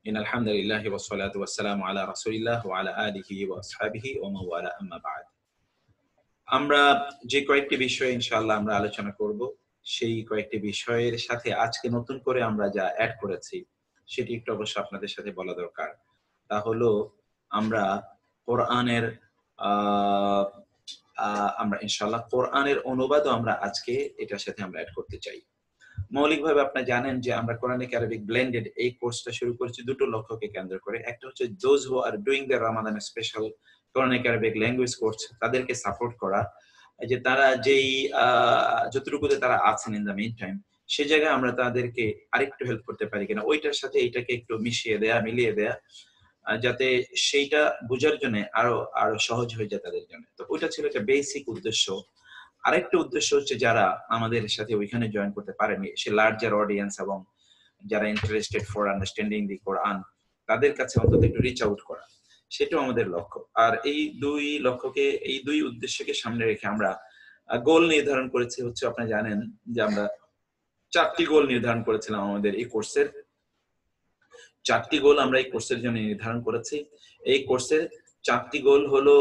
ইন্নাল হামদুলিল্লাহি ওয়াস সালাতু ওয়াস সালামু আলা রাসূলিল্লাহ ওয়া আলা আলিহি ওয়া আসহাবিহি ওয়া মান ওয়ালা আম্মা বা'দ। আমরা যে কয়েকটি বিষয় ইনশাআল্লাহ আমরা আলোচনা করব, সেই কয়েকটি বিষয়ের সাথে আজকে নতুন করে আমরা যা এড করেছি সেটি একটু অবশ্য আপনাদের সাথে বলা দরকার। তা হলো আমরা কোরআনের আ আ আমরা ইনশাআল্লাহ কোরআনের অনুবাদও আমরা আজকে এটার সাথে আমরা এড করতে চাই। মৌলিকভাবে আপনারা জানেন যে আমরা কোরআনিক আরবিক ব্লেন্ডেড এই কোর্সটা শুরু করেছি দুটো লক্ষ্যকে কেন্দ্র করে। একটা হচ্ছে those who are doing the Ramadan special Quranic Arabic language course তাদেরকে সাপোর্ট করা। এই যে তারা যেই যতটুকুতে তারা আছেন ইন দ্য মিন টাইম সে জায়গায় আমরা তাদেরকে আরেকটু হেল্প করতে পারি কিনা ওইটার সাথে এইটাকে একটু মিশিয়ে দেয়া, মিলিয়ে দেয়া, যাতে সেইটা বোঝার জন্য আরো আরো সহজ হয়ে যায় তাদের জন্য। তো ওইটা ছিল একটা বেসিক উদ্দেশ্য। আরেকটা উদ্দেশ্য হচ্ছে যারা আমাদের সাথে ওইখানে জয়েন করতে পারেনি, সে লার্জার অডিয়েন্স এবং যারা ইন্টারেস্টেড ফর আন্ডারস্ট্যান্ডিং দি কোরআন তাদের কাছে অন্তত একটু রিচ আউট করা, সেটাও আমাদের লক্ষ্য। আর এই দুই উদ্দেশ্যকে সামনে রেখে আমরা গোল নির্ধারণ করেছি হচ্ছে, আপনারা জানেন যে আমরা 4টি গোল নির্ধারণ করেছিলাম আমাদের এই কোর্সের। 4টি গোল আমরা এই কোর্সের জন্য নির্ধারণ করেছি। এই কোর্সের 4টি গোল হলো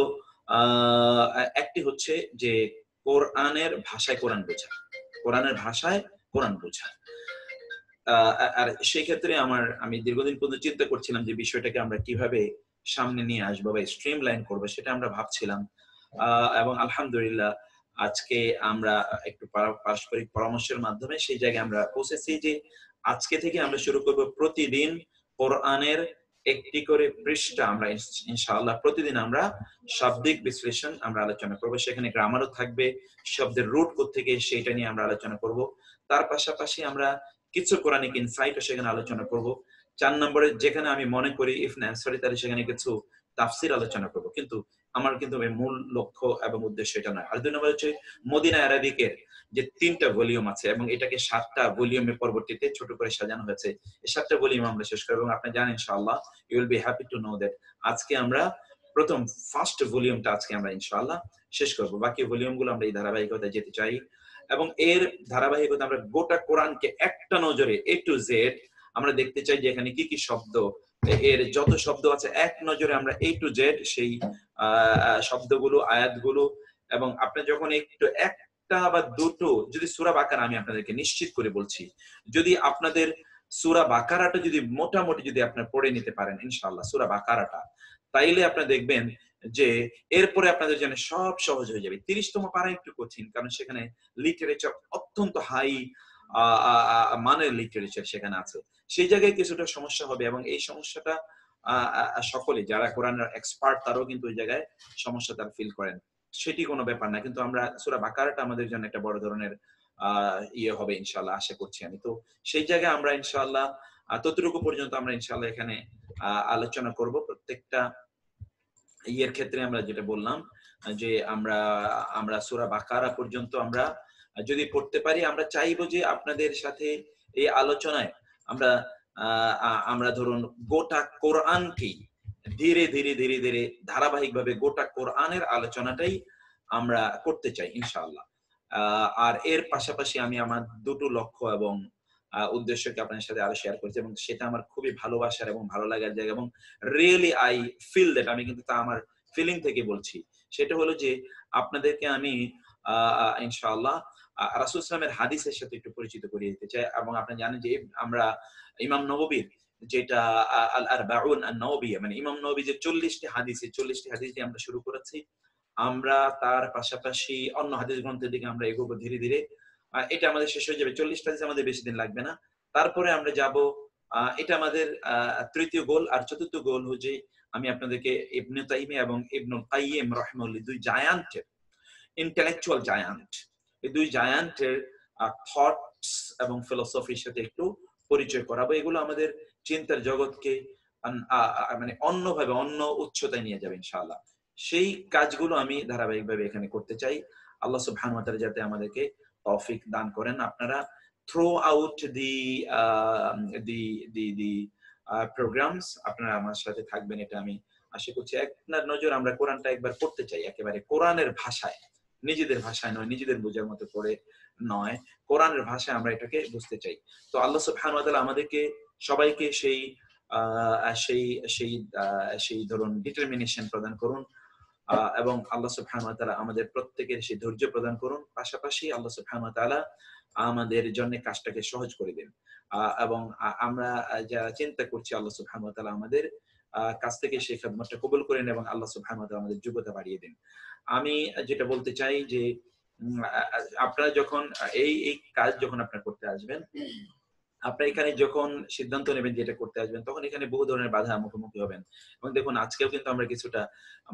একটি হচ্ছে যে কোরআনের ভাষায় কোরআন বোঝা, কোরআনের ভাষায় কোরআন বোঝা। আর সেই ক্ষেত্রে আমি দীর্ঘদিন পর্যন্ত চিন্তা করছিলাম যে বিষয়টাকে আমরা কিভাবে সামনে নিয়ে আসবো বা স্ট্রিম লাইন করবো, সেটা আমরা ভাবছিলাম। এবং আলহামদুলিল্লাহ আজকে আমরা একটু পারস্পরিক পরামর্শের মাধ্যমে সেই জায়গায় আমরা পৌঁছেছি যে আজকে থেকে আমরা শুরু করব প্রতিদিন কোরআনের একটি করে পৃষ্ঠা আমরা ইনশাআল্লাহ প্রতিদিন আমরা শাব্দিক বিশ্লেষণ আমরা আলোচনা করব। সেখানে গ্রামারও থাকবে, শব্দের রুট কোত্থেকে সেইটা নিয়ে আমরা আলোচনা করব। তার পাশাপাশি আমরা কিছু কোরআনিক ইনসাইটও সেখানে আলোচনা করব। 4 নম্বরে যেখানে আমি মনে করি ইফ নেসেসারি তাহলে সেখানে কিছু তাফসির আলোচনা করব, কিন্তু আমার কিন্তু মূল লক্ষ্য এবং উদ্দেশ্য এটা নয়। আর 2 নম্বর হচ্ছে মদিনা আরাবিকের যে 3টা ভলিউম আছে এবং এটাকে 7টা ভলিউমে পরবর্তীতে ছোট করে সাজানো হয়েছে, এই 7টা ভলিউম আমরা শেষ করব এবং আপনি জানেন ইনশাআল্লাহ you will be happy to know that আজকে আমরা ফার্স্ট ভলিউমটা আজকে আমরা ইনশাআল্লাহ শেষ করব। বাকি ভলিউমগুলো আমরা এই ধারাবাহিকতায় যেতে চাই এবং এর ধারাবাহিকতা আমরা গোটা কোরআনকে একটা নজরে এ টু জেড আমরা দেখতে চাই যে এখানে কি কি শব্দ, এর যত শব্দ আছে এক নজরে আমরা এ টু জেড সেই শব্দগুলো, আয়াতগুলো। এবং আপনি যখন একটু একটা বা দুটো যদি সূরা বাকারা, আমি আপনাদেরকে নিশ্চিত করে বলছি, যদি আপনাদের সূরা বাকারাটা যদি মোটামুটি যদি আপনি পড়ে নিতে পারেন ইনশাআল্লাহ সূরা বাকারাটা, তাইলে আপনি দেখবেন যে এরপরে আপনাদের জন্য সব সহজ হয়ে যাবে। 30তম পারা একটু কঠিন, কারণ সেখানে লিটারেচার অত্যন্ত হাই মানের লিটারেচার সেখানে আছে। সেই জায়গায় কিছুটা সমস্যা হবে এবং এই সমস্যাটা সকলে যারা কোরআনের এক্সপার্ট তারাও কিন্তু ওই জায়গায় সমস্যা তারা ফিল করেন। সেটি কোনো ব্যাপার না, কিন্তু আমরা সূরা বাকারাটা আমাদের জন্য একটা বড় ধরনের ইয়ে হবে ইনশাআল্লাহ, আশা করছি আমি। তো সেই জায়গায় আমরা ইনশাআল্লাহ ততটুকু পর্যন্ত আমরা ইনশাআল্লাহ এখানে আলোচনা করব। প্রত্যেকটা ইয়ের ক্ষেত্রে আমরা যেটা বললাম যে আমরা সূরা বাকারা পর্যন্ত আমরা যদি পড়তে পারি, আমরা চাইবো যে আপনাদের সাথে এই আলোচনায় আমরা ধরুন গোটা কোরআনকেই ধীরে ধীরে ধীরে ধীরে ধারাবাহিকভাবে গোটা কোরআনের আলোচনাটাই আমরা করতে চাই ইনশাআল্লাহ। আর এর পাশাপাশি আমি আমার দুটো লক্ষ্য এবং উদ্দেশ্যকে আপনাদের সাথে আরো শেয়ার করছি এবং সেটা আমার খুবই ভালোবাসার এবং ভালো লাগার জায়গা এবং রিয়েলি আই ফিল দ্যাট, আমি কিন্তু তা আমার ফিলিং থেকে বলছি। সেটা হলো যে আপনাদেরকে আমি ইনশাআল্লাহ রাসূল সাল্লাল্লাহু আলাইহি ওয়াসাল্লামের হাদিসের সাথে একটু পরিচিত করিয়ে দিতে চাই। এবং আপনারা জানেন যে আমরা ইমাম নববীর যেটা আল আরবাউন আন-নববিয়্যা, মানে ইমাম নববী যে 40টি হাদিস, এই 40টি হাদিস দিয়ে আমরা শুরু করেছি। আমরা তার পাশাপাশি অন্য হাদিস গ্রন্থের দিকে আমরা এগোবো ধীরে ধীরে। এটা আমাদের শেষ হয়ে যাবে, 40টা হাদিস আমাদের বেশি দিন লাগবে না। তারপরে আমরা যাব, এটা আমাদের 3য় গোল। আর 4র্থ গোল হচ্ছে আমি আপনাদেরকে ইবনে তাইমিয়া এবং ইবনুল কাইয়িম রাহিমাহুল্লাহ, দুই জায়ান্টের, ইন্টেলেকচুয়াল জায়ান্ট, এই দুই জায়ান্টের থটস এবং ফিলোসফির সাথে একটু পরিচয় করাবো। এগুলো আমাদের চিন্তার জগৎকে মানে অন্যভাবে অন্য উচ্চতায় নিয়ে যাবে ইনশাআল্লাহ। সেই কাজগুলো আমি ধারাবাহিকভাবে এখানে করতে চাই। আল্লাহ সুবহানাহু ওয়া তাআলা যাতে আমাদেরকে তৌফিক দান করেন। আপনারা থ্রো আউট দি প্রোগ্রামস আপনারা আমার সাথে থাকবেন, এটা আমি আশা করছি। আপনার নজর আমরা কোরআনটা একবার পড়তে চাই একেবারে কোরআনের ভাষায়, নিজেদের ভাষায় নয়, নিজেদের বোঝার মতো করে নয়, কোরআনের ভাষায় আমরা এটাকে বুঝতে চাই। তো আল্লাহ সুবহানাহু ওয়া তাআলা আমাদেরকে সবাইকে সেই সেই সেই সেই ধরুন ডিটারমিনেশন প্রদান করুন, এবং আল্লাহ সুবহানাহু ওয়া তাআলা আমাদের প্রত্যেকের সেই ধৈর্য প্রদান করুন। পাশাপাশি আল্লাহ সুবহানাহু ওয়া তাআলা আমাদের জন্য কাজটাকে সহজ করে দিন, এবং আমরা যারা চিন্তা করছি আল্লাহ সুবহানাহু ওয়া তাআলা আমাদের কাছ থেকে সেই খেদমতটা কবুল করেন এবং আল্লাহ সুবহানাহু ওয়া তাআলা আমাদের যোগ্যতা বাড়িয়ে দিন। আমি যেটা বলতে চাই যে আপনারা যখন এই কাজ যখন আপনারা করতে আসবেন, আপনারা এখানে যখন সিদ্ধান্ত নেবেন যে এটা করতে আসবেন, তখন এখানে বহু ধরনের বাধার মুখোমুখি হবেন। এবং দেখুন আজকেও কিন্তু আমরা কিছুটা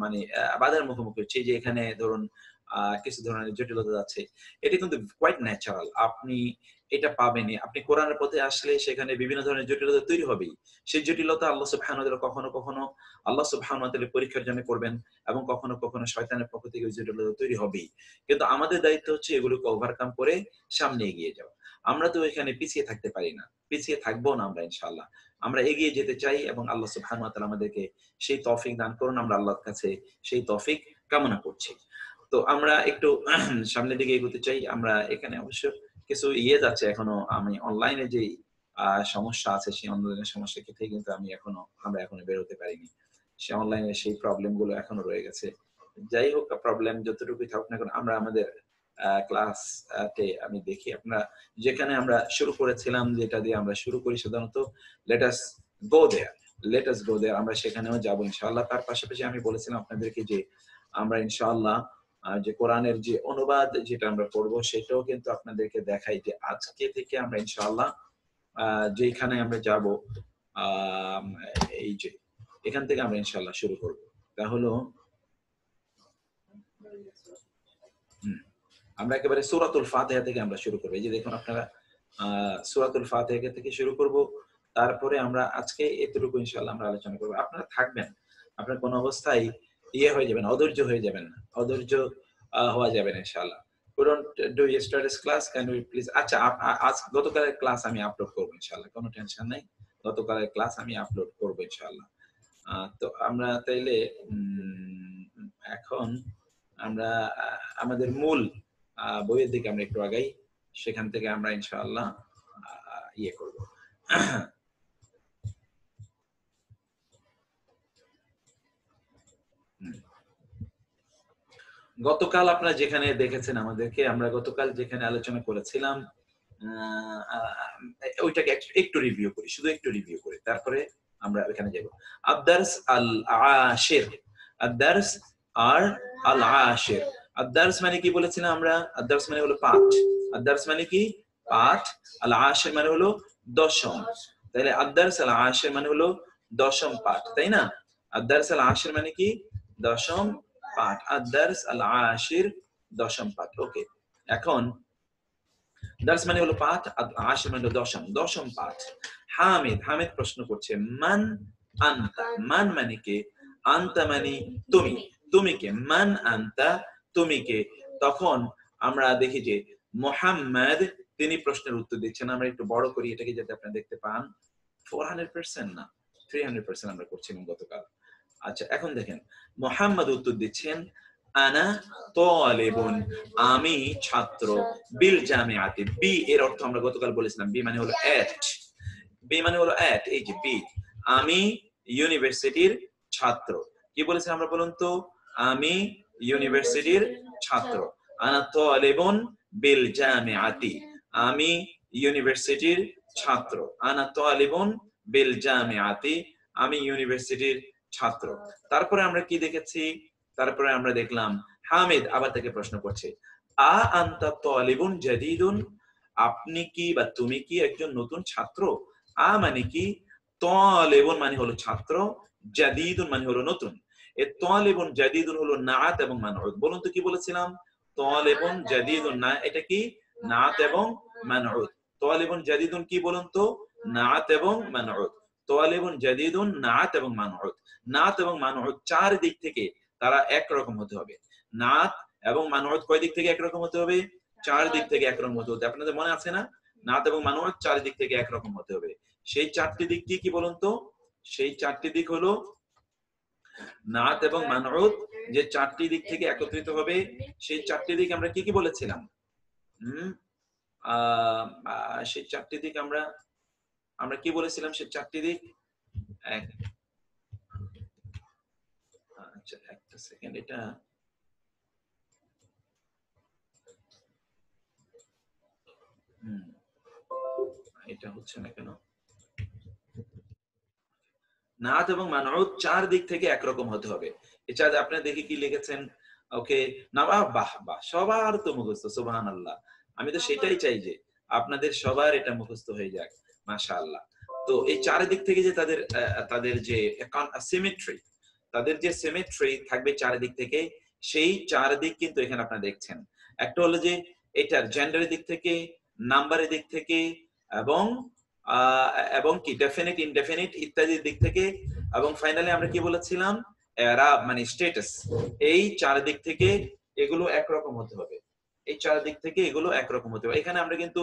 মানে বাধার মুখোমুখি হচ্ছি যে এখানে ধরুন কিছু ধরনের জটিলতা যাচ্ছে। এটা কিন্তু কোয়াইট ন্যাচারাল। আপনি এটা পাবেনই। আপনি কোরআনের পথে আসলে সেখানে বিভিন্ন ধরনের জটিলতা তৈরি হবেই। সেই জটিলতা আল্লাহ সুবহানাহু ওয়া তাআলা কখনো, কখনো আল্লাহ সুবহানাহু ওয়া তাআলা পরীক্ষার জন্য করবেন এবং কখনো, কখনো শয়তানের পক্ষ থেকে ওই জটিলতা তৈরি হবেই। কিন্তু আমাদের দায়িত্ব হচ্ছে এগুলোকে ওভারকাম করে সামনে এগিয়ে যাওয়া। আমরা তো এখানে পিছিয়ে থাকতে পারি না। পিছিয়ে থাকবো না আমরা ইনশাআল্লাহ। আমরা এগিয়ে যেতে চাই এবং আল্লাহ সুবহানাহু ওয়া তাআলা আমাদেরকে সেই তৌফিক দান করুন। আমরা আল্লাহর কাছে সেই তৌফিক কামনা করছি। তো আমরা একটু সামনের দিকে এগোতে চাই। আমরা এখানে অবশ্য কিছু যাচ্ছে এখনো। আমি অনলাইনে যেই সমস্যা আছে সেই অনলাইনের সমস্যা থেকে কিন্তু আমরা এখনো বের হতে পারিনি। সে অনলাইনে সেই প্রবলেম গুলো এখনো রয়ে গেছে। যাই হোক, প্রবলেম যতটুকুই থাকুক না কেন, আমরা আমাদের ক্লাস তে আমি দেখি আপনারা যেখানে আমরা শুরু করেছিলাম, যেটা দিয়ে আমরা শুরু করি সাধারণত লেট আস গো দেয়ার, লেট আস গো দেয়ার, আমরা সেখানেও যাব ইনশাআল্লাহ। তার পাশাপাশি আমি বলেছিলাম আপনাদেরকে যে আমরা ইনশাআল্লাহ যে কোরআনের যে অনুবাদ যেটা আমরা পড়বো সেটাও কিন্তু আপনাদেরকে দেখাই যে আজকে থেকে আমরা ইনশাআল্লাহ যেখানে আমরা যাব এই যে এখান থেকে আমরা ইনশাআল্লাহ শুরু করব। তা হলো আমরা একেবারে সূরাতুল ফাতিহা থেকে আমরা শুরু করব। এই যে দেখুন আপনারা সূরাতুল ফাতিহা থেকে শুরু করব। তারপরে আমরা আজকে এতটুকু ইনশাআল্লাহ আমরা আলোচনা করব। আপনারা থাকবেন। আপনারা কোন অবস্থায় হয়ে যাবেন, অধৈর্য হয়ে যাবেন না। অধৈর্য হওয়া যাবে না ইনশাআল্লাহ। We don't do yesterday's class, can we please? আচ্ছা, আজ গতকালের ক্লাস আমি আপলোড করব ইনশাআল্লাহ। কোনো টেনশন নাই। গতকালের ক্লাস আমি আপলোড করব ইনশাআল্লাহ। তো আমরা তাইলে এখন আমরা আমাদের মূল বইয়ের দিকে আমরা একটু আগাই, সেখান থেকে আমরা ইনশাআল্লাহ করব। গতকাল আপনারা যেখানে দেখেছেন আমাদেরকে, আমরা গতকাল যেখানে আলোচনা করেছিলাম ওইটাকে একটু রিভিউ করি, শুধু একটু রিভিউ করি, তারপরে আমরা ওখানে যাব। আদ-দারস আল-আশির, আদ-দারস আর আল-আশির। আদ-দারস মানে কি বলেছিলাম আমরা? আদ-দারস মানে হলো পাঠ। আদ-দারস মানে কি? পাঠ। আল-আশির মানে হলো দশম। তাহলে আদ-দারস আল-আশির মানে হলো দশম পাঠ, তাই না? আদ-দারস আল-আশির মানে কি? দশম পাঠ। আদ-দারস আল-আশির দশম পাঠ। ওকে, এখন দার্স মানে হলো পাঠ, আশির মানে হলো দশম পাঠ। হামিদ, হামিদ প্রশ্ন করছে মান আনতা, মান মানে কে, আনতা মানে তুমি, তুমি কে, মান আনতা তুমি কে। তখন আমরা দেখি যে মুহাম্মদ তিনি প্রশ্নের উত্তর দিচ্ছেন। আমরা একটু বড় করি এটাকে যাতে আপনারা দেখতে পান। 400% না, 300% আমরা করছিলাম গতকাল। আচ্ছা, এখন দেখেন মুহাম্মদ উত্তর দিচ্ছেন আনা তালিবুন, আমি ছাত্র, বিল জামিআতি, বি এর অর্থ আমরা গতকাল বলেছিলাম, বি মানে হলো এট, বি মানে হলো এট, এই যে বি, আমি ইউনিভার্সিটির ছাত্র। কি বলেছি আমরা বলুন তো? আমি ইউনিভার্সিটির ছাত্র। আনা তালিবুন বিল জামিআতি, আমি ইউনিভার্সিটির ছাত্র। আনা তালিবুন বিল জামিআতি, আমি ইউনিভার্সিটির ছাত্র। তারপরে আমরা কি দেখেছি? তারপরে আমরা দেখলাম হামিদ আবার তাকে প্রশ্ন করছে আ আনতা তালিবুন জাদীদুন, আপনি কি বা তুমি কি একজন নতুন ছাত্র? আ মানে কি? তালিবুন মানে হলো ছাত্র, জাদীদুন মানে হলো নতুন। এই তালিবুন জাদীদুন হলো নাআত এবং মানউত। বলুন তো কি বলেছিলাম? তালিবুন জাদীদুন, না এটা কি? নাআত এবং মানউত। তালিবুন জাদীদুন কি বলুন তো? নাআত এবং মানউত। তালিবুন জাদীদুন নাআত এবং মানউত। নাআত এবং মানউত চার দিক থেকে তারা একরকম হতে হবে। নাত এবং মানউত কয় দিক থেকে একরকম হতে হবে? চার দিক থেকে একরকম হতে হবে। আপনাদের মনে আছে না? নাত এবং মানউত চার দিক থেকে একরকম হতে হবে। সেই চারটি দিক কি কি বলুন তো? সেই চারটি দিক হলো নাত এবং মানউত যে চারটি দিক থেকে একত্রিত হবে, সেই চারটি দিক আমরা কি কি বলেছিলাম? সেই চারটি দিক আমরা কি বলেছিলাম? সেই চারটি দিক আচ্ছা একটা সেকেন্ড, এটা এটা হচ্ছে না কেন? নাত এবং মানউত চার দিক থেকে একরকম হতে হবে। এছাড়া আপনি দেখি কি লিখেছেন, ওকে না, বাহ বাহ, সবার তো মুখস্থ, সুবহানাল্লাহ। আমি তো সেটাই চাই যে আপনাদের সবার এটা মুখস্থ হয়ে যাক, মাশাআল্লাহ। তো এই চারিদিক থেকে যে তাদের তাদের যে সিমেট্রি, তাদের যে সিমেট্রি থাকবে চারিদিক থেকে, সেই চারদিক কিন্তু এখানে আপনারা দেখছেন। একটা হলো যে এটার জেন্ডারের দিক থেকে, নাম্বারের দিক থেকে, এবং এবং কি ডেফিনিট ইনডেফিনিট ইত্যাদির দিক থেকে, এবং ফাইনালি আমরা কি বলেছিলাম, এরাব মানে স্ট্যাটাস। এই চারদিক থেকে এগুলো একরকম হতে হবে, এই চারদিক থেকে এগুলো একরকম হতে হবে। এখানে আমরা কিন্তু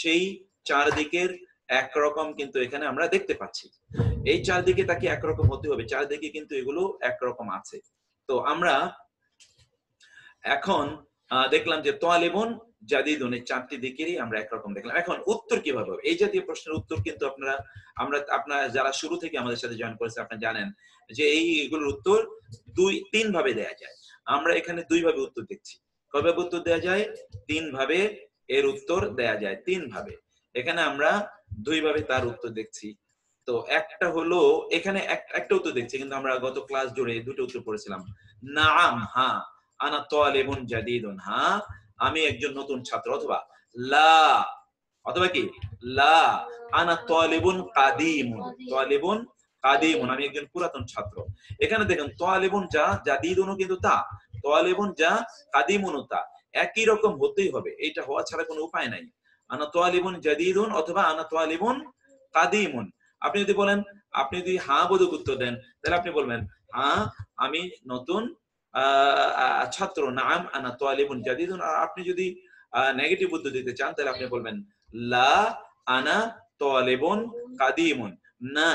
সেই চারদিকের একরকম কিন্তু এখানে আমরা দেখতে পাচ্ছি। এই চারদিকে তাকে একরকম হতে হবে, চারদিকে কিন্তু এগুলো একরকম আছে। তো আমরা এখন দেখলাম যে তোয়ালিবুন জাদিদুন, এই চারটি দিকেরই আমরা একরকম দেখলাম। এখন উত্তর কিভাবে হবে? এই জাতীয় প্রশ্নের উত্তর কিন্তু আপনারা যারা শুরু থেকে আমাদের সাথে জয়েন করেছে আপনারা জানেন যে এইগুলোর উত্তর তিন ভাবে দেয়া যায়। আমরা এখানে দুই ভাবে উত্তর দেখছি। কয়ভাবে উত্তর দেয়া যায়? তিন ভাবে এর উত্তর দেয়া যায়, তিন ভাবে। এখানে আমরা দুই ভাবে তার উত্তর দেখছি। তো একটা হলো এখানে একটা উত্তর দেখছি, কিন্তু আমরা গত ক্লাস জুড়ে দুটো উত্তর পড়েছিলাম। নাআম, হ্যাঁ, আনা তালিবুন জাদিদুন, হ্যাঁ আমি একজন নতুন ছাত্র, অথবা লা, অথবা কি লা আনা তালিবুন কাদিমুন, তালিবুন কাদিমুন, আমি একজন পুরাতন ছাত্র। এখানে দেখুন তালিবুন যা, জাদিদুনও কিন্তু তা, তালিবুন যা, কাদিমুনও তা, একই রকম হতেই হবে, এইটা হওয়া ছাড়া কোনো উপায় নাই। আনা তালিবুন জাদিদুন অথবা আনা তালিবুন কাদিমুন। আপনি যদি বলেন, আপনি যদি হ্যাঁ বোধক উত্তর দেন, তাহলে আপনি বলবেন হ্যাঁ আমি নতুন ছাত্র, নাম আনা তালিবুন জাদিদুন। আর আপনি যদি নেগেটিভ উত্তর দিতে চান, তাহলে আপনি বলবেন লা আনা তালিবুন কাদিমুন, না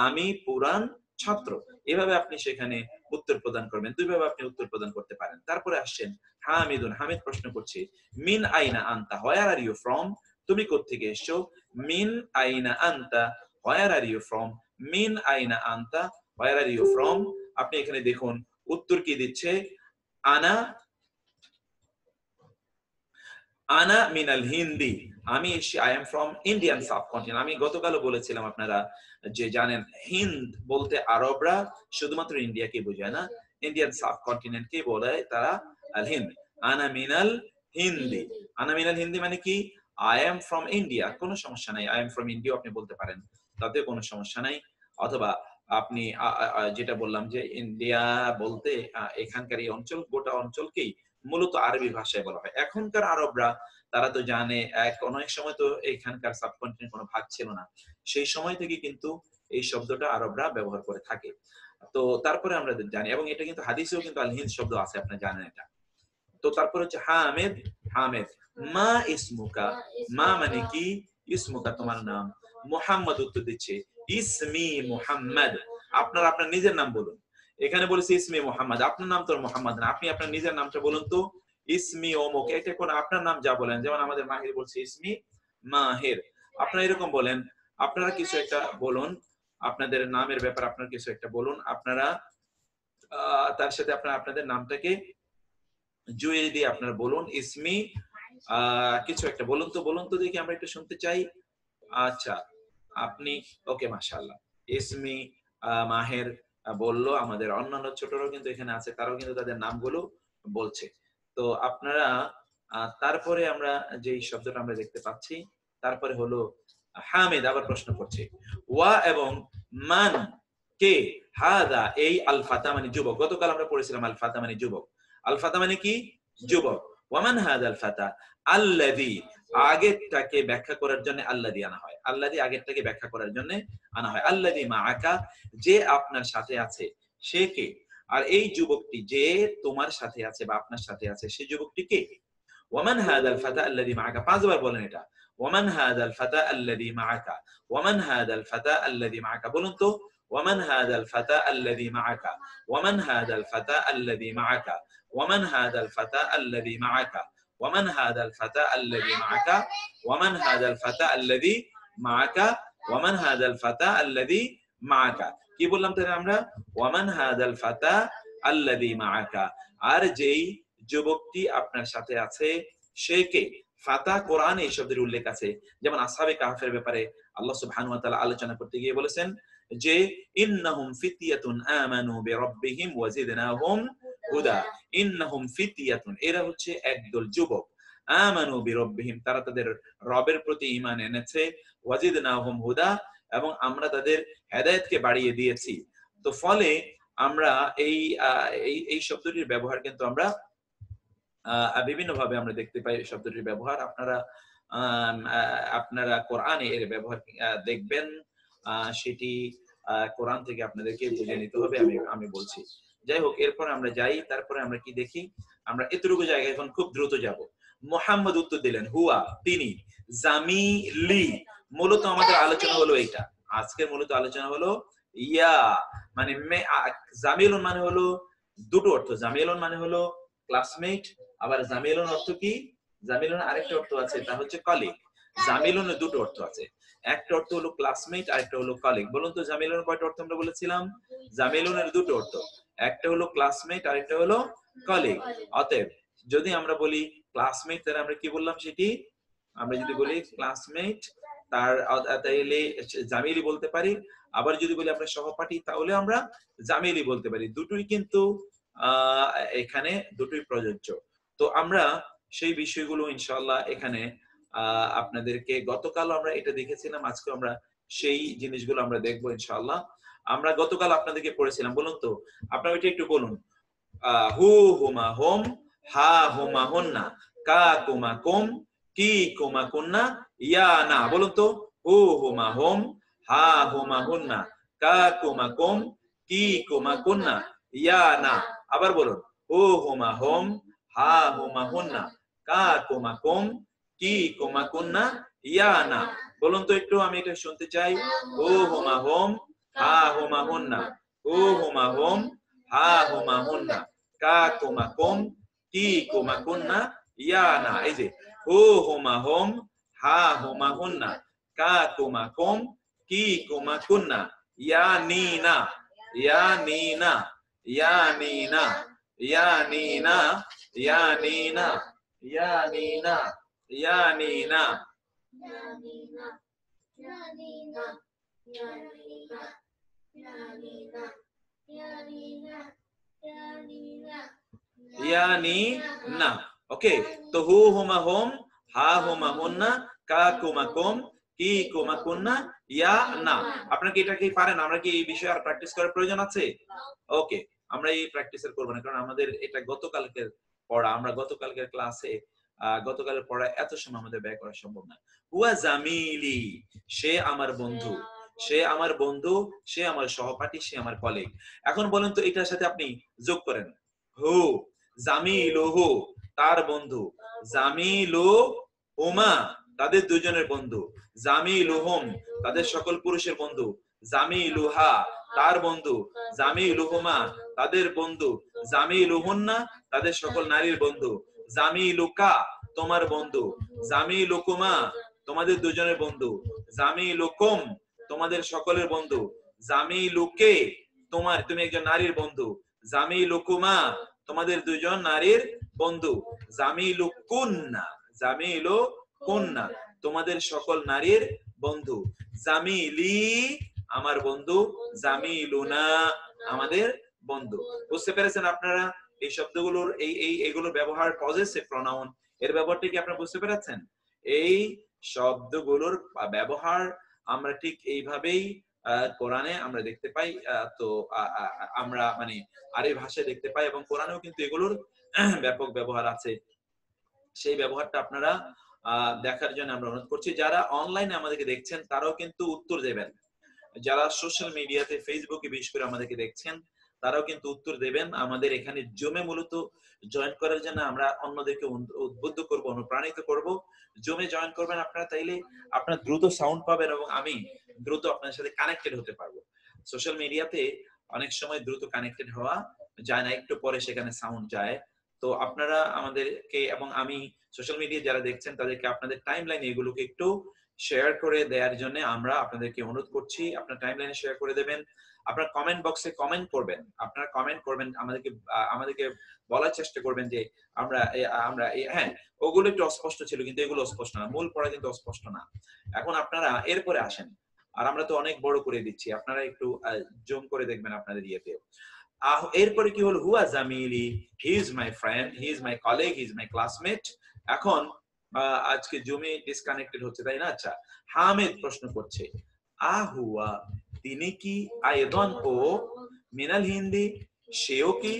আমি পুরান ছাত্র। এভাবে আপনি সেখানে উত্তর প্রদান করবেন, দুইভাবে আপনি উত্তর প্রদান করতে পারেন। তারপরে আসছেন হামিদুন, হামিদ প্রশ্ন করছে মিন আইনা আনতা, হোয়ার আর ইউ ফ্রম, তুমি কোত্থেকে এসছো। মিন আইনা আনতা, হোয়ার আর ইউ ফ্রম, মিন আইনা আনতা, হোয়ার আর ইউ ফ্রম। আপনি এখানে দেখুন উত্তর কি দিচ্ছে, আনা আনা মিনাল হিন্দি, আমি I am from Indian subcontinent. আমি গতকালও বলেছিলাম, আপনারা যে জানেন হিন্দ বলতে আরবরা শুধুমাত্র ইন্ডিয়াকে বোঝায় না, ইন্ডিয়ান সাবকন্টিনেন্ট কে বলে তারা আল হিন্দ। আনা মিনাল হিন্দি, আনা মিনাল হিন্দি মানে কি, আই এম ফ্রম ইন্ডিয়া, কোনো সমস্যা নাই, আই এম ফ্রম ইন্ডিয়া আপনি বলতে পারেন, তাতে কোনো সমস্যা নাই। অথবা আপনি যেটা বললাম যে ইন্ডিয়া বলতে এখানকার এই অঞ্চল, গোটা অঞ্চলকেই মূলত আরবি ভাষায় বলা হয়। এখনকার আরবরা তারা তো জানে অনেক সময় তো এখানকার সাবকন্টিনেন্ট কোনো ভাগ ছিল না, সেই সময় থেকে কিন্তু এই শব্দটা আরবরা ব্যবহার করে থাকে। তো তারপরে আমরা জানি, এবং এটা কিন্তু হাদিসেও কিন্তু আল হিন্দ শব্দ আছে, আপনি জানেন এটা। তো তারপর হচ্ছে হামেদ, হামেদ মা ইসমুকা, মা মানে কি, ইসমুকা তোমার নাম, মুহাম্মদ উত্তর দিচ্ছে ইসমি মুহাম্মদ, আপনার নিজের নাম বলুন। এখানে বলেছে ইসমি মুহাম্মদ, আপনার নাম তো মুহাম্মদ না, আপনি আপনার নিজের নামটা বলুন তো, ইসমি অমুক। এটা কোন আপনার নাম যা বলেন, যেমন আমাদের মাহির বলছে ইসমি মাহির, আপনারা এরকম বলেন। আপনারা কিছু একটা বলুন, আপনাদের নামের ব্যাপার আপনার কিছু একটা বলুন, আপনারা তার সাথে আপনাদের নামটাকে জুড়ে দিয়ে আপনারা বলুন ইসমি কিছু একটা বলুন তো দেখি, আমরা একটু শুনতে চাই। আচ্ছা আপনি, ওকে মাশাআল্লাহ, ইসমি মাহের বললো। আমাদের অন্যান্য ছোটরাও কিন্তু এখানে আছে, তারাও কিন্তু তাদের নামগুলো বলছে। তো আপনারা তারপরে আমরা যেই শব্দটা আমরা দেখতে পাচ্ছি, তারপরে হলো হামিদ আবার প্রশ্ন করছে ওয়া এবং মান, কে, হাদা এই আল ফাতা মানে যুবক। গতকাল আমরা পড়েছিলাম আল ফাতা মানে যুবক, আল ফাতা মানে কি, যুবক। ওয়ামান হাদা আল ফাতা, আল্লাযী আগেরটাকে ব্যাখ্যা করার জন্য আল্লাযী আনা হয়, আল্লাযী আগেরটাকে ব্যাখ্যা করার জন্য আনা হয়। আল্লাযী মাআকা, যে আপনার সাথে আছে সে কে, আর এই যুবকটি যে তোমার সাথে আছে বা আপনার সাথে আছে সেই যুবকটি কে। ওয়ামান হাদাল ফাতা আল্লাযী মাআকা, পাঁচবার বলেন এটা, ওয়ামান হাদাল ফাতা আল্লাযী মাআকা, ওয়ামান হাদাল ফাতা আল্লাযী মাআকা, বলুন তো ওয়ামান হাদাল ফাতা আল্লাযী মাআকা, ওয়ামান হাদাল ফাতা আল্লাযী মাআকা, ওয়ামান হাদাল ফাতা আল্লাযী মাআকা, ওয়ামান হাদাল ফাতা আল্লাযী মাআকা, ওয়ামান হাদাল ফাতা আল্লাযী মাআকা, ওয়ামান হাদাল ফাতা আল্লাযী মাআকা। কি বললাম তাহলে আমরা? ওয়ামান হাদাল ফাতা আল্লাযী মাআকা। আর যেই যুবকটি আপনার সাথে আছে সে কে? ফাতা কোরআনে এই শব্দের উল্লেখ আছে। যেমন আসহাবে কাহফের ব্যাপারে আল্লাহ সুবহানাহু ওয়া তাআলা আলোচনা করতে গিয়ে বলেছেন যে ইন্নাহুম ফিতয়াতুন আমানু বিরাব্বিহিম ওয়া জিদনাহুম হুদা। ইন্নাহুম ফিতয়াতুন, এরা হচ্ছে একদল যুবক, আমানু বিরাব্বিহিম, তারা তাদের রবের প্রতি ঈমান এনেছে, ওয়া জিদনাহুম হুদা, এবং আমরা তাদের হেদায়েতকে বাড়িয়ে দিয়েছি। তো ফলে আমরা এই এই শব্দটির ব্যবহার কিন্তু আমরা বিভিন্ন ভাবে আমরা দেখতে পাই। শব্দটির ব্যবহার আপনারা কোরআনে এর ব্যবহার দেখবেন, সেটি কোরআন থেকে আপনাদেরকে বুঝে নিতে হবে, আমি বলছি। যাই হোক, এরপর আমরা যাই, তারপরে আমরা কি দেখি? আমরা এতটুকু জায়গায় এখন খুব দ্রুত যাব। মুহাম্মদ উত্তর দিলেন, হুয়া, তিনি, জামিলি। মূলত আমাদের আলোচনা হলো এইটা, আজকের মূলত আলোচনা হলো ইয়া মানে জামিলুন মানে হলো দুটো অর্থ। জামিলুন মানে হলো ক্লাসমেট, আবার জামিলুন অর্থ কি? জামিলুন আরেকটা অর্থ আছে, তা হচ্ছে কলিগ। জামিলুনের দুটো অর্থ আছে, একটা অর্থ হলো ক্লাসমেট, আরেকটা হলো কলিগ। বলুন তো জামিলুনের কয়টা অর্থ আমরা বলেছিলাম? জামিলুনের দুটো অর্থ, একটা হলো ক্লাসমেট, আরেকটা হলো কলিগ। অতএব যদি আমরা বলি ক্লাসমেট, তাহলে আমরা কি বললাম সেটি? আমরা যদি বলি ক্লাসমেট, তার তাইলে জামিলি বলতে পারি। আবার যদি বলি আমরা সহপাঠী, তাহলে আমরা জামিলি বলতে পারি। দুটোই কিন্তু এখানে দুটোই প্রযোজ্য। তো আমরা সেই বিষয়গুলো ইনশাআল্লাহ এখানে আপনাদেরকে, গতকাল আমরা এটা দেখেছিলাম, আজকে আমরা সেই জিনিসগুলো আমরা দেখবো ইনশাআল্লাহ। আমরা গতকাল আপনাদেরকে পড়েছিলাম, বলুন তো আপনারা ওইটা একটু বলুন। হু হুমা হোম, হা হুমা হুন্না, কা কুমা কুম, কি কুমা কুন্না, ইয়া না। বলুন তো, হু হুমা হোম, হা হুমা হুন্না, কা কুমা কুম, কি কুমা কুন্না, ইয়া না। আবার বলুন, হু হুমা হোম, হা হুমা হুন্না, কা কুমা কুম, কি কুমা কুন্না, ইয়া না। বলুন তো একটু, আমি এটা শুনতে চাই। হু হুমা হোম, হা হুমা হুন্না, হু হুমা হোম, হা হুমা হুন্না, কা কুমা কুম, কি কুমা কুন্না, ইয়া না। এই যে হু হুমা হোম, হা হুমা হুন্না, কা কুমা কুম, কি কুমা কুন্না, ইয়া নি না, ইয়া নি না, ইয়া নি না, ইয়া নি না, ইয়া নি না, ইয়া নি না, ইয়া নি না, ইয়ানি না। ওকে, তো হু হুমা হোম, হা হুমা হুন্না, কা কুমা কুম, কি কুমা কুন্না, ইয়া না। আপনারা কি এটা কি পারেন? আমরা কি এই বিষয়ে আর প্র্যাকটিস করার প্রয়োজন আছে? ওকে, আমরা এই প্র্যাকটিসের করব না, কারণ আমাদের এটা গতকালকের পড়া। আমরা গতকালকের ক্লাসে গতকালের পড়া এত সময় আমাদের ব্যয় করা সম্ভব না। হুয়া জামিলি, সে আমার বন্ধু, সে আমার বন্ধু, সে আমার সহপাঠী, সে আমার কলিগ। এখন বলেন তো এটার সাথে আপনি যোগ করেন, হু জামিলুহু, তার বন্ধু, জামিলু হুমা, তাদের দুজনের বন্ধু, জামিলুহুম, তাদের সকল পুরুষের বন্ধু, জামিলুহা, তার বন্ধু, জামিলুহুমা, তাদের বন্ধু, জামিলুহুন্না, তাদের সকল নারীর বন্ধু, জামিলুকা, তোমার বন্ধু, জামিলুকুমা, তোমাদের দুজনের বন্ধু, জামিলুকুম, তোমাদের সকলের বন্ধু, জামিলুকে, তুমি একজন নারীর বন্ধু, জামিলুকুমা, তোমাদের দুজন নারীর বন্ধু, জামিলুকুন্না, জামিলুকুন্না, তোমাদের সকল নারীর বন্ধু, জামিলি, আমার বন্ধু, জামিলুনা, আমাদের বন্ধু। বুঝতে পেরেছেন আপনারা এই শব্দগুলোর এগুলোর ব্যবহার? পজেসিভ প্রনাউন, এর ব্যবহারটা কি আপনারা বুঝতে পেরেছেন? এই শব্দগুলোর ব্যবহার আমরা ঠিক এইভাবেই কোরআনে আমরা দেখতে পাই। তো আমরা মানে আরবি ভাষায় দেখতে পাই, এবং কোরআনেও কিন্তু এগুলোর ব্যাপক ব্যবহার আছে। সেই ব্যবহারটা আপনারা দেখার জন্য আমরা অনুরোধ করছি। যারা অনলাইনে আমাদেরকে দেখছেন তারাও কিন্তু উত্তর দেবেন। যারা সোশ্যাল মিডিয়াতে, ফেসবুকে বিশেষ করে আমাদেরকে দেখছেন, তারাও কিন্তু উত্তর দেবেন। আমাদের এখানে জমে মূলত জয়েন করার জন্য আমরা অন্যদেরকে উদ্বুদ্ধ করব, অনুপ্রাণিত করব। জমে জয়েন করবেন আপনারা, তাইলে আপনারা দ্রুত সাউন্ড পাবেন এবং আমি দ্রুত আপনাদের সাথে কানেক্টেড হতে পারবো। সোশ্যাল মিডিয়াতে অনেক সময় দ্রুত কানেক্টেড হওয়া যায় না, একটু পরে সেখানে সাউন্ড যায়। তো আপনারা আমাদেরকে এবং আমি সোশ্যাল মিডিয়া যারা দেখছেন তাদেরকে আপনাদের টাইম লাইনে এগুলোকে একটু শেয়ার করে দেওয়ার জন্য আমরা আপনাদেরকে অনুরোধ করছি। আপনার টাইমলাইনে শেয়ার করে দেবেন, আপনার কমেন্ট বক্সে কমেন্ট করবেন, আপনারা কমেন্ট করবেন, আমাদেরকে বলার চেষ্টা করবেন যে আমরা হ্যাঁ, ওগুলো একটু অস্পষ্ট ছিল, কিন্তু এগুলো অস্পষ্ট না, মূল পড়া কিন্তু অস্পষ্ট না। এখন আপনারা এরপরে আসেন, আর আমরা তো অনেক বড় করে দিচ্ছি, আপনারা একটু জুম করে দেখবেন আপনাদের ইয়েতে। এরপরে কি হলো, হুয়া জামিলি, he is my friend, he is my colleague, he is my classmate. এখন আজকে জুমে ডিসকানেক্টেড হচ্ছে, তাই না? আচ্ছা, হামিদ প্রশ্ন করছে, আহুয়া, তিনি কি, আয়দন ও, মিনাল হিন্দি, সেও কি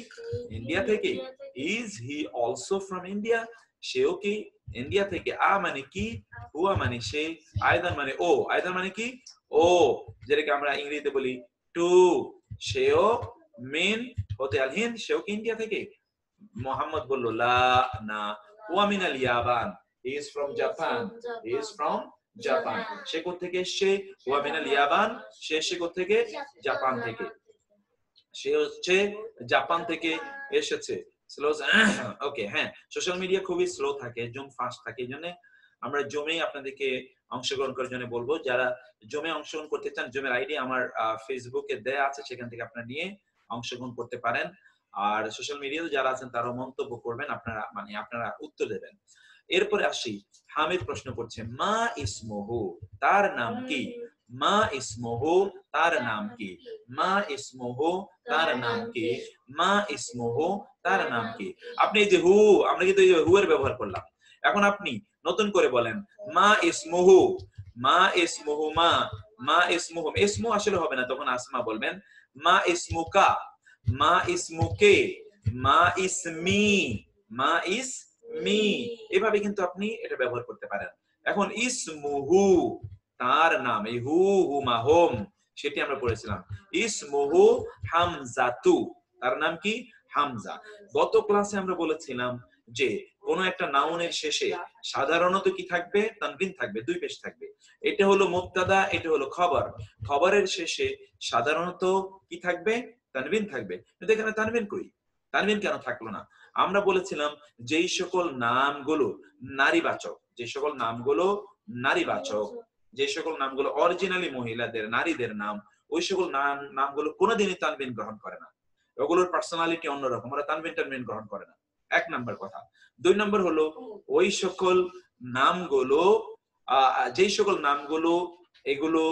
ইন্ডিয়া থেকে, is he also from India, সেও কি ইন্ডিয়া থেকে, মানে কি, হুয়া মানে সে, আয়দন মানে ও, আয়দন মানে কি ও, যেটাকে আমরা ইংরেজিতে বলি টু, সেও মেন হতে আল হিন্দ, সেও কি ইন্ডিয়া থেকে। মোহাম্মদ বলল লা, না, হুয়া মিনাল ইয়াবান, he is from Japan, he is from Japan. সে কোথা থেকে এসেছে, হুয়া মিনাল ইয়াবান, সে কোথা থেকে, জাপান থেকে, সে হচ্ছে জাপান থেকে এসেছে। স্লো, ওকে, হ্যাঁ, সোশ্যাল মিডিয়া খুবই স্লো থাকে, জুম ফাস্ট থাকে, এই জন্য আমরা জুমে আপনাদেরকে অংশগ্রহণ করার জন্য বলবো। যারা জুমে অংশগ্রহণ করতে চান, জুমের আইডি আমার ফেসবুকে দেয়া আছে, সেখান থেকে আপনারা নিয়ে অংশগ্রহণ করতে পারেন। আর সোশ্যাল মিডিয়াতে যারা আছেন তারাও মন্তব্য করবেন, আপনারা উত্তর দেবেন। এরপরে আসি, হামিদ প্রশ্ন করছে, মা ইসমুহু, তার নাম কি, মা ইসমুহু, তার নাম কি, মা ইসমুহু, তার নাম কি, মা ইসমুহু, তার নাম কি। আপনি এই যে হু, আমরা কিন্তু এই যে হু এর ব্যবহার করলাম, এখন আপনি নতুন করে বলেন, মা ইসমুহু, মা ইসমুহু, মা ইসমুহু, ইসমু আসলে হবে না, তখন আসমা বলবেন। মা ইসমুকা, মা ইসমুকে, মা ইসমি, মা ইসমি, এভাবে কিন্তু আপনি এটা ব্যবহার করতে পারেন। এখন ইসমুহু, তার নাম, এই হু, হুমা, হোম, সেটি আমরা পড়েছিলাম। ইসমুহু হামজাতু, তার নাম কি, হামজা। গত ক্লাসে আমরা বলেছিলাম যে কোন একটা নাউনের শেষে সাধারণত কি থাকবে, তানবিন থাকবে, দুই পেশ থাকবে। এটা হলো মুবতাদা, এটা হলো খবর। খবরের শেষে সাধারণত কি থাকবে, তানবিন থাকবে, কিন্তু এখানে তানবিন কই, তানবিন কেন থাকলো না? আমরা বলেছিলাম যেই সকল নামগুলো নারীবাচক, যে সকল নামগুলো নারীবাচক, যে সকল নামগুলো অরিজিনালি মহিলাদের, নারীদের নাম, ওই সকল নামগুলো কোনোদিনই তানবিন গ্রহণ করে না। ওগুলোর পার্সোনালিটি অন্যরকম, ওরা তানবিন টানবিন গ্রহণ করে না, এক নাম্বার কথা। দুই নাম্বার হলো, ওই সকল নামগুলো, যেই সকল নামগুলো এগুলো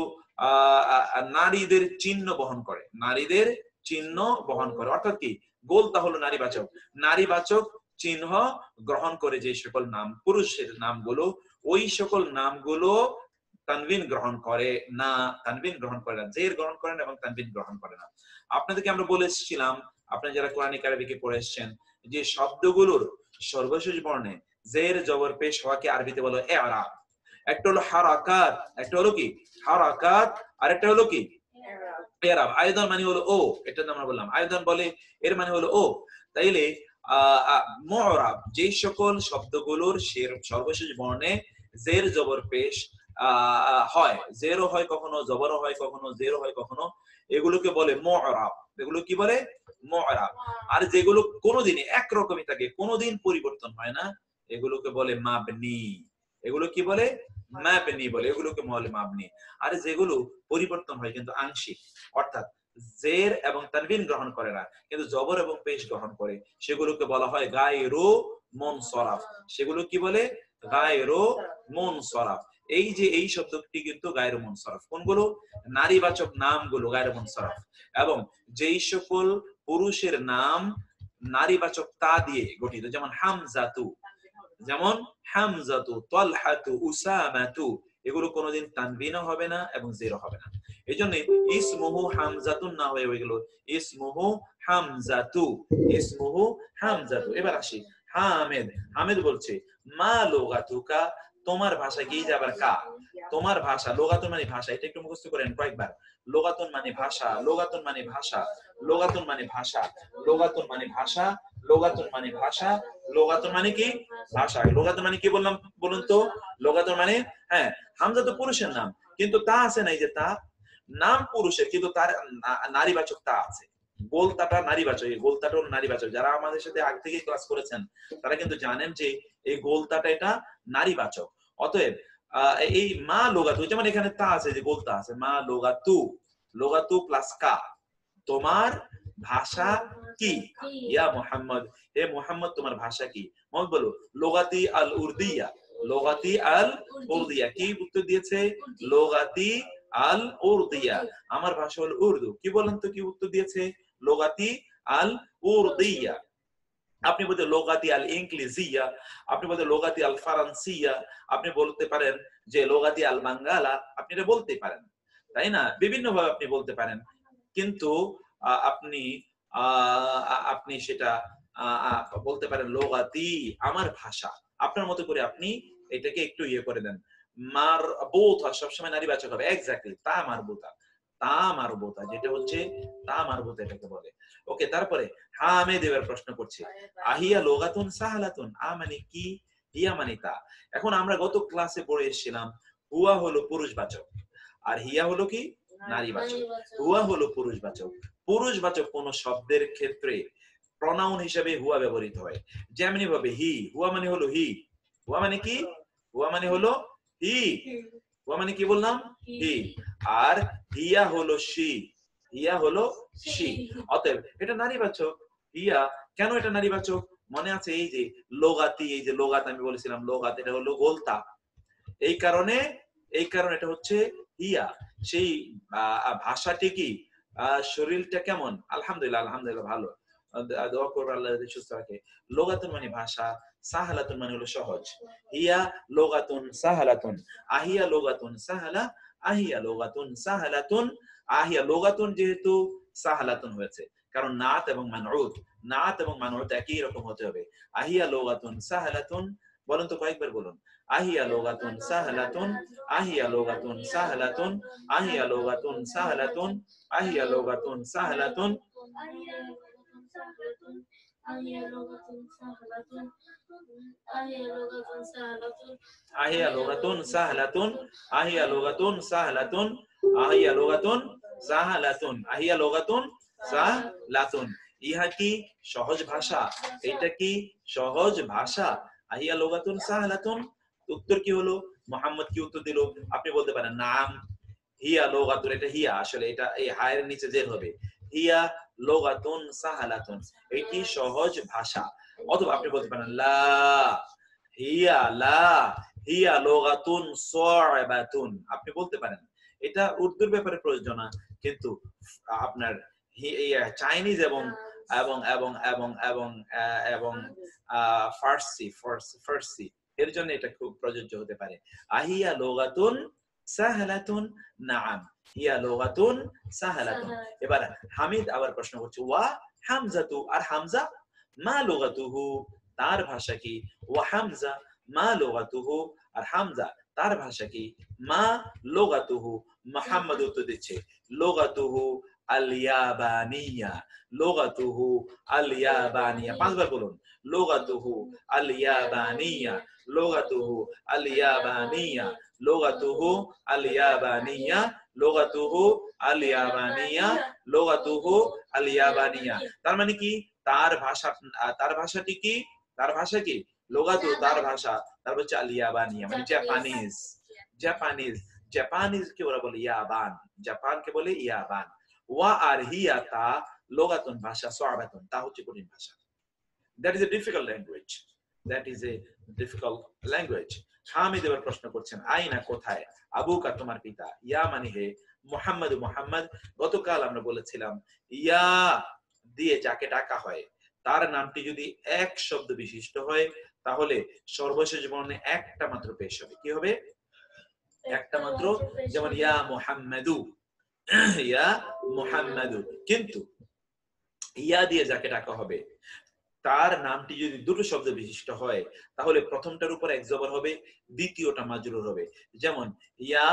নারীদের চিহ্ন বহন করে, নারীদের চিহ্ন বহন করে, অর্থাৎ কি, গোলতা হলো নারীবাচক, নারীবাচক চিহ্ন গ্রহণ করে যে সকল নাম, পুরুষের নামগুলো, ওই সকল নামগুলো তানবিন গ্রহণ করে না, তানবিন গ্রহণ করে না, জের গ্রহণ করে না এবং তানবিন গ্রহণ করে না। আপনাদেরকে আমরা বলেছিলাম, আপনারা যারা কোরআনিক আরবিকে পড়ে এসেছেন, যে শব্দগুলোর সর্বশেষ বর্ণে জের জবর পেশ হওয়াকে আরবিতে বলা হয় ইরাব। একটা হলো হারাকাত, একটা হলো কি হারাকাত, আর একটা হলো কি ইরাব। আয়দান মানে হলো ও, এটা আমরা বললাম আয়দান বলে, এর মানে হলো ও। তাইলে মুরাব, যে সকল শব্দগুলোর সর্বশেষ বর্ণে জের জবর পেশ হয়, জেরও হয় কখনো, জবরও হয় কখনো, জেরও হয় কখনো, এগুলোকে বলে মুরাব। এগুলো কি বলে, মুরাব। আর যেগুলো কোনোদিনই একরকমই থাকে, কোনোদিন পরিবর্তন হয় না, এগুলোকে বলে মাবনি। এগুলো কি বলে, মাবনি বলে, এগুলোকে বলে মাবনি। আর যেগুলো পরিবর্তন হয় কিন্তু আংশিক, অর্থাৎ জের এবং তানবিন গ্রহণ করে না, কিন্তু জবর এবং পেশ গ্রহণ করে, সেগুলোকে বলা হয় গায়রু মুনসরাফ। সেগুলো কি বলে, গায়রু মুনসরাফ। এই যে এই শব্দটি কিন্তু গায়রু মুনসরাফ। কোনগুলো, নারীবাচক নামগুলো গায়রু মুনসরাফ। এবং যেই সকল পুরুষের নাম নারীবাচক তা দিয়ে গঠিত, যেমন হামজাতু, যেমন হামজাতু, তালহাতু, উসামাতু, এগুলো কোনোদিন তানবিনও হবে না এবং জেরও হবে না। এইজন্য ইসমুহু হামজাতুন না হয়ে হয়ে গেল ইসমুহু হামজাতু, ইসমুহু হামজাতু। এবার আসি হামিদ। হামিদ বলছে, মা লুগাতুকা, তোমার ভাষা কি, যাবার কা, তোমার ভাষা, লোগাতুন মানে ভাষা, এটা একটু মুখস্থ করেন কয়েকবার। লোগাতুন মানে ভাষা, লোগাতুন মানে ভাষা, লোগাতুন মানে ভাষা, লোগাতুন মানে ভাষা, লোগাতুন মানে ভাষা, লোগাতুন মানে কি, ভাষা। লোগাতুন মানে কি বললাম বলুন তো, লোগাতুন মানে, হ্যাঁ, হামজা তো পুরুষের নাম, কিন্তু তা আছে নাই, যে তা নাম পুরুষের, কিন্তু তার নারীবাচক তা আছে। গোলতাটা নারীবাচক, এই গোলতাটা হলো নারীবাচক। যারা আমাদের সাথে আগে থেকে ক্লাস করেছেন তারা কিন্তু জানেন যে এই গোলতাটা এটা নারীবাচক। অতএব এই মা লোগাতু, যেমন এখানে তা আছে, যে গোলতা আছে, মা লোগাতু, লোগাতু প্লাস কা, তোমার ভাষা কি, ইয়া মুহাম্মদ, হে মুহাম্মদ তোমার ভাষা কি। মোহাম্মদ বলো লোগাতি আল উর্দিয়া, লোগাতি আল উর্দিয়া। কি উত্তর দিয়েছে? লোগাতি আল উর্দিয়া, আমার ভাষা হলো উর্দু। কি বলেন তো কি উত্তর দিয়েছে? লোগাতি আল উর্দিয়া। আপনি বলতে লোগাতি আল ইংলিজিয়া, আপনি বলতে লোগাতি আল ফারান্সিয়া, আপনি বলতে পারেন যে লোগাতি আল বাঙ্গালা, আপনি এটা বলতে পারেন, তাই না? বিভিন্ন ভাবে আপনি বলতে পারেন, কিন্তু আপনি আপনি সেটা বলতে পারেন লোগাতি, আমার ভাষা। আপনার মতো করে আপনি এটাকে একটু ইয়ে করে দেন। মারবুতা সবসময় নারীবাচক হবে, এক্স্যাক্টলি, তা মারবুতা, তা মারবুতা যেটা হচ্ছে তা মারবুতা এটাকে বলে। ওকে, তারপরে হামেদ এবার প্রশ্ন করছে, আহিয়া লোগাতুন সাহালাতুন, আ মানে কি, হিয়া মানে তা। এখন আমরা গত ক্লাসে পড়ে এসেছিলাম হুয়া হলো পুরুষবাচক আর হিয়া হলো কি নারীবাচক। হুয়া হলো পুরুষবাচক। পুরুষবাচক কোন শব্দের ক্ষেত্রে প্রনাউন হিসেবে হুয়া ব্যবহৃত হয়। যেমনি ভাবে হি, হুয়া মানে হলো হি, হুয়া মানে কি, হুয়া মানে হলো হি, হুয়া মানে কি বললাম, হি। আর হিয়া হলো শি, হিয়া হলো শি। অতএব এটা নারীবাচক। হিয়া কেন এটা নারীবাচক? মনে আছে এই যে লোগাতি, এই যে লোগাত আমি বলেছিলাম, লোগাত এটা হলো গোলতা, এই কারণে এটা হচ্ছে হিয়া। সেই ভাষাটি কি, শরীরটা কেমন? আলহামদুলিল্লাহ, আলহামদুলিল্লাহ ভালো, দোয়া করবো আল্লাহ যাতে সুস্থ রাখে। লোগাতুন মানে ভাষা, সাহালাতুন মানে হলো সহজ। হিয়া লোগাতুন সাহালাতুন, আহিয়া লোগাতুন সাহালা, আহিয়া লোগাতুন সাহালাতুন। আহিয়া লোগাতুন যেহেতু সাহালাতুন হয়েছে, কারণ নাত এবং মানউত, নাত এবং মানউত একই রকম হতে হবে। আহিয়া লোগাতুন সাহালাতুন, বলুন তো কয়েকবার বলুন, আহিয়া লোগাতুন সাহালাতুন, আহিয়া লোগাতুন সাহালাতুন, আহিয়া লোগাতুন সাহালাতুন, আহিয়া লোগাতুন সাহালাতুন, আহিয়া লোগাতুন সাহালাতুন, আহিয়া লোগাতুন সাহালাতুন, আহিয়া লোগাতুন সাহালাতুন, আহিয়া লোগাতুন সাহালাতুন, আহিয়া লোগাতুন সাহালাতুন, আহিয়া লোগাতুন সাহালাতুন। ইহা কি সহজ ভাষা? এটা কি সহজ ভাষা? আহিয়া লোগাতুন সাহালাতুন। উত্তর কি হলো? মুহাম্মদ কি উত্তর দিল? আপনি বলতে পারেন নাম হিয়া লোগাতুন, এটা হিয়া, আসলে এটা এই হায়ের নিচে জের হবে, হিয়া লোগাতুন সাহালাতুন, এটি সহজ ভাষা। অথবা আপনি বলতে পারেন লা হিয়া, লা হিয়া লোগাতুন সা'বাতুন, আপনি বলতে পারেন। এটা উর্দুর ব্যাপারে প্রযোজ্য না, কিন্তু আপনার চাইনিজ এবং এবং এবং এবং এবং এবং ফার্সি এর জন্য এটা খুব প্রযোজ্য হতে পারে। আহিয়া লোগাতুন সাহালাতুন, নাআম হিয়া লোগাতুন সাহালাতুন। এবার হামিদ আবার প্রশ্ন করছে, ওয়া হামজাতু, আর হামজা মা লুগাতুহু, তার ভাষা কি? ওয়া হামজা মা লুগাতুহু, আর হামজা তার ভাষা কি? মা লুগাতুহু। মুহাম্মদ উত্তর দিচ্ছে লুগাতুহু আল ইয়াবানিয়া, লুগাতুহু আল ইয়াবানিয়া। পাঁচবার বলুন, লুগাতুহু আল ইয়াবানিয়া, লুগাতুহু আল ইয়াবানিয়া, লুগাতুহু আল ইয়াবানিয়া, লুগাতুহু আল ইয়াবানিয়া, লুগাতুহু আল ইয়াবানিয়া। তার মানে কি? তার ভাষা, তার ভাষাটি কি? তার ভাষা কি? লুগাতু তার ভাষা, তার হচ্ছে আল ইয়াবানিয়া মানে জাপানিজ। জাপানিজ, জাপানিজ কে ওরা বলে ইয়াবান, জাপান কে বলে ইয়াবান। ওয়া আর হিয়া তা লুগাতুন ভাষা, সা'বাতুন তা হচ্ছে কঠিন ভাষা। That is a difficult language. That is a difficult language. Hamid এবার প্রশ্ন করছেন, আইনা কোথায়, আবুকা তোমার পিতা, ইয়া মানে হে, মুহাম্মদ মুহাম্মদ। গতকাল আমরা বলেছিলাম ইয়া দিয়ে যাকে ডাকা হয় তার নামটি যদি এক শব্দ বিশিষ্ট হয় তাহলে সর্বশেষ বর্ণে একটা মাত্র পেশ হবে। কি হবে? একটা মাত্র। যেমন ইয়া মুহাম্মাদু, ইয়া মুহাম্মাদু। কিন্তু ইয়া দিয়ে যাকে ডাকা হবে তার নামটি যদি দুটো শব্দ বিশিষ্ট হয় তাহলে প্রথমটার উপর এক জবর হবে, দ্বিতীয়টা মাজরুর হবে। যেমন ইয়া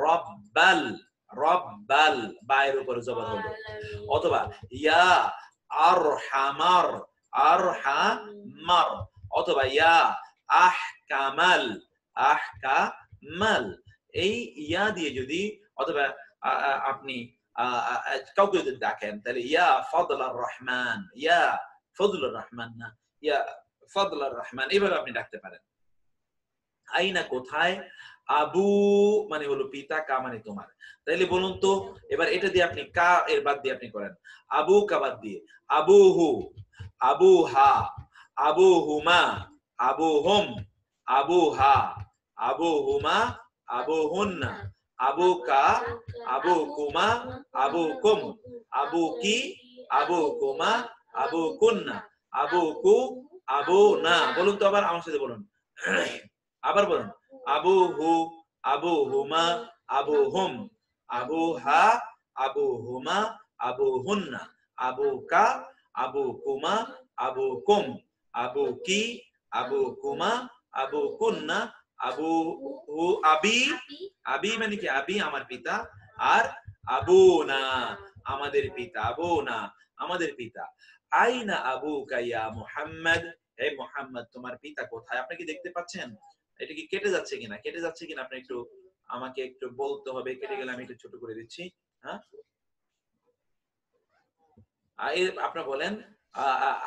রাব্বাল, রাব্বাল বায়ের উপর জবর হবে। অথবা ইয়া আরহামার, আরহামার। অথবা ইয়া আহকামাল, আহকামাল। এই ইয়া দিয়ে যদি, অথবা আপনি কাউকে যদি ডাকেন তাহলে ইয়া ফদলার রহমান, ইয়া ফজলুর রহমান না, ইয়া ফজলুর রহমান, এইভাবে আপনি ডাকতে পারেন। আইনা কোথায়, আবু মানে হলো পিতা, কা মানে তোমার। তাইলে বলুন তো এবার এটা দিয়ে আপনি কা এর বাদ দিয়ে আপনি করেন, আবু কা বাদ দিয়ে আবুহু, আবুহা, আবুহুমা, আবুহুম, আবুহা, আবুহুমা, আবুহুন্না, আবুকা, আবুকুমা, আবুকুম, আবুকি, আবুকুমা, আবুকুন্না, আবুকু, আবুনা। বলুন তো আবার আমার সাথে বলুন, আবার বলুন, আবুহু, আবুহুমা, আবুহুম, আবুহা, আবুহুমা, আবুহুন্না, আবুকা, আবুকুমা, আবুকুম, আবুকি, আবুকুমা, আবুকুন্না, আবুহু, আবি, আবি মানে কি, আবি আমার পিতা, আর আবুনা আমাদের পিতা, আবুনা আমাদের পিতা। আইনা আবুকা ইয়া মুহাম্মদ, হে মুহাম্মদ তোমার পিতা কোথায়? আপনি কি দেখতে পাচ্ছেন এটা কি কেটে যাচ্ছে কিনা? কেটে যাচ্ছে কিনা আপনি একটু আমাকে একটু বলতে হবে। কেটে গেলে আমি একটু ছোট করে দিচ্ছি। হ্যাঁ, আপনারা বলেন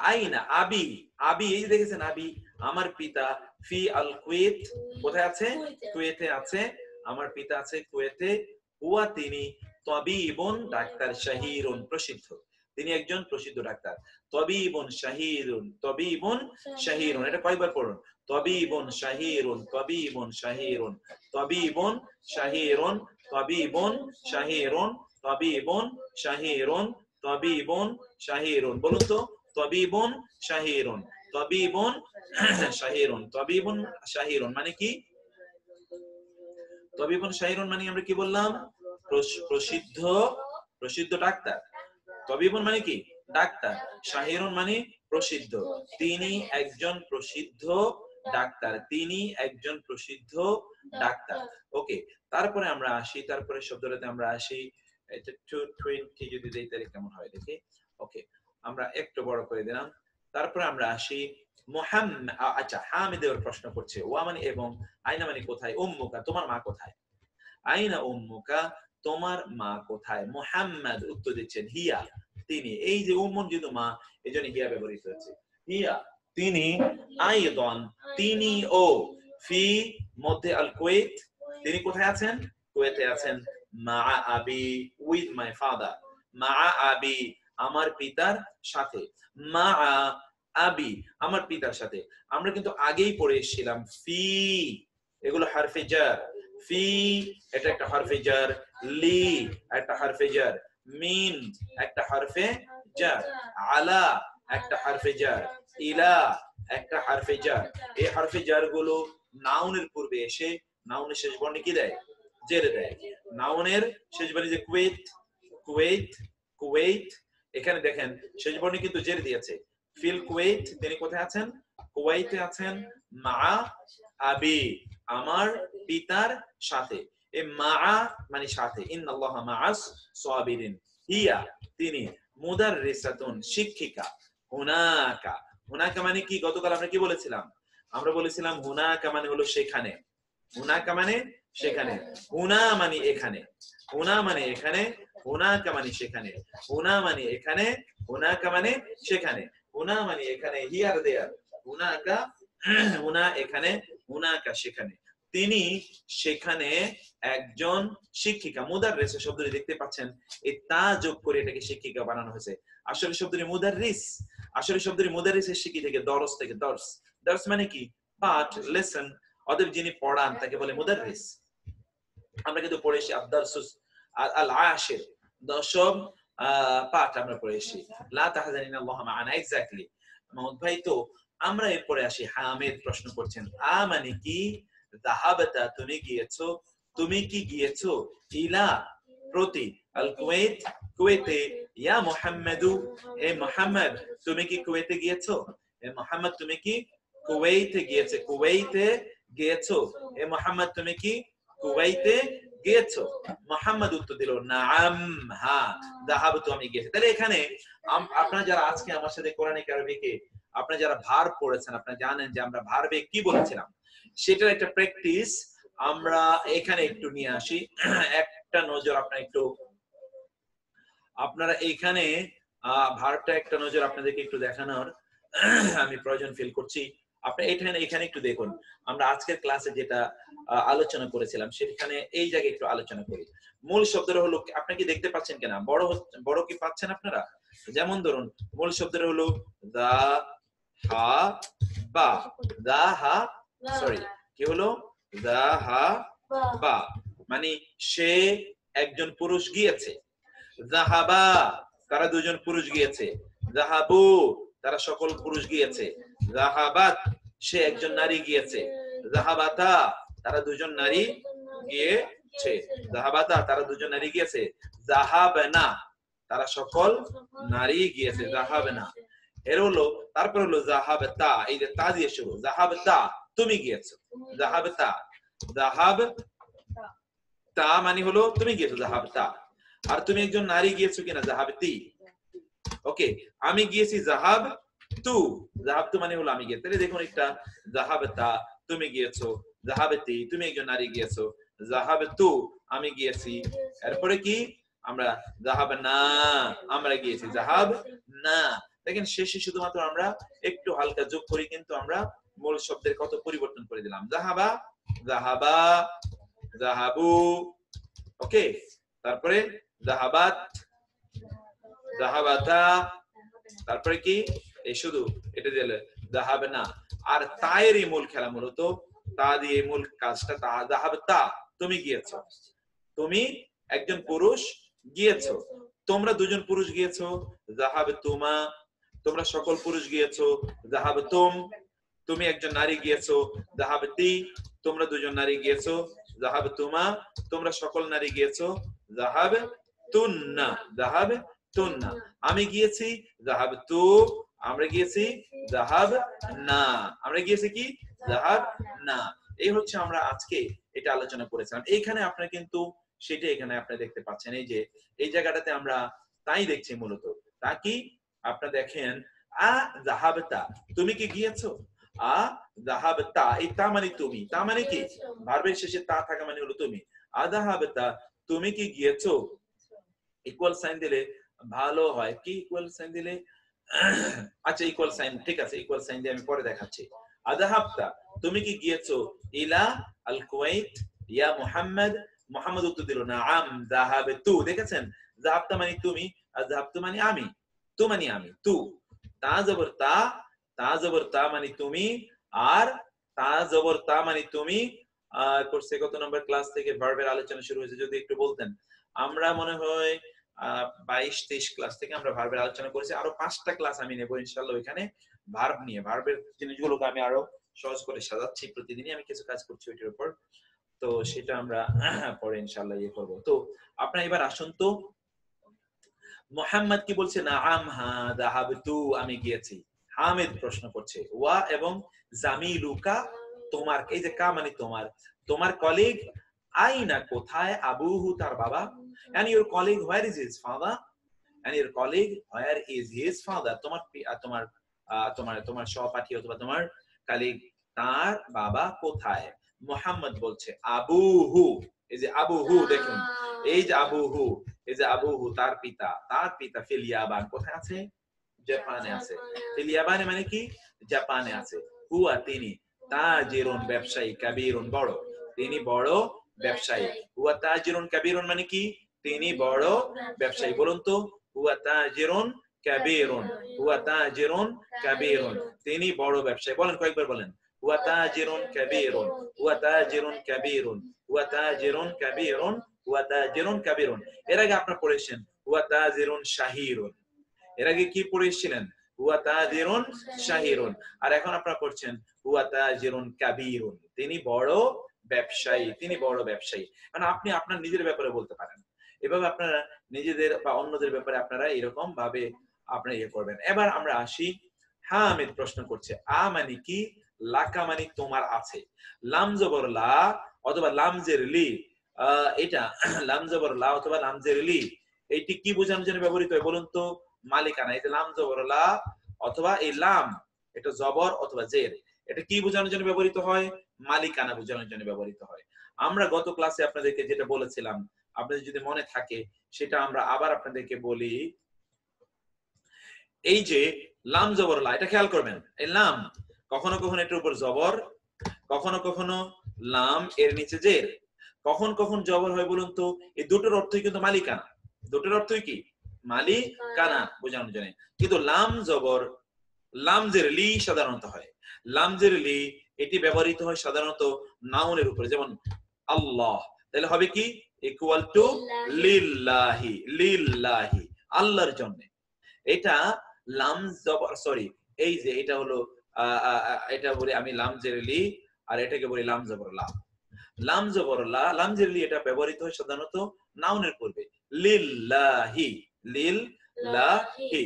আইনা আবি, আবি এই যে দেখেছেন আবি আমার পিতা, ফি আল কুয়েত কোথায় আছে? কুয়েতে আছে, আমার পিতা আছে কুয়েতে, হুয়া তিনি, তাবিবুন ডাক্তার, শাহিরুন প্রসিদ্ধ, তিনি একজন প্রসিদ্ধ ডাক্তার। তাবিবুন শাহিরুন, তাবিবুন শাহিরুন, এটা কয়বার পড়ুন, তাবিবুন শাহিরুন, তাবিবুন শাহিরুন, তাবিবুন শাহিরুন, তাবিবুন শাহিরুন, তাবিবুন শাহিরুন, তাবিবুন শাহিরুন। বলুন তো তাবিবুন শাহিরুন, তাবিবুন শাহিরুন, তাবিবুন শাহিরুন মানে কি? তাবিবুন শাহিরুন মানে আমরা কি বললাম? প্রসিদ্ধ, প্রসিদ্ধ ডাক্তার। তাবিবুন মানে কি? ডাক্তার। শাহিরুন মানে প্রসিদ্ধ, তিনি একজন প্রসিদ্ধ ডাক্তার, তিনি একজন প্রসিদ্ধ ডাক্তার। ওকে, তারপরে আমরা আসি, তারপরে শব্দটাতে আমরা আসি, এটা 220 যদি দেই তাহলে কেমন হয় দেখি। ওকে, আমরা একটু বড় করে দিলাম। তারপরে আমরা আসি মুহাম্মদ। আচ্ছা, হামিদের প্রশ্ন করছে, ওয়া মানে এবং, আইনা মানে কোথায়, উম্মুকা তোমার মা কোথায়, আইনা উম্মুকা তোমার মা কোথায়। মুহাম্মদ উত্তর দিচ্ছেন হিয়া তিনি, এই যে উম্মুন যেহেতু মা এজন্য হিয়া ব্যবহৃত হচ্ছে, হিয়া তিনি, আইদান তিনি, ও ফি মধ্যে আল কুয়েত তিনি কোথায় আছেন? কুয়েতে আছেন, মা আবি উইথ মাই ফাদার, মা আবি আমার পিতার সাথে, মা আবি আমার পিতার সাথে। আমরা কিন্তু আগেই পড়ে এসেছিলাম ফি, এগুলো হারফে জার, ফি এটা একটা হারফে জার, লি একটা হারফে জার, মিন একটা হারফে জার, আলা একটা হারফে জার, ইলা একটা হারফে জার। এই হারফে জার গুলো নাউনের পূর্বে এসে নাউনের শেষ বর্ণে কি দেয়? জের দেয়। নাউনের শেষ বর্ণে যে কুয়েত, কুয়েত, কুয়েত, এখানে দেখেন শেষ বর্ণে কিন্তু জের দিয়েছে। ফিল কুয়েত তিনি কোথায় আছেন? কুয়েতে আছেন, মা আবি আমার পিতার সাথে। এই মা মানে সাথে, ইন্নাল্লাহা মাআস সাবিরিন, হিয়া তিনি, মুদাররিসাতুন শিক্ষিকা, হুনাকা, হুনাকা মানে কি? গতকাল আমরা কি বলেছিলাম? আমরা বলেছিলাম হুনাকা মানে হলো সেখানে, হুনাকা মানে সেখানে, হুনা মানে এখানে, হুনা মানে এখানে, হুনাকা মানে সেখানে, হুনা মানে এখানে, হুনাকা মানে সেখানে, হুনা মানে এখানে, হিয়ার দেয়ার, হুনাকা হুনা এখানে, হুনাকা সেখানে, তিনি সেখানে একজন শিক্ষিকা। মুদাররিস শব্দটি দেখতে পাচ্ছেন, এই তা যোগ করে এটাকে শিক্ষিকা বানানো হয়েছে। আসলে শব্দটি মুদাররিস, আসলে শব্দটি মুদাররিসের শিক্ষি থেকে, দরস থেকে, দর্স, দর্স মানে কি? পাঠ, লেসন। অতএব যিনি পড়ান তাকে বলে মুদাররিস। আমরা কিন্তু পড়েছি আদ-দারসুস আল আশির, দশম পাঠ আমরা পড়েছি, লা তাহজানিনাল্লাহু মা'ানা। এক্স্যাক্টলি মাহমুদ ভাই। তো আমরা এরপরে আসি, হামিদ প্রশ্ন করছেন, আ মানে কি? যাহাবাতা তুমি গিয়েছো, তুমি কি গিয়েছো, ইলা প্রতি, আল কুয়েত কুয়েতে, ইয়া মুহাম্মাদু হে মুহাম্মদ তুমি কি কুয়েতে গিয়েছো, হে মুহাম্মদ তুমি কি কুয়েতে গিয়েছো, কুয়েতে গিয়েছো, হে মুহাম্মদ তুমি কি কুয়েতে গিয়েছো। মুহাম্মদ উত্তর দিল নাআম, হ্যাঁ, যাহাবতু আমি গিয়েছি। তাহলে এখানে আপনারা যারা আজকে আমার সাথে কোরআনিক আরবিকে আপনারা যারা ভার্ব পড়েছেন, আপনারা জানেন যে আমরা ভার্বে কি বলেছিলাম, সেটার একটা প্র্যাকটিস আমরা এখানে একটু নিয়ে আসি। একটা নজর আপনারা একটু, আপনারা এখানে ভার্বটা একটা নজর আপনাদেরকে একটু দেখানোর আমি প্রয়োজন ফিল করছি। আপনি এখানে একটু দেখুন, আমরা আজকের ক্লাসে যেটা আলোচনা করেছিলাম সেখানে এই জায়গায় একটু আলোচনা করি। মূল শব্দটা হলো, আপনি কি দেখতে পাচ্ছেন কিনা, বড় কি পাচ্ছেন আপনারা? যেমন ধরুন মূল শব্দটা হলো দা হা বা, দা হা সরি কি হলো, দা হা বা, মানে সে একজন পুরুষ গিয়েছে। যাহাবা তারা দুজন পুরুষ গিয়েছে। যাহাবু তারা সকল পুরুষ গিয়েছে। যাহাবাত সে একজন নারী গিয়েছে। যাহাবাতা তারা দুজন নারী গিয়েছে। যাহাবাতা তারা দুজন নারী গিয়েছে। যাহাবনা তারা সকল নারী গিয়েছে। যাহাবনা এর হলো, তারপর হলো যাহাবতা, এই যে তা দিয়ে শুরু, যাহাবতা তুমি গিয়েছো। যাহাবতা, যাহাব তা মানে হলো তুমি গিয়েছো, যাহাবতা। আর তুমি একজন নারী গিয়েছো কিনা, যাহাবতি। ওকে, আমি গিয়েছি, যাহাব তু। যাহাব তু মানে হলো আমি গিয়েছি। তাহলে দেখুন একটা, যাহাবতা তুমি গিয়েছো, যাহাবতি তুমি একজন নারী গিয়েছো, যাহাব তু আমি গিয়েছি। এরপরে কি আমরা যাহাব না আমরা গিয়েছি, যাহাব না। দেখেন শেষে শুধুমাত্র আমরা একটু হালকা যোগ করি, কিন্তু আমরা মূল শব্দের কত পরিবর্তন করে দিলাম। যাহাবা, যাহাবা, যাহাবু। ওকে, তারপরে যাহাবাত, যাহাবাতা, তারপরে কি এই শুধু এটা দিলে যাহাবনা। আর তায়ের মূল খেলা মূলত তা দিয়ে মূল কাজটা, তা যাহাবতা তুমি গিয়েছো, তুমি একজন পুরুষ গিয়েছো, তোমরা দুজন পুরুষ গিয়েছো, যাহাবতুমা তোমরা সকল পুরুষ গিয়েছো, যাহাবতুম তুমি একজন নারী গিয়েছো, যাহাবতি তোমরা দুজন নারী গিয়েছো, যাহাবতুমা তোমরা সকল নারী গিয়েছো, যাহাবতুন্না যাহাবতুন্না আমি গিয়েছি, যাহাবতু আমরা গিয়েছি, যাহাবনা আমরা গিয়েছি কি, যাহাবনা। এই হচ্ছে আমরা আজকে এটা আলোচনা করেছিলাম। এইখানে আপনারা কিন্তু সেটা এখানে আপনারা দেখতে পাচ্ছেন, এই যে এই জায়গাটাতে আমরা তাই দেখছি মূলত। তা কি আপনারা দেখেন, আ যাহাবতা তুমি কি গিয়েছো, আ যাহাবতা এই তা মানে তুমি, তা মানে কি ভার্বের শেষে তা থাকা মানে হলো তুমি। আ যাহাবতা তুমি কি গিয়েছো, ইকুয়াল সাইন দিলে ভালো হয়। কি ইকুয়াল সাইন দিলে, আচ্ছা ইকুয়াল সাইন ঠিক আছে, ইকুয়াল সাইন দিয়ে আমি পরে দেখাচ্ছি। আযাহাবতা তুমি কি গিয়েছো, ইলা আল কুওয়াইত ইয়া মুহাম্মদ, মুহাম্মদ উত্তর দিল নাআম যাহাবতু। দেখেছেন যাহাবতা মানে তুমি, আর যাহাবতু মানে আমি, তু মানে আমি, তু। তা জবর তা, তা জবর তা মানে তুমি, আর তা জবর তা মানে তুমি। কোর্সে কত নম্বর ক্লাস থেকে ভার্বের আলোচনা শুরু হয়েছে যদি একটু বলতেন। আমরা মনে হয় 22-23 ক্লাস থেকে আমরা ভার্বের আলোচনা করেছি। আরো 5টা ক্লাস আমি নেব ইনশাআল্লাহ এখানে ভার্ব নিয়ে। ভার্বের জিনিসগুলোকে আমি আরো সহজ করে সাজাচ্ছি, প্রতিদিনই আমি কিছু কাজ করছি ওইটার উপর। তো সেটা আমরা পরে ইনশাআল্লাহ ইয়ে করব। তো আপনারা এবার আসুন তো, মুহাম্মদ কি বলছে, নাআম হা যাহাবতু আমি গিয়েছি। হামিদ প্রশ্ন করছে, ওয়া এবং জামিলুকা তোমার, এই যে কা মানে তোমার, তোমার কলিগ আইনা কোথায়, আবুহু তার বাবা, and your colleague where is his father, and your colleague where is his father তোমার তোমার তোমার তোমার সহপাঠী অথবা তোমার কলিগ তার বাবা কোথায়। মুহাম্মদ বলছে আবুহু, এই যে আবুহু দেখুন, এই যে আবুহু, এই যে আবুহু তার পিতা, তার পিতা ফিল ইয়াবান কোথায় আছে, জাপানে আছে। ফিল ইয়াবানে মানে কি, জাপানে আছে। হুয়া তিনি, তাজিরুন ব্যবসায়ী, কাবীরুন বড়, তিনি বড় ব্যবসায়ী। হুয়া তাজিরুন কাবীরুন মানে কি, তিনি বড় ব্যবসায়ী। বলুন তো, হুয়া তাজিরুন কাবীরুন, হুয়া তাজিরুন কাবীরুন তিনি বড় ব্যবসায়ী। বলেন কয়েকবার বলেন, হুয়া তাজিরুন কাবীরুন, হুয়া তাজিরুন কাবীরুন, হুয়া তাজিরুন কাবীরুন, হুয়া তাজিরুন কাবীরুন। এর আগে আপনারা পড়েছেন হুয়া তাজিরুন শাহিরুন, এর আগে কি পড়েছিলেন, হুয়া তাজিরুন শাহিরুন। আর এখন আপনারা পড়ছেন হুয়া তাজিরুন কাবীরুন, তিনি বড় ব্যবসায়ী, তিনি বড় ব্যবসায়ী। মানে আপনি আপনার নিজের ব্যাপারে বলতে পারেন, এভাবে আপনারা নিজেদের বা অন্যদের ব্যাপারে আপনারা এরকম ভাবে আপনারা ইয়ে করবেন। এবার আমরা আসি, হামিদ প্রশ্ন করছে, আ মানে কি, লাকা মানে তোমার আছে। লাম জবর লা অথবা লামজের লি, এটা লাম জবর লা অথবা লামজের লি, এইটি কি বোঝানোর জন্য ব্যবহৃত হয় বলুন তো, মালিকানা। এই যে লাম জবর লা অথবা এই লাম, এটা জবর অথবা জের, এটা কি বোঝানোর জন্য ব্যবহৃত হয়, মালিকানা বোঝানোর জন্য ব্যবহৃত হয়। আমরা গত ক্লাসে আপনাদেরকে যেটা বলেছিলাম, আপনাদের যদি মনে থাকে সেটা আমরা আবার আপনাদেরকে বলি। এই যে লাম জবর লা, এটা খেয়াল করবেন, এই লাম কখনো কখনো এটার উপর জবর, কখনো কখনো লাম এর নিচে জের, কখন কখন জবর হয় বলুন তো? এই দুটোর অর্থই কিন্তু মালিকানা, দুটোর অর্থই কি মালিকানা বোঝানোর জন্য। কিন্তু লাম জবর, লাম জের লি সাধারণত হয়, লাম জের লি এটি ব্যবহৃত হয় সাধারণত নাউনের উপরে, যেমন আল্লাহ, তাহলে হবে কি ইকুয়াল টু লিল্লাহি, লিল্লাহি আল্লাহর জন্য। এটা লাম জবর, সরি এই যে এটা হলো এটা বলি আমি লাম জের লি, আর এটাকে বলি লাম জবর লা। লাম জবর লা, লাম জের লি এটা ব্যবহৃত হয় সাধারণত নাউনের পূর্বে, লিল্লাহি, লিল্লাহি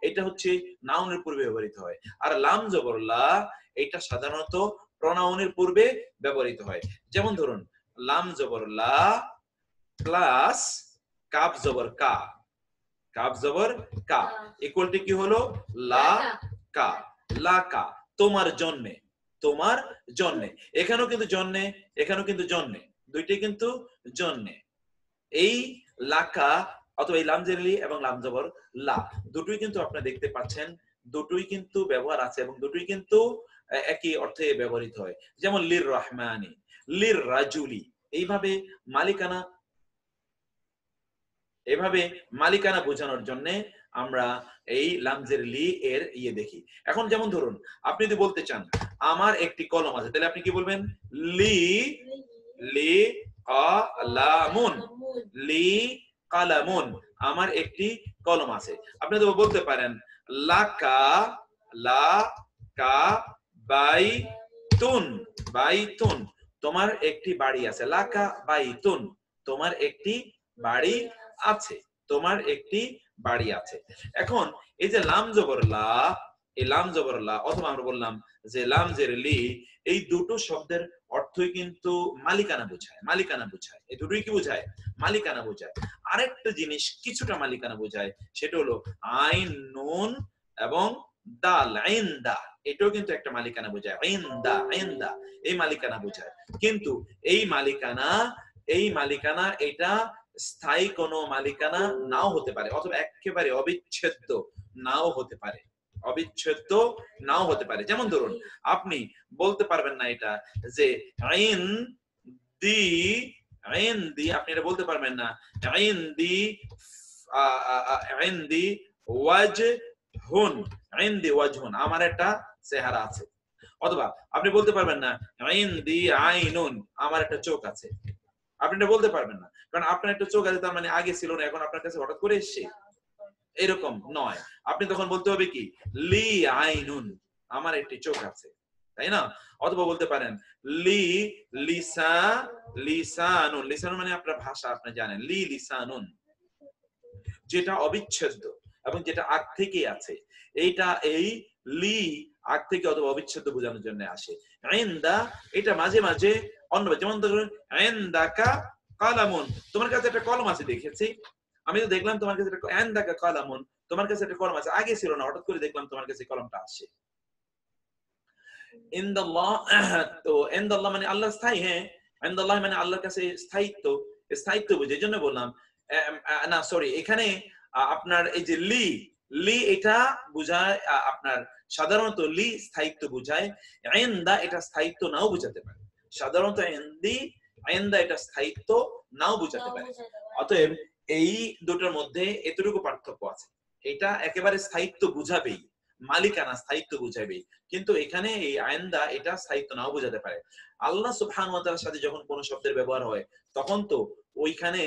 এটা হচ্ছে নাউনের পূর্বে ব্যবহৃত হয়। আর লাম জবর লা এটা সাধারণত প্রনাউনের পূর্বে ব্যবহৃত হয়। যেমন ধরুন লাম জবর লা প্লাস কাফ জবর কা, কাফ জবর কা ইকুয়াল টু কি হলো লা কা, লা কা তোমার জন্যে, তোমার জন্যে। এখানেও কিন্তু জন্যে, এখানেও কিন্তু জন্যে, দুইটাই কিন্তু জন্যে। এই লাকা অথবা এই লাম জের লি এবং লাম জবর লা দুটোই কিন্তু আপনারা দেখতে পাচ্ছেন, দুটোই কিন্তু ব্যবহার আছে এবং দুটোই কিন্তু একই অর্থে ব্যবহৃত হয়। যেমন লির রহমানি, লির রাজুলি, এইভাবে মালিকানা, এভাবে মালিকানা বোঝানোর জন্য আমরা এই লামজের লি এর দেখি। এখন যেমন ধরুন আপনি যদি বলতে চান আমার একটি কলম আছে, তাহলে আপনি কি বলবেন? লি, লি কালামুন, লি কালামুন আমার একটি কলম আছে। আপনি তো বলতে পারেন লাকা, লা কা বাইতুন, বাইতুন তোমার একটি বাড়ি আছে, লাকা বাইতুন তোমার একটি বাড়ি আছে, তোমার একটি বাড়ি আছে। এখন এই যে লাম জবর লা, এই লাম জবর লা অথবা আমরা বললাম যে লাম জের লি, এই দুটো শব্দের অর্থই কিন্তু মালিকানা বোঝায়, মালিকানা বোঝায়, এই দুটোই কি বোঝায়? মালিকানা বোঝায়। আরেকটা জিনিস কিছুটা মালিকানা বোঝায়, সেটা হলো আইন নুন এবং দাল, ইনদা, এটাও কিন্তু একটা মালিকানা বোঝায়, ইনদা, ইনদা এই মালিকানা বোঝায়। কিন্তু এই মালিকানা, এই মালিকানা এটা স্থায়ী কোনো মালিকানা নাও হতে পারে, অথবা একেবারে অবিচ্ছেদ্য নাও হতে পারে, অবিচ্ছেদ্য নাও হতে পারে। যেমন ধরুন আপনি বলতে পারবেন না এটা যে আইন দি, আইন দি আপনি এটা বলতে পারবেন না আইন দি, আইন দি ওয়াজহুন, আইন দি ওয়াজহুন আমার একটা চেহারা আছে। অথবা আপনি বলতে পারবেন না আইন দি আইনুন আমার একটা চোখ আছে, আপনি এটা বলতে পারবেন না, কারণ আপনার একটা চোখ আছে তার মানে আগে ছিল না, এখন আপনার কাছে হঠাৎ করে এসেছে, এরকম নয়। আপনি তখন বলতে হবে কি লি আইনুন আমার একটি চোখ আছে, তাই না? অথবা বলতে পারেন লি লিসা, লিসানুন, লিসানুন মানে আপনার ভাষা, আপনি জানেন লি লিসানুন যেটা অবিচ্ছেদ্য এবং যেটা আগ থেকে আছে, এইটা এই লি আগ থেকে অথবা অবিচ্ছেদ্য বোঝানোর জন্য আসে। ইনদা এটা মাঝে মাঝে অন্য, যেমন ধরুন ইনদাকা কালামুন তোমার কাছে একটা কলম আছে, দেখেছি আমি তো দেখলাম তোমার কাছে একটা, ইনদাকা কালামুন তোমার কাছে একটা কলম আছে, আগে ছিল না, হঠাৎ করে দেখলাম তোমার কাছে কলমটা আসে। ইনদাল্লাহ, তো ইনদাল্লাহ মানে আল্লাহ স্থায়ী, হ্যাঁ ইনদাল্লাহ মানে আল্লাহর কাছে স্থায়িত্ব, স্থায়িত্ব বুঝে জন্য বললাম না সরি, এখানে আপনার এই যে লি, লি এটা বোঝায় আপনার সাধারণত লি স্থায়িত্ব বোঝায়, ইনদা এটা স্থায়িত্ব নাও বোঝাতে পারে, সাধারণত ইনদি, ইনদা এটা স্থায়িত্ব নাও বোঝাতে পারে। অতএব এই দুটোর মধ্যে এতটুকু পার্থক্য আছে, এটা একেবারে স্থায়িত্ব বুঝাবেই, মালিকানা স্থায়িত্ব বুঝাবেই, কিন্তু এখানে এই আইনদা এটা স্থায়িত্ব নাও বোঝাতে পারে। আল্লাহ সুবহানাহু ওয়া তাআলার সাথে যখন কোন শব্দের ব্যবহার হয় তখন তো ওইখানে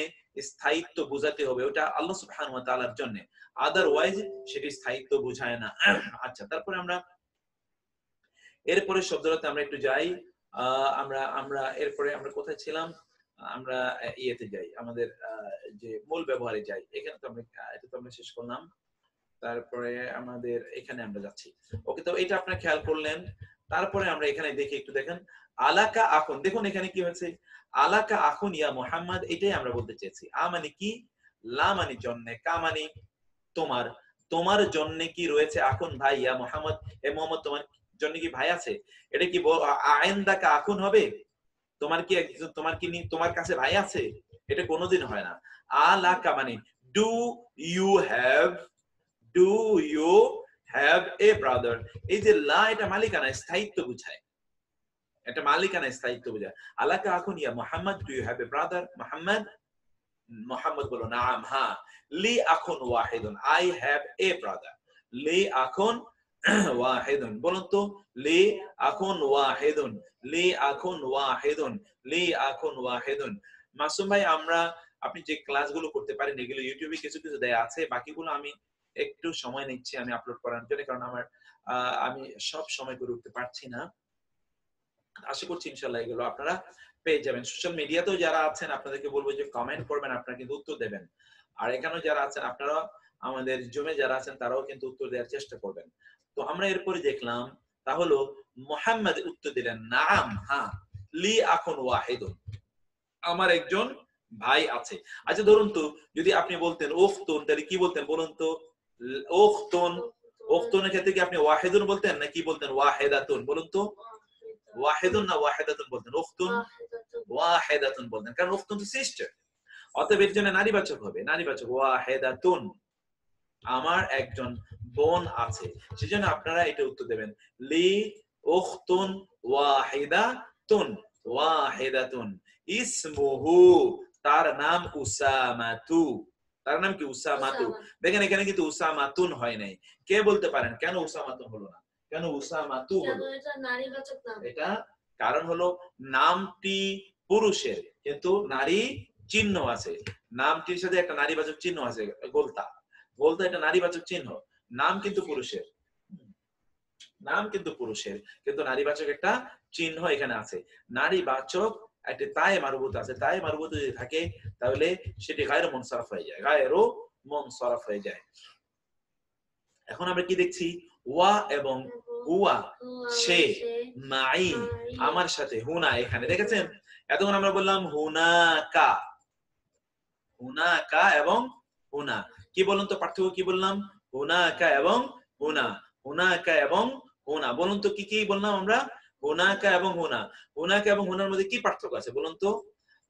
স্থায়িত্ব বোঝাতে হবে, ওটা আল্লাহ সুবহানাহু ওয়া তাআলার জন্য, আদারওয়াইজ সেটি স্থায়িত্ব বোঝায় না। আচ্ছা, তারপরে আমরা এরপরে শব্দটাতে আমরা একটু যাই। আমরা আমরা এরপরে আমরা কোথায় ছিলাম? আমরা ইয়েতে যাই, আমাদের যে মূল ব্যবহারে যাই। এখানে তো আমরা এটা তো আমরা শেষ করলাম, তারপরে আমাদের এখানে আমরা যাচ্ছি। ওকে, তো এটা আপনারা খেয়াল করলেন। তারপরে আমরা এখানে দেখি, একটু দেখেন আলাকা আখুন, দেখুন এখানে কি হয়েছে, আলাকা আখুন ইয়া মুহাম্মদ, এটাই আমরা বলতে চেয়েছি। আ মানে কি, লা মানে জন্য, কা মানে তোমার, তোমার জন্য কি রয়েছে আখুন ভাই, ইয়া মুহাম্মদ এ মুহাম্মদ তোমার জন্য কি ভাই আছে? এটা কি আইনদাকা আখুন হবে? তোমার কি একজন, তোমার কি তোমার কাছে ভাই আছে? এটা কোনোদিন হয় না। আলাকা মানে do you have, do you have a brother, এই যে লা এটা মালিকানা স্থায়িত্ব বোঝায়, এটা মালিকানা স্থায়িত্ব বোঝায়। আলাকা আখুন ইয়া Muhammad, do you have a brother Muhammad? Muhammad বলো নাম, হ্যাঁ। লি আখুন ওয়াহিদুন, আই হ্যাভ এ ব্রাদার। লি আখুন ওয়াহিদুন, বলুন তো লি আখুন ওয়াহিদুন, লি আখুন ওয়াহিদুন, লি আখুন ওয়াহিদুন। মাসুম ভাই, আপনি যে ক্লাসগুলো করতে পারেন এগুলো ইউটিউবে কিছু কিছু দেয়া আছে, বাকিগুলো আমি একটু সময় নিচ্ছি আমি আপলোড করার জন্য, কারণ আমি সব সময় করে উঠতে পারছি না। আশা করছি ইনশাআল্লাহ এগুলো আপনারা পেয়ে যাবেন। সোশ্যাল মিডিয়াতেও যারা আছেন আপনাদেরকে বলবো যে কমেন্ট করবেন, আপনারা কিন্তু উত্তর দেবেন। আর এখানেও যারা আছেন আপনারা আমাদের জুমে যারা আছেন তারাও কিন্তু উত্তর দেওয়ার চেষ্টা করবেন। তো আমরা এরপরে দেখলাম তা হলো মুহাম্মদ উত্তর দিলেন নাম, হ্যাঁ। লি আখুন ওয়াহিদুন, আমার একজন ভাই আছে। আচ্ছা ধরুন তো যদি আপনি বলতেন উখতুন, তাহলে কি বলতেন বলুন তো? উখতুন, উখতুনের ক্ষেত্রে কি আপনি ওয়াহিদুন বলতেন নাকি বলতেন ওয়াহিদাতুন? বলুন তো ওয়াহিদুন না ওয়াহিদাতুন বলতেন? উখতুন ওয়াহিদাতুন বলতেন, কারণ উখতুন তো সিস্টার, অতএব এর জন্য নারীবাচক হবে, নারীবাচক ওয়াহিদাতুন, আমার একজন বোন আছে। সেজন্য আপনারা এটা উত্তর দেবেন লি উখতুন ওয়াহিদাতুন, ওয়াহিদাতুন। ইসমুহু, তার নাম উসামাতু, তার নাম কি? উসামাতু। দেখেন এখানে কিন্তু উসামাতুন হয় নাই। কে বলতে পারেন কেন উসামাতুন হলো না? কেন উসামাতু হলো? এটা নারীবাচক নাম। এটা কারণ হলো নামটি পুরুষের কিন্তু নারী চিহ্ন আছে, নামটির সাথে একটা নারীবাচক চিহ্ন আছে, গোলতা, গোলতা এটা নারীবাচক চিহ্ন, নাম কিন্তু পুরুষের, নাম কিন্তু পুরুষের কিন্তু নারীবাচক একটা চিহ্ন এখানে আছে। নারীবাচক একটা তাই মারবুত আছে, তাই মারবুত যদি থাকে তাহলে সেটি গায়রু মুনসারফ হয়ে যায়, গায়রু মুনসারফ হয়ে যায়। এখন আমরা কি দেখছি? ওয়া এবং হুয়া, সে, মাই, আমার সাথে, হুনা, এখানে দেখেছেন এতক্ষণ আমরা বললাম হুনাকা, হুনাকা এবং হুনা। কি বলুন তো পার্থক্য কি বললাম? হুনাকা এবং হুনা, হুনাকা এবং হুনা। বলুন তো কি কি বললাম আমরা? হুনাকা এবং হুনা। হুনাকা এবং হুনার মধ্যে কি পার্থক্য আছে বলুন তো?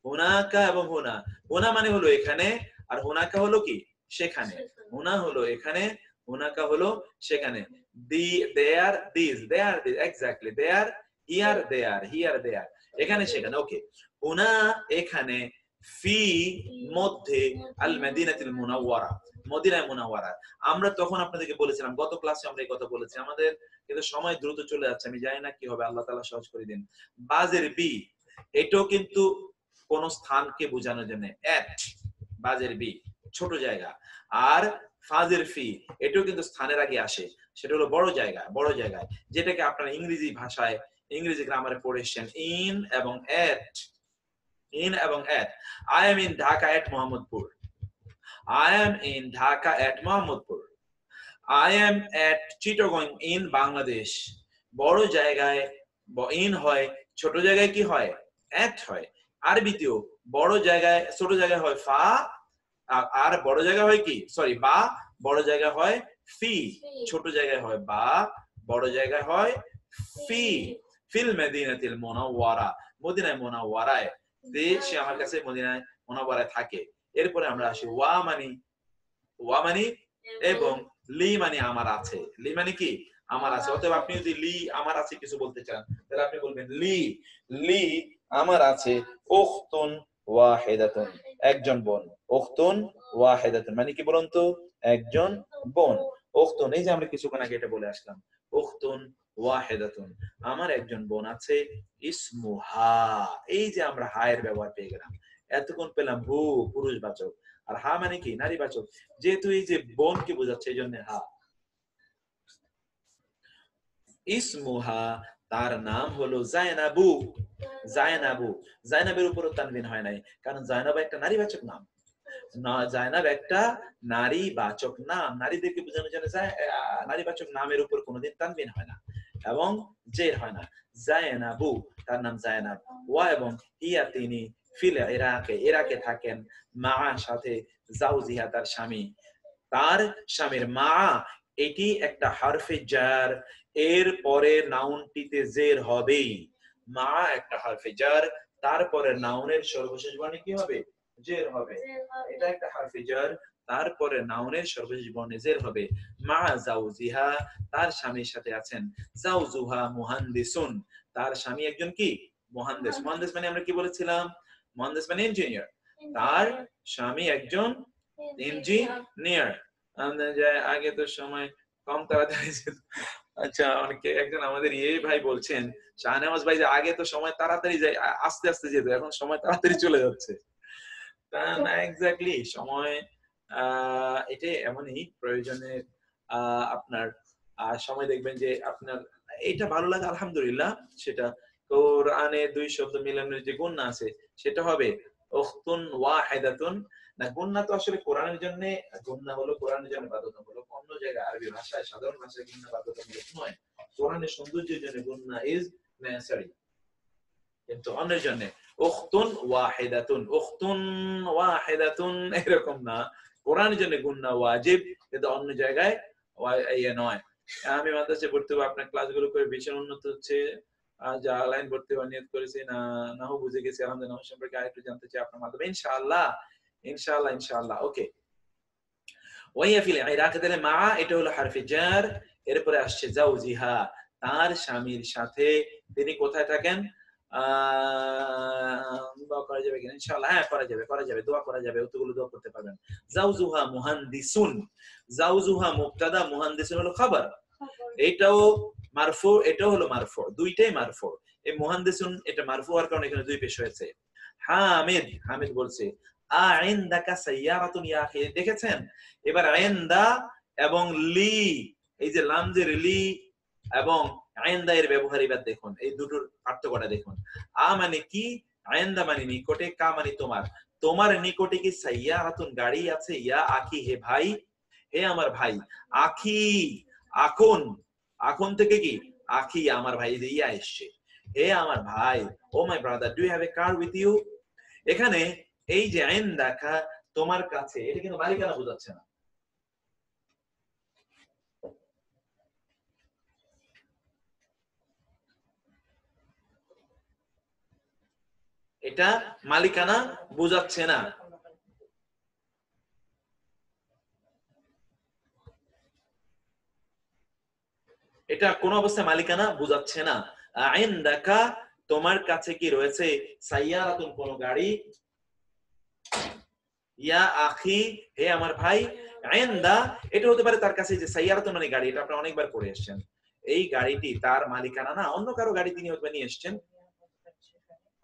হুনাকা এবং হুনা, হুনা মানে হলো এখানে, আর হুনাকা হলো কি? সেখানে। হুনা হলো এখানে, হুনাকা হলো সেখানে। There, this, there, this, exactly, there, here, there, here, there, এখানে সেখানে। ওকে, হুনা এখানে, ফি মধ্যে, আল মদিনাতুল মুনাওয়ারা, মদিনায়ে মুনাওয়ারা। আমরা তখন আপনাদেরকে বলেছিলাম, গত ক্লাসে আমরা এই কথা বলেছি, আমাদের কিন্তু সময় দ্রুত চলে যাচ্ছে, আমি জানি না কি হবে, আল্লাহ তাআলা সহজ করে দিন। বাজের বি, এটাও কিন্তু কোন স্থানকে বোঝানোর জন্য, এট, বাজের বি ছোট জায়গা, আর ফাজের ফি এটাও কিন্তু স্থানের আগে আসে, সেটা হলো বড় জায়গা, বড় জায়গায়, যেটাকে আপনারা ইংরেজি ভাষায় ইংরেজি গ্রামারে পড়েছেন ইন এবং এট, in এবং at. I am in Dhaka at Mohammadpur. I am in Dhaka at Mohammadpur. I am at Chittagong in Bangladesh. বড় জায়গায় in হয়, ছোট জায়গায় কি হয়? at হয়। আরবিতেও বড় জায়গায় ছোট জায়গায় হয় ফা, আর বড় জায়গায় হয় কি? সরি, বা, বড় জায়গায় হয় ফি, ছোট জায়গায় হয় বা, বড় জায়গায় হয় ফি। ফিল মদিনাতিল মুনাওয়ারা, মদিনায়ে মুনাওয়ারায়, সে আমার কাছে মদিনায়ে মুনাওয়ারায় থাকে। এরপরে আমরা আসি ওয়া মানি, ওয়া মানি এবং লি মানে আমার আছে, লি মানে কি? আমার আছে। অতএব আপনি যদি লি আমার আছে কিছু বলতে চান তাহলে আপনি বলবেন লি, লি আমার আছে, উখতুন ওয়াহিদাতুন, একজন বোন, উখতুন ওয়াহিদাতুন মানে কি বলুন তো? একজন বোন। উখতুন, এই যে আমরা কিছুক্ষণ আগে এটা বলে আসলাম, উখতুন ওয়াহিদাতুন, আমার একজন বোন আছে, ইসমুহা, এই যে আমরা হায়ের ব্যবহার পেয়ে গেলাম, এতক্ষণ পেলাম হু পুরুষবাচক, আর হা মানে কি? নারীবাচক, যেহেতু এই যে বোনকে বোঝাচ্ছে এই জন্য হা। ইসমুহা, তার নাম হলো জায়নাবু, জায়নাবু, জায়নাবের উপরও তানবিন হয় নাই, কারণ জায়নাব একটা নারীবাচক নাম, জায়নাব একটা নারীবাচক নাম, নারীদেরকে বোঝানোর জন্য নারীবাচক নামের উপর কোনোদিন তানবিন হয় না এবং জের হয় না। জায়নাবু, তার নাম জায়নাব। ওয়া এবং হিয়া, তিনি, ফিল ইরাকে, ইরাকে থাকেন, মা সাথে, জাউজিহা তার স্বামী, তার স্বামীর, মা এটি একটা হারফে জার, এর পরে নাউনটিতে জের হবেই, মা একটা হারফে জার, তারপরে নাউনের সর্বশেষ বর্ণে কি হবে? জের হবে, এটা একটা হারফে জার, তারপরে নাউনের সর্বশেষ বর্ণ জের হবে মা জাউজিহা তার স্বামীর সাথে আছেন জাউজুহা মুহান্দিসুন তার স্বামী একজন কি মুহান্দিস মুহান্দিস মানে আমরা কি বলেছিলাম মুহান্দিস মানে ইঞ্জিনিয়ার তার স্বামী একজন ইঞ্জিনিয়ার আমরা যে আগে তো সময় কম তাড়াতাড়ি আচ্ছা অনেকে একজন আমাদের ভাই বলছেন শাহনেওয়াজ ভাই যে আগে তো সময় তাড়াতাড়ি যায় আস্তে আস্তে যেত এখন সময় তাড়াতাড়ি চলে যাচ্ছে তা না এক্স্যাক্টলি সময় এটা এমনই প্রয়োজনে আপনার সময় দেখবেন যে আপনার এটা ভালো লাগে আলহামদুলিল্লাহ সেটা কোরআনে দুই শব্দ মিলানোর যে গুণ আছে সেটা হবে উখতুন ওয়াহিদাতুন না গুন্না তো আসলে কোরআনের জন্য গুন্না হলো কোরআনের জন্য বাধ্যতামূলক অন্য জায়গায় আরবি ভাষায় সাধারণ ভাষায় গুন্না বাধ্যতামূলক নয় কোরআনের সৌন্দর্যের জন্য গুন্না ইজ নেসেসারি কিন্তু অন্যের জন্য উখতুন ওয়াহিদাতুন এরকম না কোরআনের জন্য গুন্না ওয়াজিব কিন্তু অন্য জায়গায় ইয়ে নয় আমি মাদ্রাসায় ভর্তি হবো আপনার ক্লাসগুলো করে ভীষণ উন্নত হচ্ছে যা লাইন ভর্তি হওয়ার নিয়ত করেছি নাও বুঝে গেছি আলহামদুলিল্লাহ সম্পর্কে আরেকটু জানতে চাই আপনার মাধ্যমে ইনশাআল্লাহ ওকে ওয়াইয়া ফিল ইরাক দিলে মা এটা হলো হারফে জার এরপরে আসছে জাউজিহা তার স্বামীর সাথে তিনি কোথায় থাকেন করা যাবে কিনা ইনশাআল্লাহ হ্যাঁ করা যাবে দোয়া করা যাবে অতগুলো দোয়া করতে পারবেন জাউজুহা মুহান্দিসুন জাউজুহা মুবতাদা মুহান্দিসুন হলো খবর এটাও মারফু এটাও হলো মারফু দুইটাই মারফু এই মুহান্দিসুন এটা মারফু হওয়ার কারণে এখানে দুই পেশ হয়েছে হামিদ বলছে আইনদাকা সাইয়ারাতুন ইয়া আখি দেখেছেন এবার আইনদা এবং লি এই যে লাম জের লি এবং আইনদা এর ব্যবহার এবার দেখুন এই দুটোর পার্থক্যটা দেখুন মানে কি আইনদা মানে নিকটে কা মানে তোমার নিকটে কি সাইয়ারাতুন গাড়ি আছে ইয়া আখি হে ভাই হে আমার ভাই আখি আখন থেকে কি আখি আমার ভাই যে ইয়া এসছে হে আমার ভাই oh my brother do you have a car with you এখানে এই যে আইন দেখা তোমার কাছে এটা কিন্তু মালিকানা বোঝাচ্ছে না এটা মালিকানা বোঝাচ্ছে না এটা কোন অবস্থায় মালিকানা বোঝাচ্ছে না আইন দেখা তোমার কাছে কি রয়েছে সাইয়ারাতুন কোন গাড়ি ইয়া আখি হে আমার ভাই আইনদা এটা হতে পারে তার কাছে যে সাইয়ারাতুন মানে গাড়ি এটা আপনারা অনেকবার পড়ে এসেছেন এই গাড়িটি তার মালিকানা না অন্য কারো গাড়ি তিনি হয়তো নিয়ে এসেছেন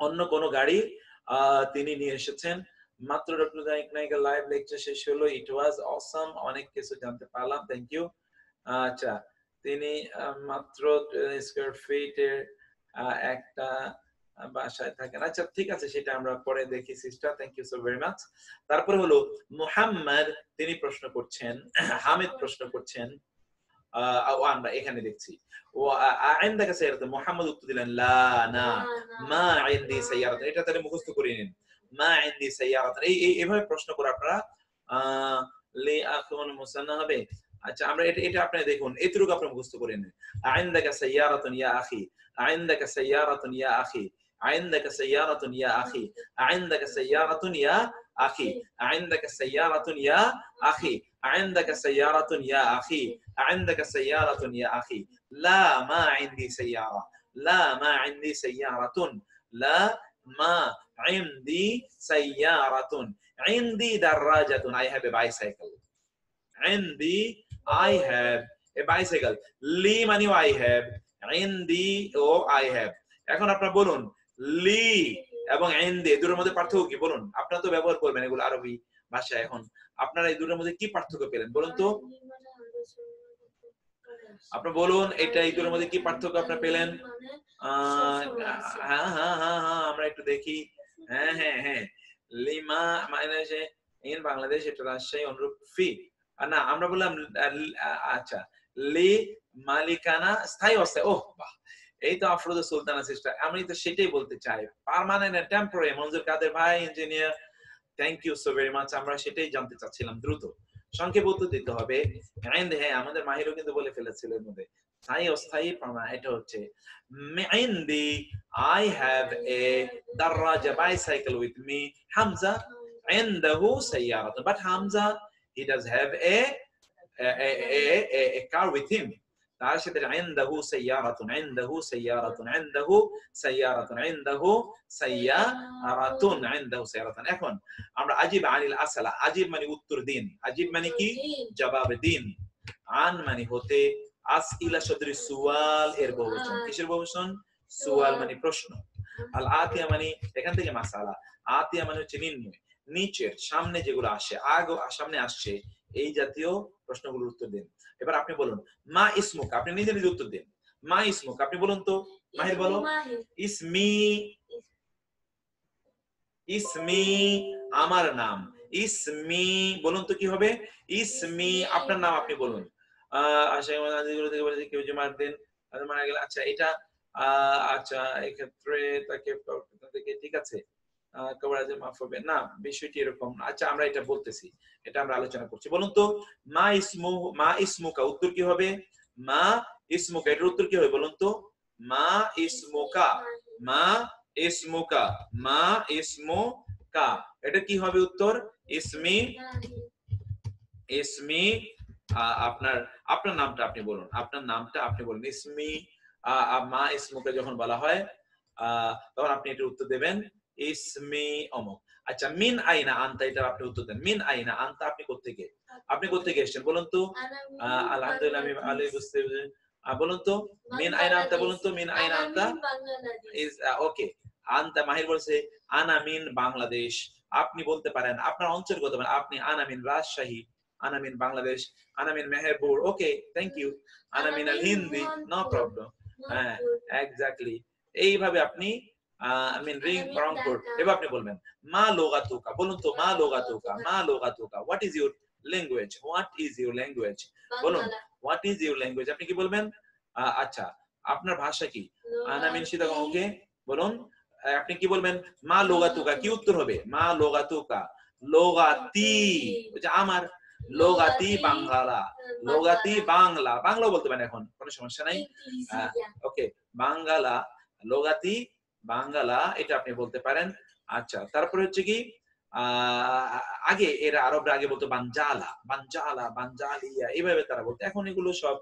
অন্য কোন গাড়ি তিনি নিয়ে এসেছেন মাত্র ডক্টর নাইকের লাইভ লেকচার শেষ হলো ইট ওয়াজ অসাম অনেক কিছু জানতে পারলাম থ্যাংক ইউ আচ্ছা তিনি মাত্র স্কয়ার ফিট এর একটা বাসায় থাকেন আচ্ছা ঠিক আছে সেটা আমরা পরে দেখি sister thank you so very much তারপরে হলো মুহাম্মদ তিনি প্রশ্ন করছেন হামিদ প্রশ্ন করছেন আমরা এখানে দেখছি ও عندك سيارة মুহাম্মদ উত্তর দিলেন লা না মা عندي سيارة এটা তাহলে মুখস্থ করে নিন মা عندي سيارة এইভাবে প্রশ্ন করে আপনারা লি আকুন মুসান্না হবে আচ্ছা আমরা এটা আপনি দেখুন এতটুকু আপনি মুখস্থ করে নিন عندك سيارة يا اخي عندك سيارة يا اخي عندك سيارة يا اخي عندك سيارة يا اخي عندك سيارة يا اخي عندك سيارة يا اخي عندك سيارة يا اخي لا ما عندي سيارة لا ما عندي سيارة لا ما عندي سيارة عندي دراجة I have a bicycle عندي I have a bicycle li মানে I have عندي O I have এখন আপনারা বলুন লি এবং عندي দুটোর মধ্যে পার্থক্য কি বলুন আপনারা তো ব্যবহার করবেন এগুলো আরবি ভাষা এখন আপনারা এই দুটোর মধ্যে কি পার্থক্য পেলেন বলুন তো আপনি বলুন এটা এই দুটোর মধ্যে কি পার্থক্য আপনি পেলেন হ্যাঁ আমরা একটু দেখি হ্যাঁ লিমা মানে যে ইন বাংলাদেশ এটা রাজশাহী অনুরূপ ফি না আমরা বললাম আচ্ছা লি মালিকানা স্থায়ী অবস্থায় ওহ বাহ এই তো আফরোজ সুলতানা সিস্টার আমি তো সেটাই বলতে চাই permanent and temporary Manzur Kader ভাই engineer thank you so very much আমরা সেটাই জানতে চাচ্ছিলাম দ্রুত সংক্ষেপে উত্তর দিতে হবে হ্যাঁ আমাদের মাহিরও কিন্তু বলে ফেলেছিল এর মধ্যে স্থায়ী অস্থায়ী এটা হচ্ছে عندي I have a دراجة bicycle with me Hamza عنده سيارة but Hamza he does have a car with him. তার সাথে عنده سيارة عنده سيارة عنده سيارة عنده سيارة عنده سيارة। এখন আমরা আজিব আনিল আসলা, আজিব মানে উত্তর দিন, আজিব মানে কি জবাব দিন, আন মানে হতে, আসইলা সদরি সুয়াল এর বহুবচন, কিসের বহুবচন? সুয়াল মানে প্রশ্ন, আল আতিয়া মানে এখান থেকে মাসালা, আতিয়া মানে হচ্ছে নির্ণয়, নিচের সামনে যেগুলো আসে, আগে সামনে আসছে এই জাতীয় প্রশ্নগুলোর উত্তর দিন। এবার আপনি বলুন মা ইসমুক, আপনি নিজে নিজে উত্তর দিন। মা ইসমুক, আপনি বলুন তো, মাহির বলো। ইসমি, ইসমি আমার নাম, ইসমি বলুন তো কি হবে? ইসমি আপনার নাম আপনি বলুন। কেউ যে মারতেন মারা গেল, আচ্ছা এটা আচ্ছা এক্ষেত্রে তাকে ঠিক আছে কবরাজে মাফ হবে না, বিষয়টি এরকম। আচ্ছা আমরা এটা বলতেছি, এটা আমরা আলোচনা করছি। বলুন তো মা ইসমু, মা ইসমুকা উত্তর কি হবে? মা ইসমুকা এর উত্তর কি হবে বলুন তো? মা ইসমুকা, মা ইসমুকা, মা ইসমুকা এটা কি হবে উত্তর? ইসমি, ইসমি আপনার আপনার নামটা আপনি বলুন, আপনার নামটা আপনি বলুন। ইসমি মা ইসমুকা যখন বলা হয় তখন আপনি এটার উত্তর দেবেন ইসমি অমুক। আচ্ছা মিন আইনা আনতা, এটা আপনি উত্তর দেন। মিন আইনা আনতা আপনি কোত্থেকে, আপনি কোত্থেকে এসেছেন বলুন তো? আলহামদুলিল্লাহ আমি ভালোই বুঝতে বলুন তো মিন আইনা আনতা, বলুন তো মিন আইনা আনতা ইজ ওকে। আনতা মাহির বলছে আনা মিন বাংলাদেশ, আপনি বলতে পারেন আপনার অঞ্চল কত, আপনি আনা মিন রাজশাহী, আনা মিন বাংলাদেশ, আনা মিন মেহেরপুর, ওকে থ্যাংক ইউ, আনা মিন আল হিন্দি, নো প্রবলেম, হ্যাঁ এক্স্যাক্টলি। এইভাবে আপনি আমিন রিং রংপুর। এবার আপনি বলবেন মা লোগাতুকা, বলুন তো মা লোগাতুকা, মা লোগাতুকা what is your language, what is your language, বলুন হোয়াট ইজ ইউর ল্যাঙ্গুয়েজ, আপনি কি বলবেন? আচ্ছা আপনার ভাষা কি? আনা মিন সিতাগং, ওকে বলুন আপনি কি বলবেন? মা লোগাতুকা, কি উত্তর হবে? মা লোগাতুকা, লোগাতি যে আমার, লোগাতি বাংলা, লোগাতি বাংলা, বাংলা বলতে পারেন এখন কোনো সমস্যা নাই, ওকে বাংলা, লোগাতি বাংলা এটা আপনি বলতে পারেন। আচ্ছা তারপরে হচ্ছে কি আগে এরা আরবরা আগে বলতো বানজালা, বানজালা, বানজালিয়া, এইভাবে তারা বলতো। এখন এগুলো সব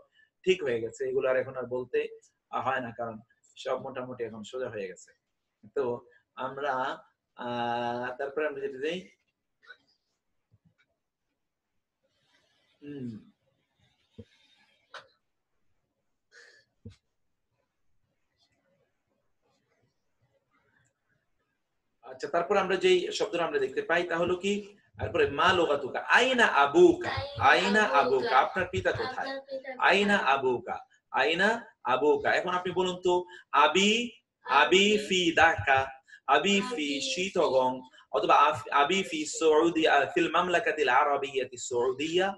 ঠিক হয়ে গেছে, এগুলো আর এখন আর বলতে হয় না, কারণ সব মোটামুটি এখন সোজা হয়ে গেছে। তো আমরা তারপরে আমরা যেটা দেই আচ্ছা তারপর আমরা যেই শব্দটা আমরা দেখতে পাই তা হলো কি, তারপরে মা লোগাতুকা, আইনা আবুকা, আইনা আবুকা আপনার পিতা কোথায়? আইনা আবুকা, আইনা আবুকা। এখন আপনি বলুন তো আবি, আবি ফি দাকা, আবি ফি চিটাগং, অথবা আবি ফি সৌদি ফিল মামলাকাতিল আরাবিয়াতি সৌদিয়া,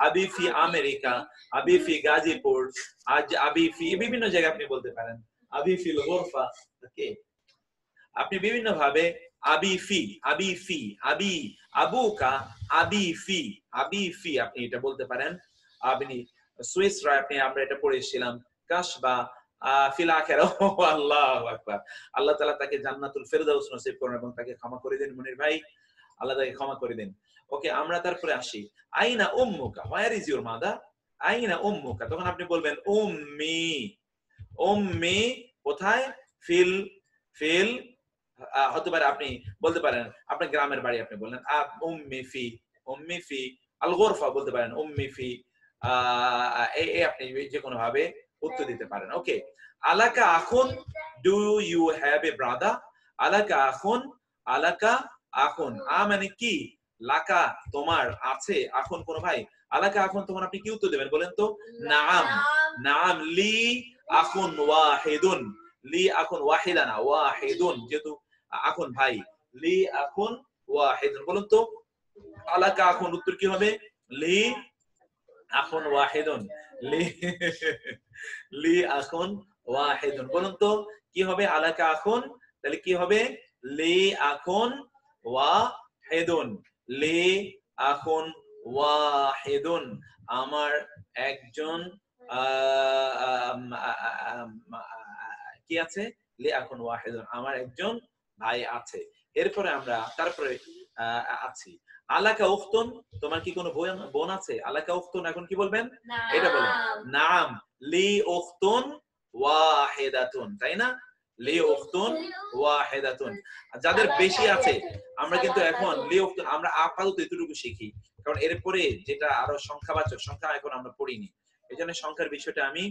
আবি ফি আমেরিকা, আবি ফি গাজীপুর, আবি ফি বিভিন্ন জায়গায় আপনি বলতে পারেন, আবি ফিল গুরফা, ওকে আপনি বিভিন্ন ভাবে আবি ফি, আবি ফি, আবি আবুকা, আবি ফি, আবি ফি আপনি এটা বলতে পারেন। আপনি সুইস রায় আপনি আমরা এটা পড়েছিলাম কাশবা ফিল আখিরাহ, আল্লাহু আকবার। আল্লাহ তাআলা তাকে জান্নাতুল ফেরদাউস নসিব করুন এবং তাকে ক্ষমা করে দিন মনির ভাই, আল্লাহ তাকে ক্ষমা করে দিন। ওকে আমরা তারপরে আসি আইনা উম্মুকা, হোয়ার ইজ ইউর মাদার? আইনা উম্মুকা তখন আপনি বলবেন উম্মি, উম্মি কোথায়? ফিল, ফিল হতে পারে আপনি বলতে পারেন আপনার গ্রামের বাড়ি, আপনি বললেন উম্মি ফি, উম্মি ফি আল গুরফা বলতে পারেন, উম্মি ফি এই আপনি যে কোনো ভাবে উত্তর দিতে পারেন। ওকে আলাকা আখুন, do you have a brother? আলাকা আখুন, আলাকা আখুন মানে কি? লাকা তোমার আছে, আখুন কোন ভাই, আলাকা আখুন তখন আপনি কি উত্তর দেবেন বলেন তো? নাম, নাম লি আখুন ওয়াহিদুন, লি আখুন ওয়াহিদানা ওয়াহিদুন যেহেতু আখুন ভাই, লি আখুন ওয়াহিদুন বলুন তো আলাকা আখুন উত্তর কি হবে? লি আখুন ওয়াহিদুন, লি লি আখুন ওয়াহিদুন বলুন তো কি হবে? আলাকা আখুন তাহলে কি হবে? লি আখুন ওয়াহিদুন, লি আখুন ওয়াহিদুন আমার একজন কি আছে? লি আখুন ওয়াহিদুন আমার একজন ভাই আছে। এরপরে আমরা তারপরে আছি। আলাকা উখতুন, তোমার কি কোনো বোন আছে? আলাকা উখতুন, এখন কি বলবেন? এটা বলেন। নাম, লি উখতুন ওয়াহিদাতুন, তাই না? লি উখতুন ওয়াহিদাতুন। যাদের বেশি আছে, আমরা কিন্তু এখন লি উখতুন আমরা আপাতত এতটুকু শিখি, কারণ এরপরে যেটা আরো সংখ্যাবাচক, সংখ্যা এখন আমরা পড়িনি, এজন্য সংখ্যার বিষয়টা আমি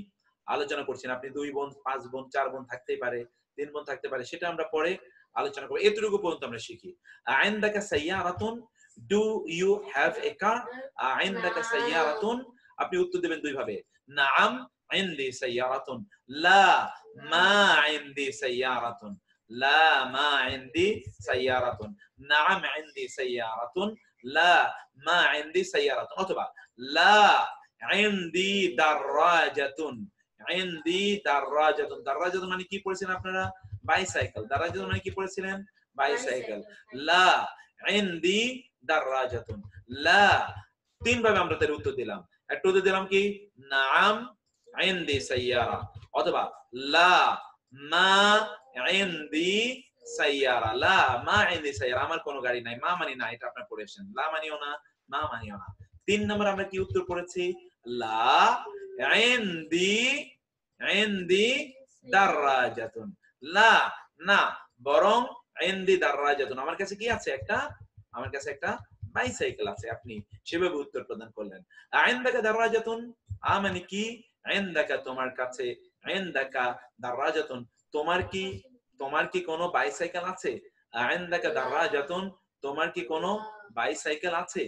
আলোচনা করছি না। আপনি 2 বোন, 5 বোন, 4 বোন থাকতেই পারে, 3 বোন থাকতে পারে, সেটা আমরা পরে আলোচনা করব। এতটুকু পর্যন্ত আমরা শিখি। আইন্দাকা সাইয়ারাতুন, ডু ইউ হ্যাভ এ কার? আইন্দাকা সাইয়ারাতুন, আপনি উত্তর দেবেন দুই ভাবে, নাআম ইনদি সাইয়ারাতুন, লা মা ইনদি সাইয়ারাতুন, লা মা ইনদি সাইয়ারাতুন, নাআম ইনদি সাইয়ারাতুন, লা মা ইনদি সাইয়ারাতুন, অথবা লা ইনদি দারাজাতুন, ইনদি দারাজাতুন। দারাজাতুন মানে কি পড়েছেন আপনারা? বাইসাইকেল। দারাজাতুন মানে কি পড়েছিলেন? বাইসাইকেল। লা ইনদি দারাজাতুন, লা, তিন ভাবে আমরা তার উত্তর দিলাম। একটা উত্তর দিলাম কি, নাআম ইনদি সাইয়ারা, অথবা লা মা ইনদি সাইয়ারা, লা মা ইনদি সাইয়ারা, আমার কোনো গাড়ি নাই। মা মানি না, এটা আপনারা পড়েছেন। লা মানিও না, মা মানিও না। 3 নম্বর আমরা কি উত্তর পড়েছি? লা ইনদি ইনদি দারাজাতুন, লা না, বরং ইনদি দারাজাতুন, আমার কাছে কি আছে? একটা, আমার কাছে একটা বাইসাইকেল আছে। আপনি সেভাবে উত্তর প্রদান করলেন। ইনদাকা দারাজাতুন, মানে কি? ইনদাকা তোমার কাছে, ইনদাকা দারাজাতুন, তোমার কি, তোমার কি কোনো বাইসাইকেল আছে? ইনদাকা দারাজাতুন, তোমার কি কোনো বাইসাইকেল আছে?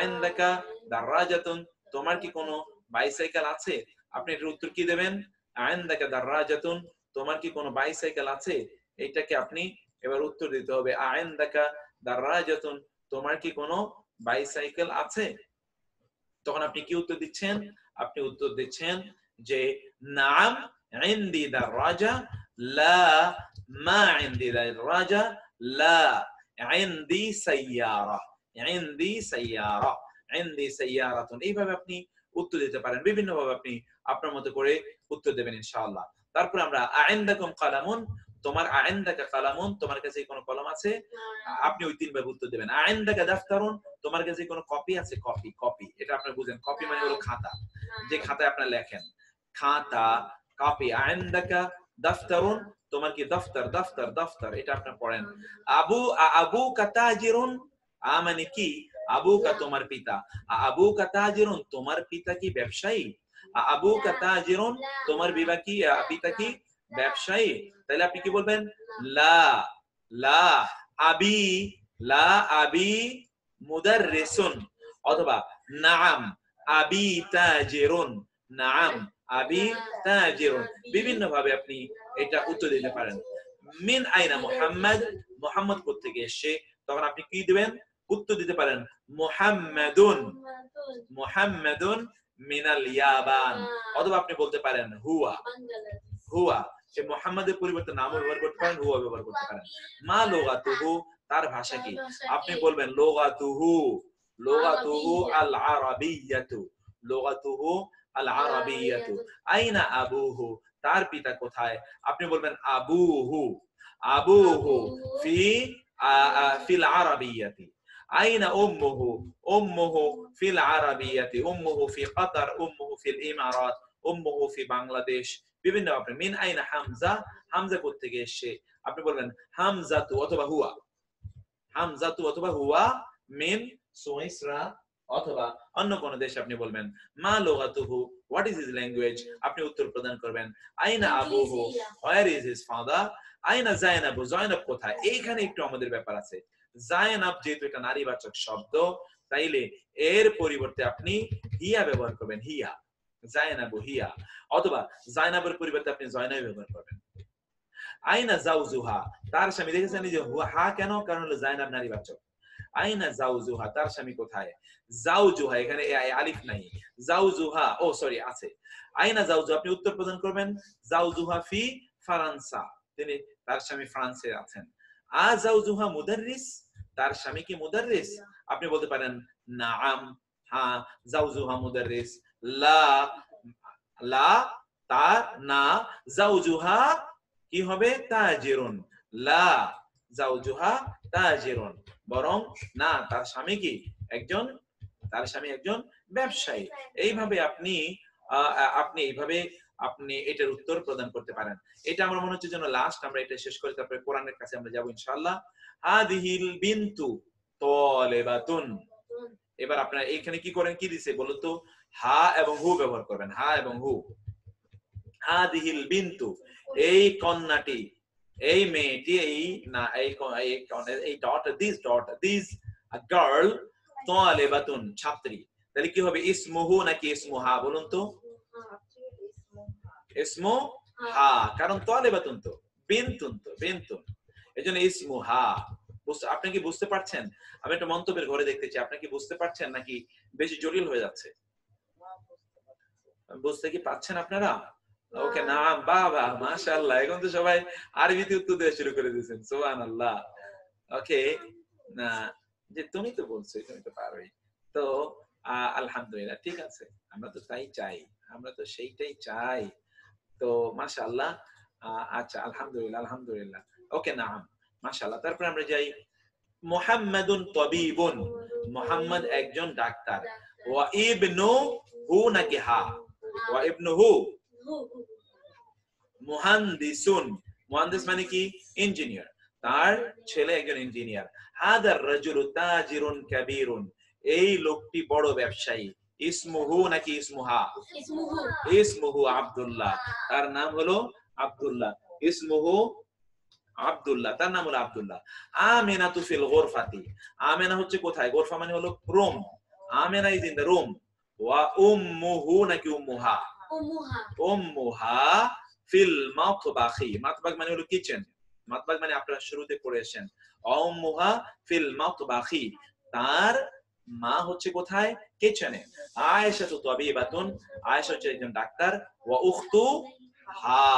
ইনদাকা দারাজাতুন, তোমার কি কোনো বাইসাইকেল আছে? আপনি এর উত্তর কি দেবেন? ইনদাকা দারাজাতুন, তোমার কি কোনো বাইসাইকেল আছে? এইটাকে আপনি এবার উত্তর দিতে হবে। ইনদাকা দারাজাতুন, তোমার কি কোনো বাইসাইকেল আছে? তখন আপনি কি উত্তর দিচ্ছেন? আপনি উত্তর দিচ্ছেন যে নাম ইনদি দারাজা, লা মা ইনদি দারাজা, লা ইনদি সাইয়ারা, ইনদি সাইয়ারা, ইনদি সাইয়ারাতুন। এইভাবে আপনি উত্তর দিতে পারেন। বিভিন্ন ভাবে আপনি আপনার মতো করে উত্তর দেবেন ইনশাআল্লাহ। তারপর আমরা আইন্দাকুম কালামুন, তোমার আইন্দাকা কালামুন, তোমার কাছে কোনো কলম আছে? আপনি ওই 3 ভাবে উত্তর দেবেন। আইন্দাকা দাফতারুন, তোমার কাছে কোনো কপি আছে? কপি, কপি এটা আপনি বুঝেন। কপি মানে হলো খাতা, যে খাতায় আপনি লেখেন, খাতা, কপি। আইন্দাকা দাফতারুন, তোমার কি দফতর, দফতর, দফতর, এটা আপনি পড়েন। আবুকা তাজিরুন, মানে কি? আবুকা তোমার পিতা, আবুকা তাজিরুন, তোমার পিতা কি ব্যবসায়ী? আবুকা তাজিরুন, তোমার পিতা কি ব্যবসায়ী? তাহলে আপনি কি বলবেন? লা, লা আবি, লা আবি মুদাররিসুন, অথবা নাআম আবি তাজিরুন, নাআম আবি তাজিরুন। বিভিন্ন ভাবে আপনি এটা উত্তর দিতে পারেন। মিন আইনা মুহাম্মদ, মুহাম্মদ কোথা থেকে এসেছে? তখন আপনি কি দিবেন? উত্তর দিতে পারেন মুহাম্মাদুন, মুহাম্মাদুন মিনাল ইয়াবান, অথবা আপনি বলতে পারেন হুয়া, হুয়া। সে মুহাম্মাদের পরিবর্তে নাম ব্যবহার করতে পারেন, হুয়া ব্যবহার করতে পারেন। মা লুগাতুহু, তার ভাষা কি? আপনি বলবেন লুগাতুহু, লুগাতুহু আল আরাবিয়াতু, লুগাতুহু আল আরাবিয়াতু। আইনা আবুহু, তার পিতা কোথায়? আপনি বলবেন আবুহু, আবুহু ফি ফিল আরাবিয়াতি। আইনা উম্মুহু, উম্মুহু ফিল আরাবিয়াতি, উম্মুহু ফি কাতার, উম্মুহু ফিল ইমারাত, উম্মুহু ফি বাংলাদেশ। বিভিন্ন আপনি মিন আইনা হামজা, হামজা কোথা থেকে এসেছে? আপনি বলবেন হামজাতু অথবা হুয়া, হামজাতু অথবা হুয়া মিন সুইসরা, অথবা অন্য কোন দেশে আপনি বলবেন মা লুগাতুহু, হোয়াট ইজ হিজ ল্যাঙ্গুয়েজ? আপনি উত্তর প্রদান করবেন আইনা আবুহু, হোয়ার ইজ হিজ ফাদার? আইনা জায়নাবু, জয়নব কোথায়? এইখানে একটু আমাদের ব্যাপার আছে। জায়নাব যেহেতু একটা নারীবাচক শব্দ, তাইলে এর পরিবর্তে আপনি হিয়া ব্যবহার করবেন, হিয়া, জায়নাবু হিয়া, অথবা জায়নাবের পরিবর্তে আপনি জয়নব ব্যবহার করবেন। আইনা জাউজুহা, তার স্বামী। দেখেছেন যে হা কেন? কারণ হলো জায়নাব নারীবাচক। আইনা জাউজুহা, তার স্বামী কোথায়? জাউজুহা, এখানে আলিফ নাই, জাউজুহা, ও সরি আছে। আইনা জাউজু, আপনি উত্তর প্রদান করবেন জাউজুহা ফি ফরানসা, তিনি, তার স্বামী ফ্রান্সে আছেন। আ জাউজুহা মুদাররিস, তার স্বামী কি মুদাররিস? আপনি বলতে পারেন নাআম, হ্যাঁ, জাউজুহা মুদাররিস। লা, লা, তা না, জাউজুহা কি হবে? তাজিরুন, লা জাউজুহা তাজিরুন। বরং না, তার স্বামী কি একজন, তার স্বামী একজন ব্যবসায়ী। এইভাবে আপনি আপনি এইভাবে আপনি এটার উত্তর প্রদান করতে পারেন। এটা আমার মনে হচ্ছে যেন লাস্ট, আমরা এটা শেষ করে তারপরে কোরআনের কাছে আমরা যাব ইনশাআল্লাহ। হাদিহিল বিনতু তালিবাতুন। এবার আপনারা এইখানে কি করেন, কি দিছে বলুন তো? হা এবং হু ব্যবহার করবেন, হা এবং হু। হাদিহিল বিনতু, এই কন্যাটি, এই মেয়েটি, এই না এই ডট, দিস গার্ল, তালিবাতুন ছাত্রী। তাহলে কি হবে, ইসমুহু নাকি ইসমুহা বলুন তো? ইসমু হা, কারণ তালিবাতুন তো বিনতুন, তো বিনতুন, এজন্য ইসমুহা। আপনি কি বুঝতে পারছেন? আমি একটা মন্তব্যের ঘরে দেখতে চাই, আপনি কি বুঝতে পারছেন নাকি বেশি জটিল হয়ে যাচ্ছে? বুঝতে কি পাচ্ছেন আপনারা? ওকে, নাম, বাবা, মাশাআল্লাহ, এখন তো সবাই আরবিতে উত্তর দেওয়া শুরু করে দিয়েছেন, সুবহানাল্লাহ। ওকে, না যে তুমি তো বলছো, তুমি তো পারোই, তো আলহামদুলিল্লাহ, ঠিক আছে, আমরা তো তাই চাই, আমরা তো সেইটাই চাই, তো মাশাআল্লাহ। আচ্ছা, আলহামদুলিল্লাহ, আলহামদুলিল্লাহ। ওকে, নাম, মাশাআল্লাহ। তারপরে আমরা যাই, মুহাম্মাদুন তাবিবুন, মুহাম্মদ একজন ডাক্তার। ওয়া ইবনু হু নাকি হা? ওয়া ইবনুহু মুহান্দিসুন, মুহান্দিস মানে কি? ইঞ্জিনিয়ার, তার ছেলে একজন ইঞ্জিনিয়ার। হাদার রাজুলু তাজিরুন কাবীরুন, এই লোকটি বড় ব্যবসায়ী। ইসমুহু নাকি ইসমুহা? ইসমুহু আব্দুল্লাহ, তার নাম হলো আব্দুল্লাহ। ইসমুহু আব্দুল্লাহ, তার নাম হলো আব্দুল্লাহ। আমিনাতু ফিল গুরফাতি, আমিনা হচ্ছে কোথায়? গোরফা মানে হলো room, Amina is in the room. ওয়া উম্মুহু নাকি উম্মুহা? উম্মুহা ফিল মাতবাখি, মাতবাখ মানে হলো কিচেন, মাতবাখ মানে আপনারা শুরুতে পড়েছেন। উম্মুহা ফিল মাতবাখি, তার মা হচ্ছে কোথায়? কিচেনে। আয়েশা তু তাবিবাতুন, আয়েশা হচ্ছে একজন ডাক্তার। ওয়া উখতু হা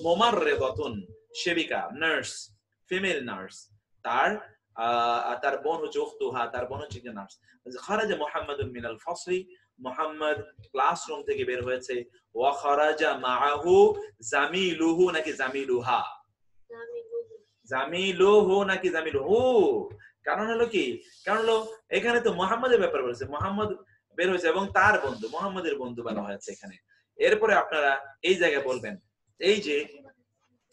মুমাররিদাতুন, সেবিকা, নার্স, ফিমেল নার্স। তার তার বোন হচ্ছে উখতুহা, তার বোন হচ্ছে একজন নার্স। খারাজা মুহাম্মাদুন মিনাল ফাসলি, মুহাম্মদ ক্লাসরুম থেকে বের হয়েছে। ওয়া খারাজা মাআহু জামিলুহু নাকি জামিলুহা? জামিলুহু নাকি জামিলুহু? কারণ হলো কি, কারণ হলো এখানে তো মুহাম্মাদের ব্যাপার বলেছে, মুহাম্মদ বের হয়েছে এবং তার বন্ধু, মুহাম্মাদের বন্ধু বলা হয়েছে এখানে। এরপরে আপনারা এই জায়গায় বলবেন, এই যে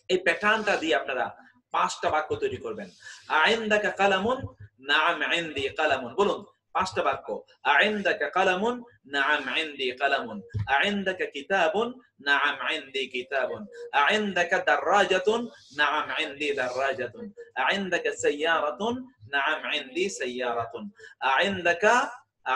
এই প্যাটার্নটা দিয়ে আপনারা 5টা বাক্য তৈরি করবেন। আইনদাকা কালামুন, নাআম ইনদি কালামুন, বলুন 5টা বাক্য। আইনদাকা কালামুন, নাআম ইনদি কালামুন। আইনদাকা কিতাবুন, নাআম ইনদি কিতাবুন। আইনদাকা দারাজাতুন, নাআম ইনদি দারাজাতুন। আইনদাকা সাইয়ারাতুন, নাআম ইনদি সাইয়ারাতুন।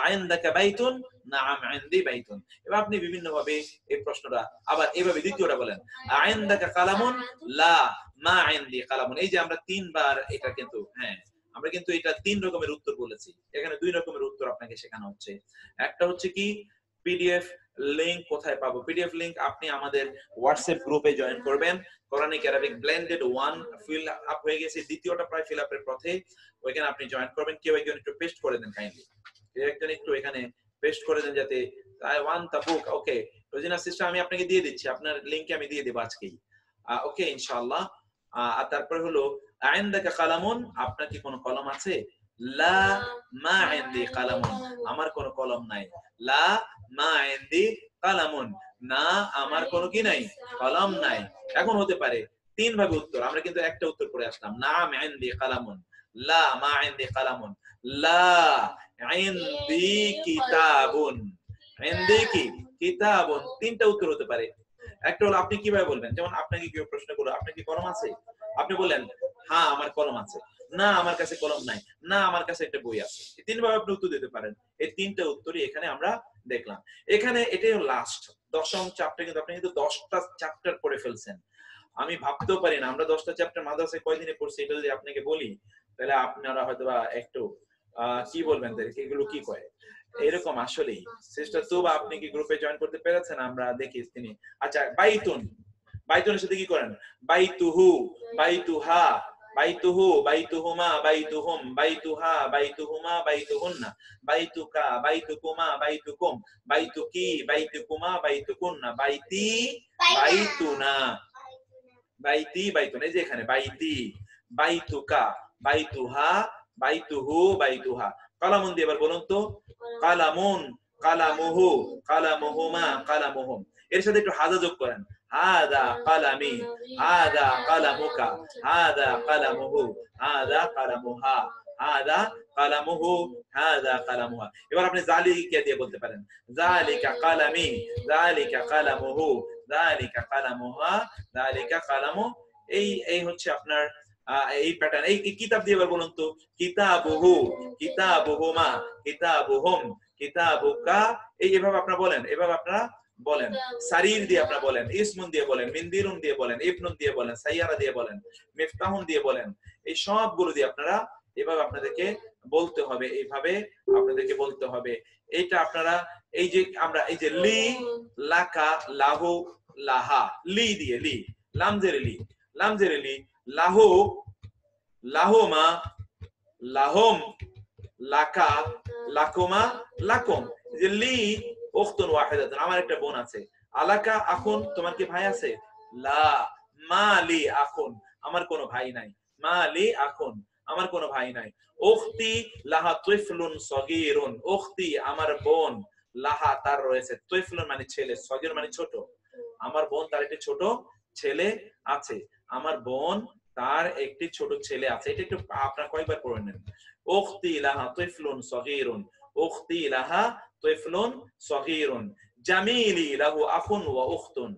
আইনদাকা বাইতুন, নাআম ইনদি বাইতুন। এবার আপনি বিভিন্ন ভাবে এই প্রশ্নটা আবার এইভাবে দ্বিতীয়টা বলেন, আইনদাকা কালামুন, লা মা ইনদি কালামুন। এই যে আমরা 3 বার এটা কিন্তু, হ্যাঁ, আমরা কিন্তু এটা 3 রকমের উত্তর বলেছি, এখানে 2 রকমের উত্তর আপনাকে শেখানো হচ্ছে। একটা হচ্ছে কি, পিডিএফ লিংক কোথায় পাবো? পিডিএফ লিংক আপনি আমাদের হোয়াটসঅ্যাপ গ্রুপে জয়েন করবেন। Quranic Arabic blended 1 fill up হয়ে গেছে, দ্বিতীয়টা প্রায় ফিল আপের পথে, ওইখানে আপনি জয়েন করবেন। কেউ একজন একটু পেস্ট করে দেন কাইন্ডলি, কেউ একজন একটু এখানে পেস্ট করে দেন, যাতে I want the book. Okay, Rozina sister, আমি আপনাকে দিয়ে দিচ্ছি, আপনার লিংকে আমি দিয়ে দেব আজকেই। ওকে, ইনশাআল্লাহ। আর তারপরে হলো আইনদাকা কালামুন, আপনার কি কোনো কলম আছে? লা মা ইনদি কালামুন, আমার কোনো কলম নাই। লা মা ইনদি কালামুন, না আমার কোনো কি নাই? কলম নাই। এখন হতে পারে 3 ভাবে উত্তর, আমরা কিন্তু একটা উত্তর করে আসলাম। নাম ইনদি কালামুন, লা মা ইনদি কালামুন, লা ইনদি কিতাবুন। ইনদি কি? কিতাবুন। 3টা উত্তর হতে পারে। একটা হলো আপনি কিভাবে বলবেন, যেমন আপনাকে কেউ প্রশ্ন করলো আপনার কি কলম আছে, আপনি বললেন হ্যাঁ আমার কলম আছে, না আমার কাছে কলম নাই, না আমার কাছে একটা বই আছে। এই 3 ভাবে আপনি উত্তর দিতে পারেন। এই 3টা উত্তরই এখানে আমরা দেখলাম। এখানে এটাই লাস্ট 10ম চ্যাপ্টার, কিন্তু আপনি কিন্তু 10টা চ্যাপ্টার পড়ে ফেলছেন। আমি ভাবতেও পারি না আমরা 10টা চ্যাপ্টার মাদ্রাসায় কয়দিনে পড়ছি। এটা যদি আপনাকে বলি তাহলে আপনারা হয়তোবা একটু কি বলবেন, এগুলো কি কয় এরকম। আসলেই সিস্টার তুবা, আপনি কি গ্রুপে জয়েন করতে পেরেছেন? আমরা দেখি তিনি। আচ্ছা, বাইতুন, বাইতুনের সাথে কি করেন? বাইতুহু, বাইতুহা, বাইতুহু, বাইতুহুমা, বাইতুহুম, বাইতুহা, বাইতুহুমা, বাইতুহুন্না, বাইতুকা, বাইতুকুমা, বাইতুকুম, বাইতুকি, বাইতুকুমা, বাইতুকুন্না, বাইতি, বাইতুনা, বাইতি, বাইতুনা। এই যে এখানে বাইতি, বাইতুকা, বাইতুহা, বাইতুহু বাইতুহা। কালামুন দিয়ে এবার বলুন তো, কালামুন, কালামুহু, কালামুহুমা, কালামুহুম। এর সাথে একটু হাদা যোগ করেন, হাদা কালামি, হাদা কালামুকা, হাদা কালামুহু, হাদা কালামুহা, হাদা কালামুহু, হাদা কালামুহা। এবার আপনি জালিকা দিয়ে বলতে পারেন, জালিকা কালামি, জালিকা কালামুহু, জালিকা কালামুহা, জালিকা কালামু। এই হচ্ছে আপনার এই প্যাটার্ন। এই কিতাব দিয়ে এবার বলুন তো, কিতাবুহু, কিতাবুহুমা, কিতাবুহুম, কিতাবুকা। এভাবে আপনারা বলেন, এভাবে আপনারা বলেন। সারির দিয়ে আপনারা বলেন, ইসমুন দিয়ে বলেন, মিনদিরুন দিয়ে বলেন, ইবনুন দিয়ে বলেন, সাইয়ারা দিয়ে বলেন, মিফতাহুন দিয়ে বলেন। এই সবগুলো দিয়ে আপনারা এভাবে আপনাদেরকে বলতে হবে, এইভাবে আপনাদেরকে বলতে হবে। এইটা আপনারা এই যে আমরা এই যে লি, লাকা, লাহু, লাহা, লি দিয়ে লি, লামজের লি, লামজের লি, লাহু, লাহুমা, লাহুম, লাকা, লাকুমা, লাকুম। যে লি উখতুন ওয়াহিদাতুন, আমার একটা বোন আছে। আলাকা আখুন, তোমার কি ভাই আছে? লা। মা লি আখুন, আমার কোনো ভাই নাই। মা লি আখুন, আমার কোনো ভাই নাই। উখতি লাহা তিফলুন সগীরুন, উখতি আমার বোন, লাহা তার রয়েছে, তিফলুন মানে ছেলে, সগীর মানে ছোট। আমার বোন তার একটি ছোট ছেলে আছে। আমার বোন তার একটি ছোট ছেলে আছে। এটা একটু আপনারা কয়েকবার পড়ে নেন। উখতি লাহা তিফলুন সগীরুন, উখতি লাহা তিফলুন সগীরুন। জামিলি লাহু আখুন ওয়া উখতুন,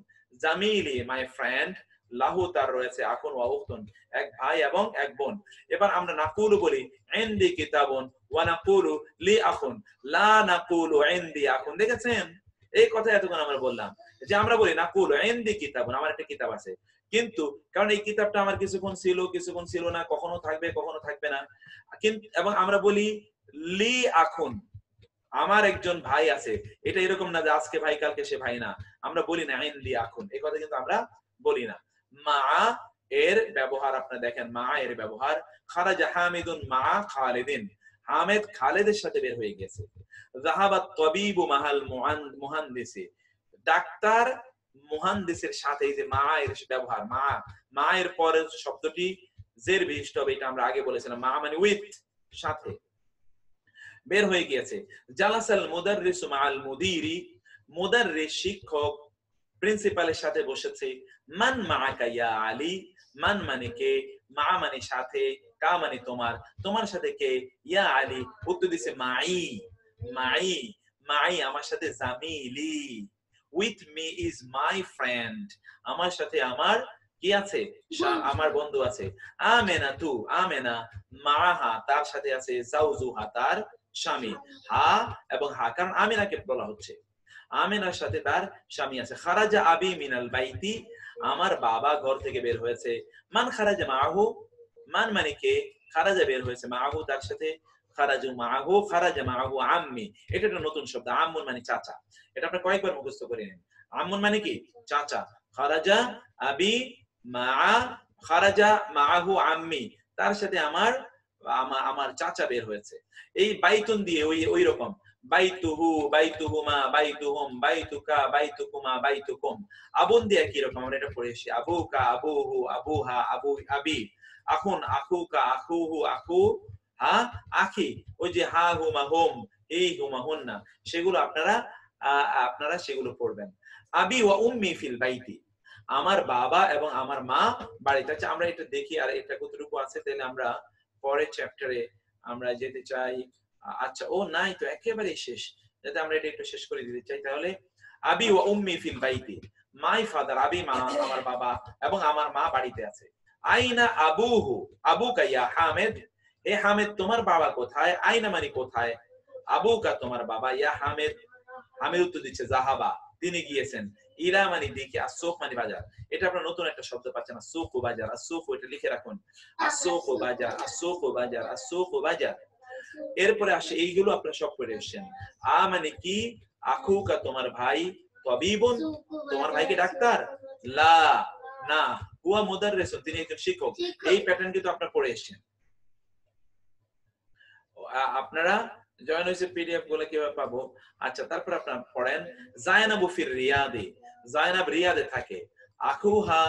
জামিলি মাই ফ্রেন্ড, লাহু তার রয়েছে, আখুন ওয়া উখতুন এক ভাই এবং এক বোন। এবার আমরা নাকুলু বলি ইনদি কিতাবুন ওয়া নাকুলু লি আখুন, লা নাকুলু ইনদি আখুন। দেখেছেন এই কথা এতক্ষণ আমরা বললাম যে আমরা বলি নাকুলু ইনদি কিতাবুন, আমার একটা কিতাব আছে, কিন্তু কারণ এই কিতাবটা আমার কিছুক্ষণ ছিল, কিছুক্ষণ ছিল না, কখনো থাকবে, কখনো থাকবে না। কিন্তু এবং আমরা বলি লি আখুন, আমার একজন ভাই আছে। এটা এরকম না যে আজকে ভাই কালকে সে ভাই না, আমরা বলি না ইনদি আখুন, এই কথা কিন্তু আমরা বলি না। মা এর ব্যবহার আপনারা দেখেন, মা এর ব্যবহার, খারাজা হামিদুন মা খালিদিন, হামিদ খালিদের সাথে বের হয়ে গেছে। যাহাবাত তাবিবু মাহাল মুহান্দিসি, ডাক্তার মুহান্দিসের সাথে। এই যে মা এর ব্যবহার, মা, মা এর পরের শব্দটি জের বিশিষ্ট হবে, এটা আমরা আগে বলেছিলাম। মা মানে উইথ, সাথে, বের হয়ে গিয়েছে। জালাসাল মুদাররিসু মাআল মুদিরি, মুদাররিস শিক্ষক প্রিন্সিপালের সাথে বসেছে। মান মাআকা ইয়া আলী, মান মানে কে, মা মানে সাথে, কা মানে তোমার, তোমার সাথে কে, ইয়া আলী উত্তর দিছে মাই, মাই, মাই আমার সাথে, জামিলি with me is my friend, আমার সাথে আমার কি আছে, আমার বন্ধু আছে। আমেনা তু, আমেনা মাহা তার সাথে আছে, জাউজুহা তার স্বামী, হা এবং হা, কারণ আমিনাকে বলা হচ্ছে, আমিনার সাথে তার স্বামী আছে। খারাজা আবি মিনাল বাইতি, আমার বাবা ঘর থেকে বের হয়েছে। মান খারাজা মাহু, মান মানে কে, খারাজা বের হয়েছে, মাহু তার সাথে, খারাজু মাহু, খারাজা মাহু আম্মি। এটা একটা নতুন শব্দ, আম্মুন মানে চাচা। এটা আপনি কয়েকবার মুখস্থ করে নিন। আম্মুন মানে কি, চাচা। খারাজা আবি মা, খারাজা মাহু আম্মি, তার সাথে আমার আমার চাচা বের হয়েছে। এই বাইতুন দিয়ে ওই রকম, বাইতুহু, বাইতুহুমা, বাইতুহুম, বাইতুকা, বাইতুকুমা, বাইতুকুম। আবুন দিয়ে কি রকম আমরা এটা পড়েছি, আবুকা, আবুহু, আবুহা, আবু, আবি। আখুন, আখুকা, আখুহু, আখু, হা, আখি। ওই যে হা হুমা হোম, এই হুমা হুন্না, সেগুলো আপনারা সেগুলো পড়বেন। আবি ওয়া উম্মি ফিল বাইতি, আমার বাবা এবং আমার মা বাড়িতে আছে। আমরা এটা দেখি আর এটা কতটুকু আছে, তাহলে আমরা পরের চ্যাপ্টারে আমরা যেতে চাই। আচ্ছা, ও নাই তো, একেবারে শেষ, যাতে আমরা এটা একটু শেষ করে দিতে চাই। তাহলে আবি ওয়া উম্মি ফিল বাইতি, মাই ফাদার, আবি মা আমার বাবা এবং আমার মা বাড়িতে আছে। আইনা আবুহু, আবুকা ইয়া হামিদ, এ হামিদ তোমার বাবা কোথায়, আইনা মানে কোথায়, আবুকা তোমার বাবা, ইয়া হামিদ, হামিদ উত্তর দিচ্ছে যাহাবা তিনি গিয়েছেন, ইলা মানে দিকে, আসুক মানে বাজার। এটা আপনারা নতুন একটা শব্দ পাচ্ছেন, আসুক ও বাজার, আসুক, এটা লিখে রাখুন, আসুক ও বাজার, আসুক ও বাজার, আসুক ও বাজার। এরপরে আসে এইগুলো আপনারা সব করে এসেছেন। আ মানে কি, আখুকা তোমার ভাই, তাবিবুন তোমার ভাই কি ডাক্তার, লা না, হুয়া মুদাররিসুন তিনি একজন শিক্ষক। এই প্যাটার্ন কিন্তু আপনারা পড়ে এসেছেন। আপনারা জয়েন হয়েছে, পিডিএফ গুলো কিভাবে পাবো? আচ্ছা, তারপর আপনারা পড়েন, জায়নাবু ফির রিয়াদে, জায়নাব রিয়াদে থাকে। আখুহা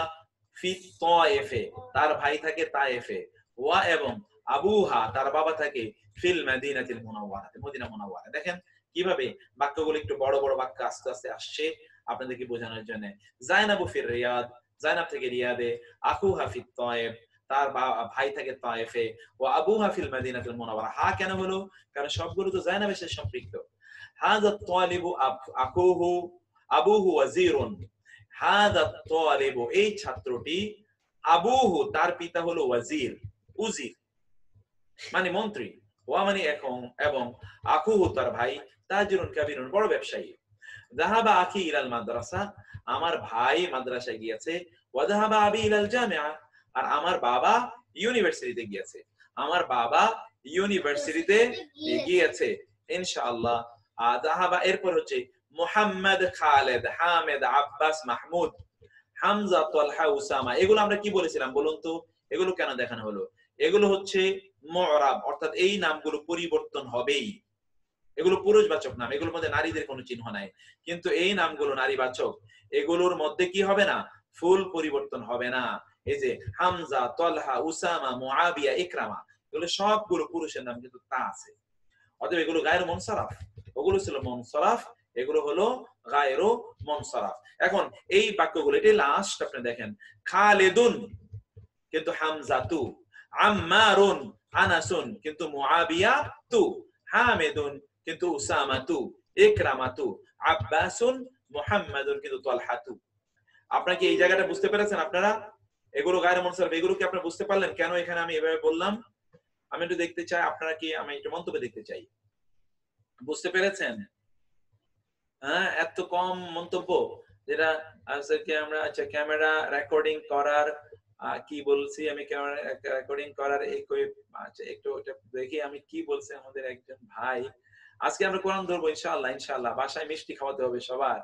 ফি তায়েফে, তার ভাই থাকে তায়েফে। ওয়া এবং আবুহা তার বাবা থাকে ফিল মাদিনাতিল মুনাওয়ারা মদিনা মুনাওয়ারা। দেখেন কিভাবে বাক্যগুলো একটু বড় বড় বাক্য আস্তে আস্তে আসছে আপনাদেরকে বোঝানোর জন্য। জাইনাবু ফির রিয়াদ, জাইনাব থেকে রিয়াদে, আখুহা ফিত তায়েফ তার ভাই থাকে তায়েফে, ও আবুহা ফিল মাদিনাতুল মুনাওয়ারা। হা কেন হলো? কারণ সবগুলো তো জাইনাবের সাথে সম্পৃক্ত। হাযা তালিবু আকুহু আবুহু ওয়াজিরুন, হাযা তালিবু এই ছাত্রটি, আবুহু তার পিতা হলো ওয়াজির, উজির মানে মন্ত্রী, ওয়া মানে এবং আকুহু তার ভাই তাজিরুন কাবীরুন বড় ব্যবসায়ী। যাহাবা আখি ইলাল মাদ্রাসা আমার ভাই মাদ্রাসায় গিয়েছে, ওয়া যাহাবা আবি ইলাল জামিআ আর আমার বাবা ইউনিভার্সিটিতে গিয়েছে। আমার বাবা ইউনিভার্সিটিতে গিয়েছে ইনশাআল্লাহ। যাহাবা এরপর হচ্ছে মুহাম্মদ, খালেদ, হামেদ, আব্বাস, মাহমুদ, হামজা, তালহা, উসামা। এগুলো আমরা কি বলেছিলাম বলুন তো? এগুলো কেন দেখানো হলো? এগুলো হচ্ছে মুরাব, অর্থাৎ এই নামগুলো পরিবর্তন হবেই। এগুলো পুরুষবাচক নাম, এগুলোর মধ্যে নারীদের কোনো চিহ্ন নাই, কিন্তু এই নামগুলো নারীবাচক। এগুলোর মধ্যে কি হবে না? ফুল পরিবর্তন হবে না। এই যে হামজা, তালহা, উসামা, মুআবিয়া, ইকরামা, এগুলো সবগুলো পুরুষের নাম, কিন্তু তা আছে। অতএব এগুলো গায়রু মুনসারাফ, ওগুলো ছিল মুনসারাফ, এগুলো হলো গায়রু মুনসারাফ। এখন এই বাক্যগুলো, এটাই লাস্ট, আপনি দেখেন খালিদুন কিন্তু হামজা তু, আম্মারুন আনাসুন কিন্তু মুআবিয়া তু, হামিদুন কিন্তু উসামা তু, ইকরামা তু, আব্বাসুন মুহাম্মাদুন কিন্তু তালহা তু। আপনারা কি এই জায়গাটা বুঝতে পেরেছেন? আপনারা এগুলো গায়রু মুনসারাফ, এগুলো কি আপনারা বুঝতে পারলেন কেন এখানে আমি এভাবে বললাম? আমি একটু দেখতে চাই আপনারা কি, আমি একটু মন্তব্য দেখতে চাই। বুঝতে পেরেছেন? হ্যাঁ, এত কম মন্তব্য, যেটা আজকে আমরা আচ্ছা ক্যামেরা রেকর্ডিং করার কি বলছি আমি, ক্যামেরা রেকর্ডিং করার আচ্ছা একটু এটা দেখি আমি কি বলছি আমাদের একজন ভাই। আজকে আমরা কোরআন ধরবো ইনশাআল্লাহ, ইনশাআল্লাহ বাসায় মিষ্টি খাওয়াতে হবে সবার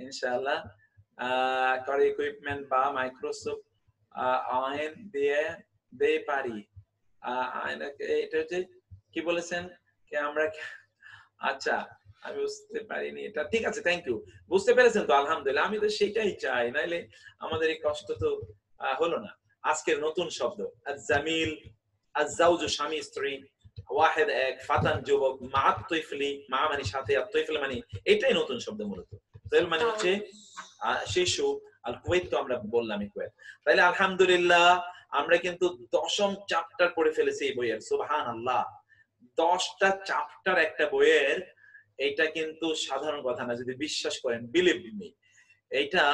ইনশাআল্লাহ। করে ইকুইপমেন্ট বা মাইক্রোসফট আইন দিয়ে দে পারি, এটা হচ্ছে কি বলেছেন কি আমরা, আচ্ছা আমি বুঝতে পারিনি এটা, ঠিক আছে থ্যাংক ইউ। বুঝতে পেরেছেন তো? আলহামদুলিল্লাহ, আমি তো সেটাই চাই, নাইলে আমাদের এই কষ্ট তো হলো না। আজকের নতুন শব্দ আজ-জামিল, আজ-জাওজু স্বামী স্ত্রী, ওয়াহিদ এক, ফাতান যুবক, মা তৈফলি, মা মানে সাথে, আর তৈফল মানে এটাই নতুন শব্দ মূলত। তৈফল মানে হচ্ছে শিশু, আর কুয়েত তো আমরা বললাম কুয়েত। তাইলে আলহামদুলিল্লাহ আমরা কিন্তু 10ম চ্যাপ্টার পড়ে ফেলেছি এই বইয়ের। সুবহানাল্লাহ, 10টা চ্যাপ্টার একটা বইয়ের, এটা কিন্তু সাধারণ কথা না, যদি বিশ্বাস করেন, বিলিভ মি। এইটা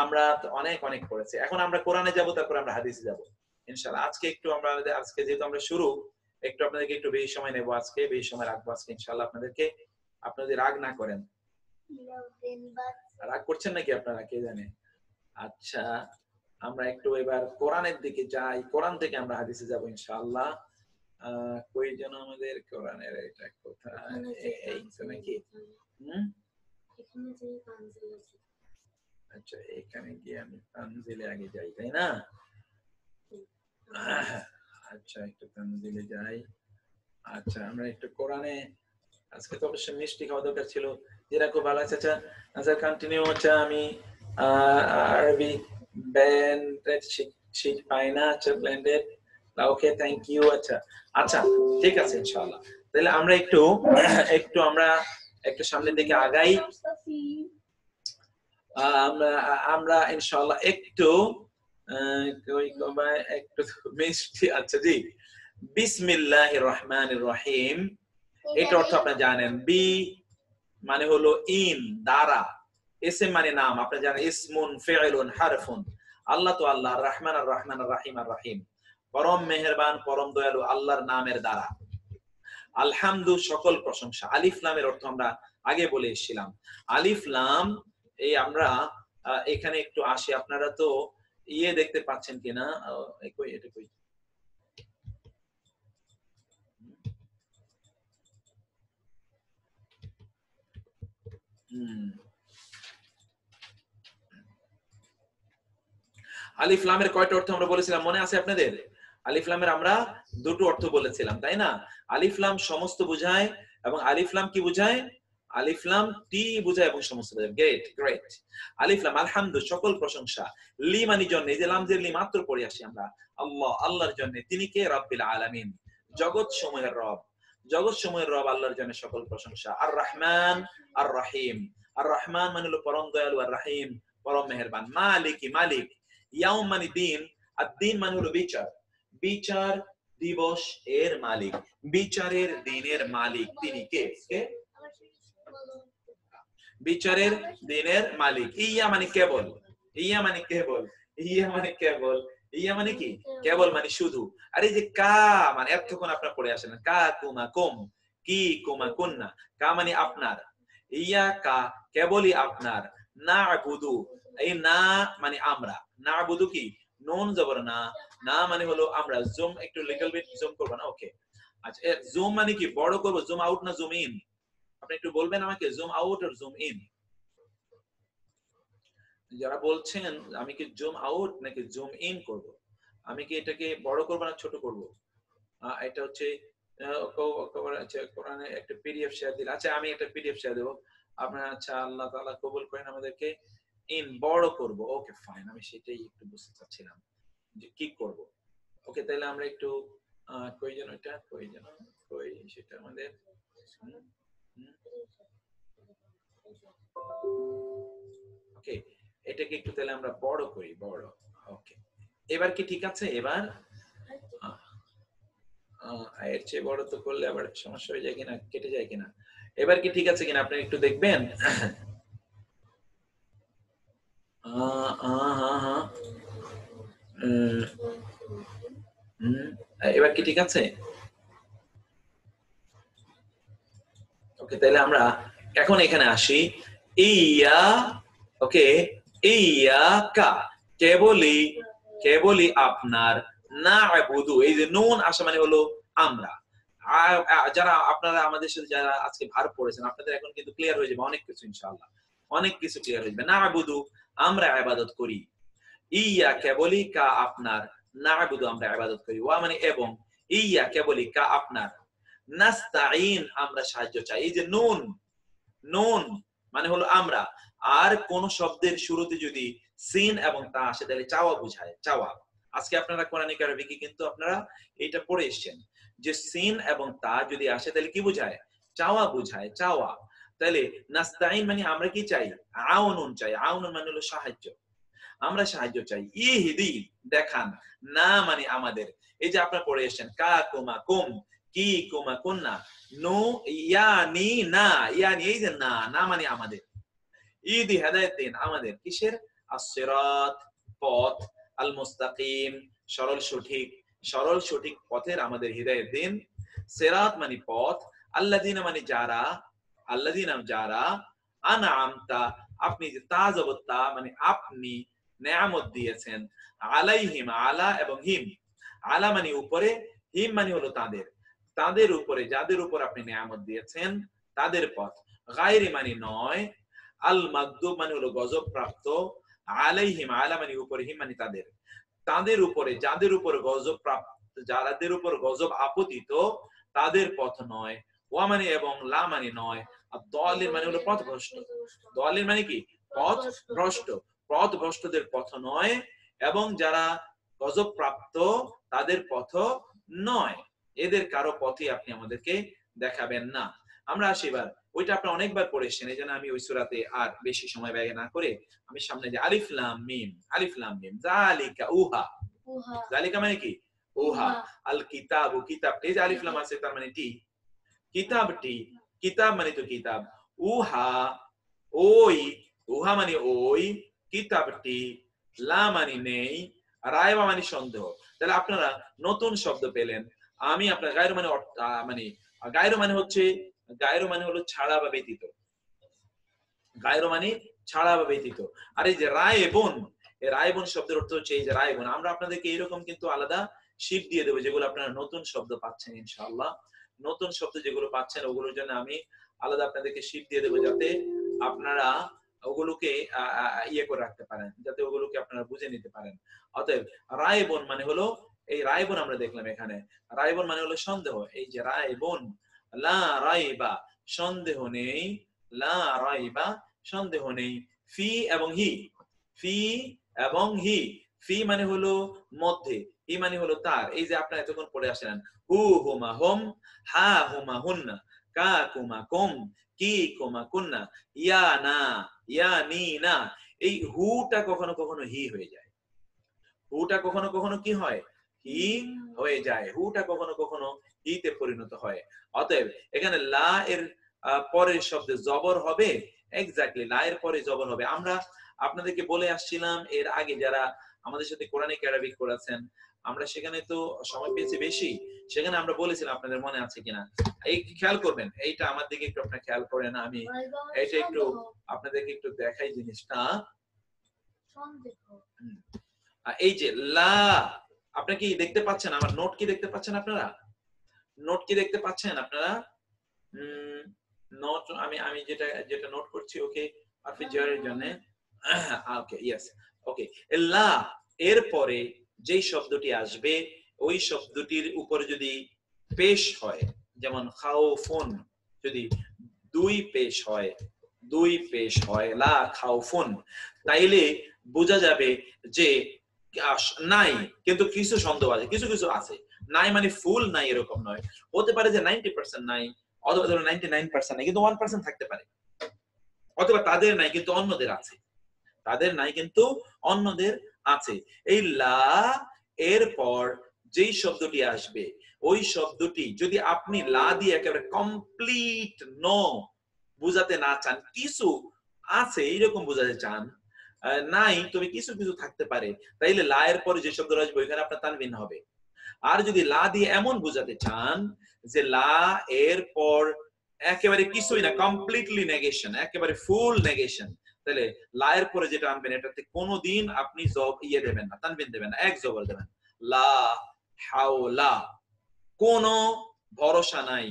আমরা অনেক অনেক পড়েছি। এখন আমরা কোরআনে যাব, তারপর আমরা হাদিসে যাব ইনশাআল্লাহ। আজকে একটু আমরা, আজকে যেহেতু আমরা শুরু, একটু আপনাদেরকে একটু বেশি সময় নেব আজকে, বেশি সময় রাখবো আজকে ইনশাআল্লাহ আপনাদেরকে। আপনাদের রাগ না করেন, রাগ করছেন নাকি আপনারা কে জানে। আচ্ছা আমরা একটু এবার কোরআনের দিকে যাই, কোরআন থেকে আমরা হাদিসে যাব ইনশাআল্লাহ। কই যেন আমাদের কোরআনের এটা কোথায়, এই তো নাকি? আচ্ছা এখানে গিয়ে আমি তানজিলে আগে যাই, তাই না? আচ্ছা একটু তানজিলে যাই। আচ্ছা আমরা একটু কোরআনে, আজকে তো অবশ্যই মিষ্টি খাওয়া দরকার ছিল, যেটা খুব ভালো আছে। আচ্ছা আচ্ছা কন্টিনিউ হচ্ছে, আমি আরবি ব্যান্ডেড শীট পাই না। আচ্ছা ব্লেন্ডেড, ওকে থ্যাংক ইউ। আচ্ছা আচ্ছা ঠিক আছে ইনশাআল্লাহ। তাহলে আমরা একটু আমরা একটু সামনের দিকে আগাই। আমরা ইনশাআল্লাহ একটু মিষ্টি। আচ্ছা জি, বিসমিল্লাহির রহমানির রহিম, এটা অর্থ আপনারা জানেন। বি মানে হলো ইন, দ্বারা। ইসম মানে নাম, আপনারা জানেন ইসমুন, ফি'লুন, হারফুন। আল্লাহ তো আল্লাহ, রহমান আর রহমান আর রহিম আর রহিম, পরম মেহেরবান পরম দয়ালু, আল্লাহর নামের দ্বারা। আলহামদু সকল প্রশংসা। আলিফ লামের অর্থ আমরা আগে বলে এসেছিলাম। আলিফ লাম, এই আমরা এখানে একটু আসি, আপনারা তো ইয়ে দেখতে পাচ্ছেন কিনা, এটা কই, আলিফ লামের কয়টা অর্থ আমরা বলেছিলাম মনে আছে আপনাদের? আলিফ লামের আমরা দুটো অর্থ বলেছিলাম, তাই না? আলিফ লাম সমস্ত বোঝায়, এবং আলিফ লাম কি বোঝায়? আলিফ লাম টি বোঝায় এবং সমস্ত বোঝায়। Great great. আলিফ লাম আলহামদু সকল প্রশংসা, লি মানে জন্য, এই যে লাম জের লি মাত্র পড়ে আসি আমরা, আল্লাহ আল্লাহর জন্য, তিনি কে? রাব্বিল আলামিন, জগৎ সমূহের রব, জগৎ সমূহের রব আল্লাহর জন্য সকল প্রশংসা। আর রহমান আর রহিম, আর রহমান মানে হলো পরম দয়ালু, আর রহিম পরম মেহেরবান। মালিকি মালিক, ইয়াউম মানে দিন, আর দিন মানে হলো বিচার, বিচার দিবস এর মালিক, বিচারের দিনের মালিক তিনি কে? কে? বিচারের দিনের মালিক। ইয়া মানে কেবল, ইয়া মানে কেবল, ইয়া মানে কেবল, ইয়া মানে কি? কেবল মানে শুধু। আর এই যে কা মানে এতক্ষণ আপনারা পড়ে আসেন, কা কুমা কুম, কি কুমা কুন্না, কা মানে আপনার, ইয়া কা কেবলই আপনার, না বুধু, এই না মানে আমরা, না বুধু কি? নুন জবর না, না মানে হলো আমরা। জুম একটু লিটল বিট জুম করব না? ওকে আচ্ছা, জুম মানে কি? বড় করব, জুম আউট না জুম ইন? আপনি একটু বলবেন আমাকে, জুম আউট আর জুম ইন? যারা বলছেন আমি কি জুম আউট নাকি জুম ইন করব, আমি কি এটাকে বড় করব না ছোট করব? এটা হচ্ছে কোরআনে একটা পিডিএফ শেয়ার দিল। আচ্ছা আমি একটা পিডিএফ শেয়ার দেব আপনারা। আচ্ছা আল্লাহ তাআলা কবুল করেন আমাদেরকে। ইন বড় করব, ওকে ফাইন, আমি সেটাই একটু বুঝতে চাচ্ছিলাম যে কি করব। ওকে তাহলে আমরা একটু কই যেন এটা, কই যেন, কই সেটা আমাদের, ওকে এটাকে একটু তাহলে আমরা বড় করি, বড়। ওকে এবার কি ঠিক আছে? এবার এর চেয়ে বড় তো করলে আবার সমস্যা হয়ে যায় কিনা, কেটে যায় কিনা। এবার কি ঠিক আছে কিনা আপনি একটু দেখবেন। এবার কি ঠিক আছে? ওকে তাহলে আমরা এখন এখানে আসি। ইয়া, ওকে ইয়া কা, কেবলই, কেবলই আপনার, না আবুদু, এই যে নুন আসা মানে হলো আমরা। যারা আপনারা আমাদের সাথে যারা আজকে ভার পড়েছেন, আপনাদের এখন কিন্তু ক্লিয়ার হয়ে যাবে অনেক কিছু ইনশাআল্লাহ, অনেক কিছু ক্লিয়ার হয়ে যাবে। না আবুদু আমরা ইবাদত করি, ইয়া কেবলই কা আপনার, না আবুদু আমরা ইবাদত করি, ওয়া মানে এবং, ইয়া কেবলই কা আপনার, নাস্তাইন আমরা সাহায্য চাই। এই যে নুন, নুন মানে হলো আমরা, আর কোন শব্দের শুরুতে যদি সিন এবং তা আসে তাহলে চাওয়া বোঝায়, চাওয়া। আজকে আপনারা কোরআনিক আরবিকে কিন্তু আপনারা এটা পড়ে এসেছেন যে সিন এবং তা যদি আসে তাহলে কি বোঝায়? চাওয়া বোঝায়, চাওয়া। তাহলে নাস্তাইন মানে আমরা কি চাই? আউনুন চাই, আউনুন মানে হলো সাহায্য, আমরা সাহায্য চাই। ইহদি দেখান, না মানে আমাদের, এই যে আপনারা পড়ে এসেছেন কা কুমা কুম, কি কুমা কুন্না, নো ইয়ানি না, ইয়ানি এই যে না, না মানে আমাদের। ইদি হেদায়েত দিন আমাদের, কিসের? আস-সিরাত পথ, আল মুস্তাকিম সরল সঠিক, সরল সঠিক পথের আমাদের হিদায়াত দিন। সিরাত মানে পথ, আল্লাযিনা মানে যারা, আল্লাযিনা যারা, আনআমতা আপনি যে তা জবত তা মানে আপনি নেয়ামত দিয়েছেন, আলাইহিম আলা এবং হিম, আলা মানে উপরে, হিম মানে হলো তাদের, তাদের উপরে যাদের উপর আপনি নেয়ামত দিয়েছেন তাদের পথ, গায়রি মানে নয়, আল মাগদুব মানে হলো গজব প্রাপ্ত, আলাইহিম আলা মানে উপরে, হিম মানে তাদের, তাদের উপরে যাদের উপর গজব প্রাপ্ত, যাদের উপর গজব আপতিত তাদের পথ নয়, ওয়া মানে এবং, লা মানে নয়, আর দলিল মানে হলো পথভ্রষ্ট, দলিল মানে কি? পথ ভ্রষ্ট, পথ ভ্রষ্টদের পথ নয়, এবং যারা গজব প্রাপ্ত তাদের পথ নয়, এদের কারো পথে আপনি আমাদেরকে দেখাবেন না। আমরা আসি এবার, ওইটা আপনারা অনেকবার পড়েছেন, এই জন্য আমি ওই সূরাতে আর বেশি সময় ব্যয় না করে আমি সামনে যে আলিফ লাম মিম, আলিফ লাম মিম, যালিকা উহা, যালিকা মানে কি? উহা, আল কিতাবু কিতাব, এই যে আলিফ লাম আছে তার মানে টি, কিতাবটি, কিতাব মানে তো কিতাব, উহা ওই, উহা মানে ওই, কিতাবটি, লা মানে নেই, রায়বা মানে সন্দেহ। তাহলে আপনারা নতুন শব্দ পেলেন। আমি আপনার গায়রু মানে মানে গায়রু মানে হচ্ছে, গায়রু মানে হলো ছাড়া বা ব্যতীত, গায়রু মানে ছাড়া বা ব্যতীত। আর এই যে রায়বুন, এই রায়বুন শব্দের অর্থ হচ্ছে এই যে রায়বুন, আমরা আপনাদেরকে এরকম কিন্তু আলাদা শীট দিয়ে দেবো যেগুলো আপনারা নতুন শব্দ পাচ্ছেন ইনশাআল্লাহ, নতুন শব্দ যেগুলো পাচ্ছেন ওগুলোর জন্য আমি আলাদা আপনাদেরকে শীট দিয়ে দেবো, যাতে আপনারা ওগুলোকে ইয়ে করে রাখতে পারেন, যাতে ওগুলোকে আপনারা বুঝে নিতে পারেন। অতএব রায়বুন মানে হলো, এই রায়বুন আমরা দেখলাম এখানে, রায়বুন মানে হলো সন্দেহ, এই যে রায়বুন, লা রাইবা সন্দেহ নেই, লা রাইবা সন্দেহ নেই, ফি এবং হি, ফি এবং হি, ফি মানে হলো মধ্যে, হি মানে হলো তার। এই যে আপনারা এতক্ষণ পড়ে আসলেন, হু হুমা হুম, হা হুমা হুন্না, কা কুমা কুম, কি কুমা কুন্না, ইয়া না, ইয়া নি না। এই হুটা কখনো কখনো হি হয়ে যায়, হুটা কখনো কখনো কি হয়, হি হয়ে যায়, হুটা কখনো কখনো হিতে পরিণত হয়। অতএব এখানে লা এর পরের শব্দে জবর হবে, এক্স্যাক্টলি লা এর পরে জবর হবে। আমরা আপনাদেরকে বলে আসছিলাম এর আগে যারা আমাদের সাথে কোরআনিক অ্যারাবিক করেছেন, আমরা সেখানে তো সময় পেয়েছি বেশি, সেখানে আমরা বলেছিলাম, আপনাদের মনে আছে কিনা, এই খেয়াল করবেন, এইটা আমার দিকে একটু আপনারা খেয়াল করেন, আমি এটা একটু আপনাদেরকে একটু দেখাই জিনিসটা। এই যে লা, আপনি কি দেখতে পাচ্ছেন আমার নোট, কি দেখতে পাচ্ছেন আপনারা, নোট কি দেখতে পাচ্ছেন আপনারা? নোট আমি আমি যেটা যেটা নোট করছি, ওকে হারফে জারের জন্য, ওকে ইয়েস, ওকে। লা এর পরে যেই শব্দটি আসবে ওই শব্দটির উপরে যদি পেশ হয়, যেমন খাউফুন, যদি দুই পেশ হয়, দুই পেশ হয়, লা খাউফুন, তাইলে বোঝা যাবে যে নাই, কিন্তু কিছু সন্দেহ আছে, কিছু কিছু আছে। নাই মানে ফুল নাই এরকম নয়, হতে পারে যে 90% নাই, অথবা ধরো 99% নাই, কিন্তু 1% থাকতে পারে, অথবা তাদের নাই কিন্তু অন্যদের আছে, তাদের নাই কিন্তু অন্যদের আছে। এই লা এর পর যেই শব্দটি আসবে ওই শব্দটি যদি আপনি লা দিয়ে একেবারে কমপ্লিট নো বুঝাতে না চান, কিছু আছে এইরকম বুঝাতে চান, নাই তবে কিছু কিছু থাকতে পারে, তাইলে লা এর পরে যে শব্দ আসবে ওইখানে আপনার তানবিন হবে। আর যদি লা দিয়ে এমন বুঝাতে চান যে লা এর পর একেবারে কিছুই না, কমপ্লিটলি নেগেশন, একেবারে ফুল নেগেশন, তাহলে লা এর পরে যেটা আনবেন এটাতে কোনোদিন আপনি দেবেন না, তানবিন দেবেন না, এক জবর দেবেন, লা হাওলা, কোনো ভরসা নাই,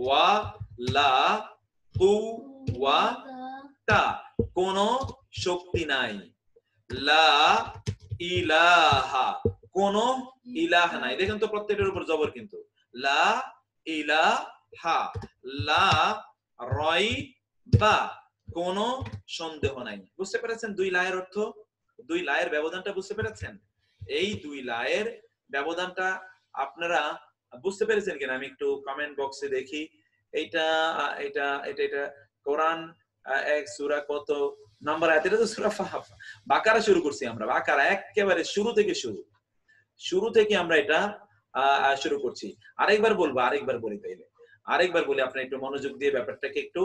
ওয়া লা কুওয়াতা, কোনো শক্তি নাই, লা ইলাহা, কোন ইলাহ নাই। দেখেন তো প্রত্যেকটার উপর জবর কিন্তু, লা ইলাহা, লা রাইবা, কোন সন্দেহ নাই। বুঝতে পেরেছেন দুই লায়ের অর্থ, দুই লায়ের ব্যবধানটা বুঝতে পেরেছেন? এই দুই লায়ের ব্যবধানটা আপনারা বুঝতে পেরেছেন কিনা আমি একটু কমেন্ট বক্সে দেখি। এইটা এটা এটা এটা কোরআন এক সূরা কত নাম্বার আয়াত? এটা তো সূরা বাকারা শুরু করছি আমরা, বাকারা একেবারে শুরু থেকে শুরু থেকে আমরা এটা শুরু করছি। আরেকবার বলবো, আরেকবার বলি, তাইলে আরেকবার বলি, আপনারা একটু মনোযোগ দিয়ে ব্যাপারটাকে একটু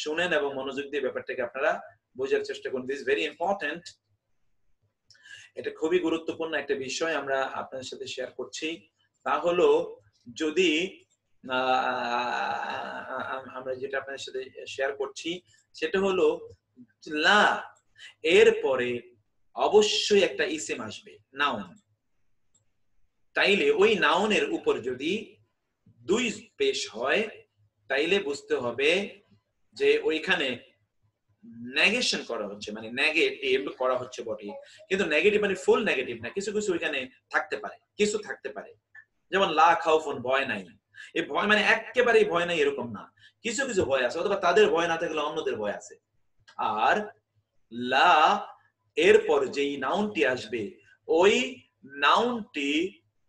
শুনেন এবং মনোযোগ দিয়ে ব্যাপারটাকে আপনারা বোঝার চেষ্টা করুন। দিস ভেরি ইম্পর্টেন্ট, এটা খুবই গুরুত্বপূর্ণ একটা বিষয় আমরা আপনাদের সাথে শেয়ার করছি। তা হলো যদি আমরা যেটা আপনাদের সাথে শেয়ার করছি সেটা হলো লা এর পরে অবশ্যই একটা ইসিম আসবে, নাউন। তাইলে ওই নাউনের উপর যদি দুই পেশ হয় তাইলে বুঝতে হবে যে ওইখানে নেগেশন করা হচ্ছে, মানে নেগেটিভ করা হচ্ছে বটে, কিন্তু নেগেটিভ মানে ফুল নেগেটিভ না, কিছু কিছু ওইখানে থাকতে পারে, কিছু থাকতে পারে। যেমন লা খাউফুন, ভয় নাই, এই ভয় মানে একেবারেই ভয় নাই এরকম না, কিছু কিছু ভয় আছে, অথবা তাদের ভয় না থাকলে অন্যদের ভয় আছে। আর লা এরপর যেই নাউনটি আসবে ওই নাউনটি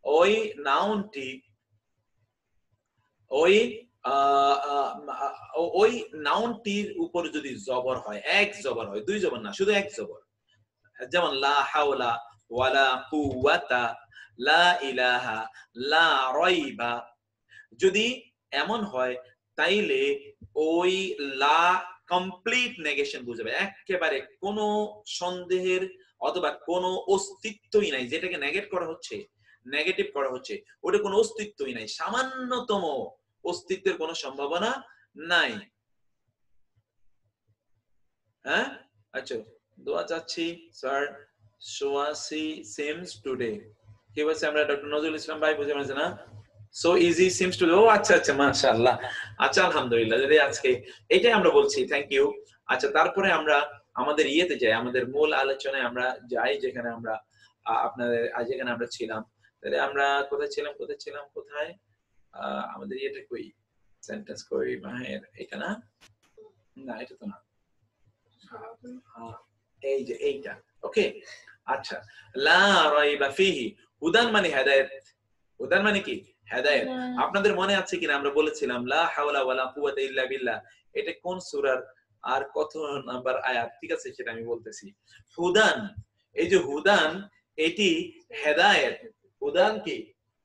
ওই নাউনটি ওই ওই নাউনটির উপর যদি জবর হয়, এক জবর হয়, দুই জবর না, শুধু এক জবর, যেমন লা হাওলা ওয়ালা কুওয়াতা লা ইলাহা লা রাইবা, যদি এমন হয় তাইলে ওই লা কমপ্লিট নেগেশন বুঝাবে, একেবারে কোনো সন্দেহের অথবা কোনো অস্তিত্বই নাই, যেটাকে নেগেট করা হচ্ছে, নেগেটিভ করা হচ্ছে, ওটা কোনো অস্তিত্বই নাই, সামান্যতম অস্তিত্বের কোনো সম্ভাবনা নাই। হ্যাঁ, আচ্ছা, দোয়া চাচ্ছি স্যার সোয়াসি সিমস টুডে, কি বলছে আমরা ডক্টর নজরুল ইসলাম ভাই, বুঝে পারছেন না? সো ইজি সিমস টু, ও আচ্ছা আচ্ছা, মাশাআল্লাহ, আচ্ছা আলহামদুলিল্লাহ, যদি আজকে এটাই আমরা বলছি, থ্যাংক ইউ। আচ্ছা, তারপরে আমরা আমাদের ইয়েতে যাই, আমাদের মূল আলোচনায় আমরা যাই, যেখানে আমরা আপনাদের আজ যেখানে আমরা ছিলাম, তাহলে আমরা কোথায় আমাদের ইয়েটা কই, সেন্টেন্স কই মাহের, এটা না, না এটা তো না, এই যে এইটা। ওকে আচ্ছা, লা রাইবা ফিহি, হুদান মানে হেদায়েত। হুদান মানে কি? হেদায়েত। আপনাদের মনে আছে কিনা আমরা বলেছিলাম লা হাওলা ওয়ালা কুওয়াতা ইল্লা বিল্লাহ, এটা কোন সূরার আর কত নাম্বার আয়াত? ঠিক আছে, সেটা আমি বলতেছি। হুদান, এই যে হুদান, এটি হেদায়েত। হুদান কি?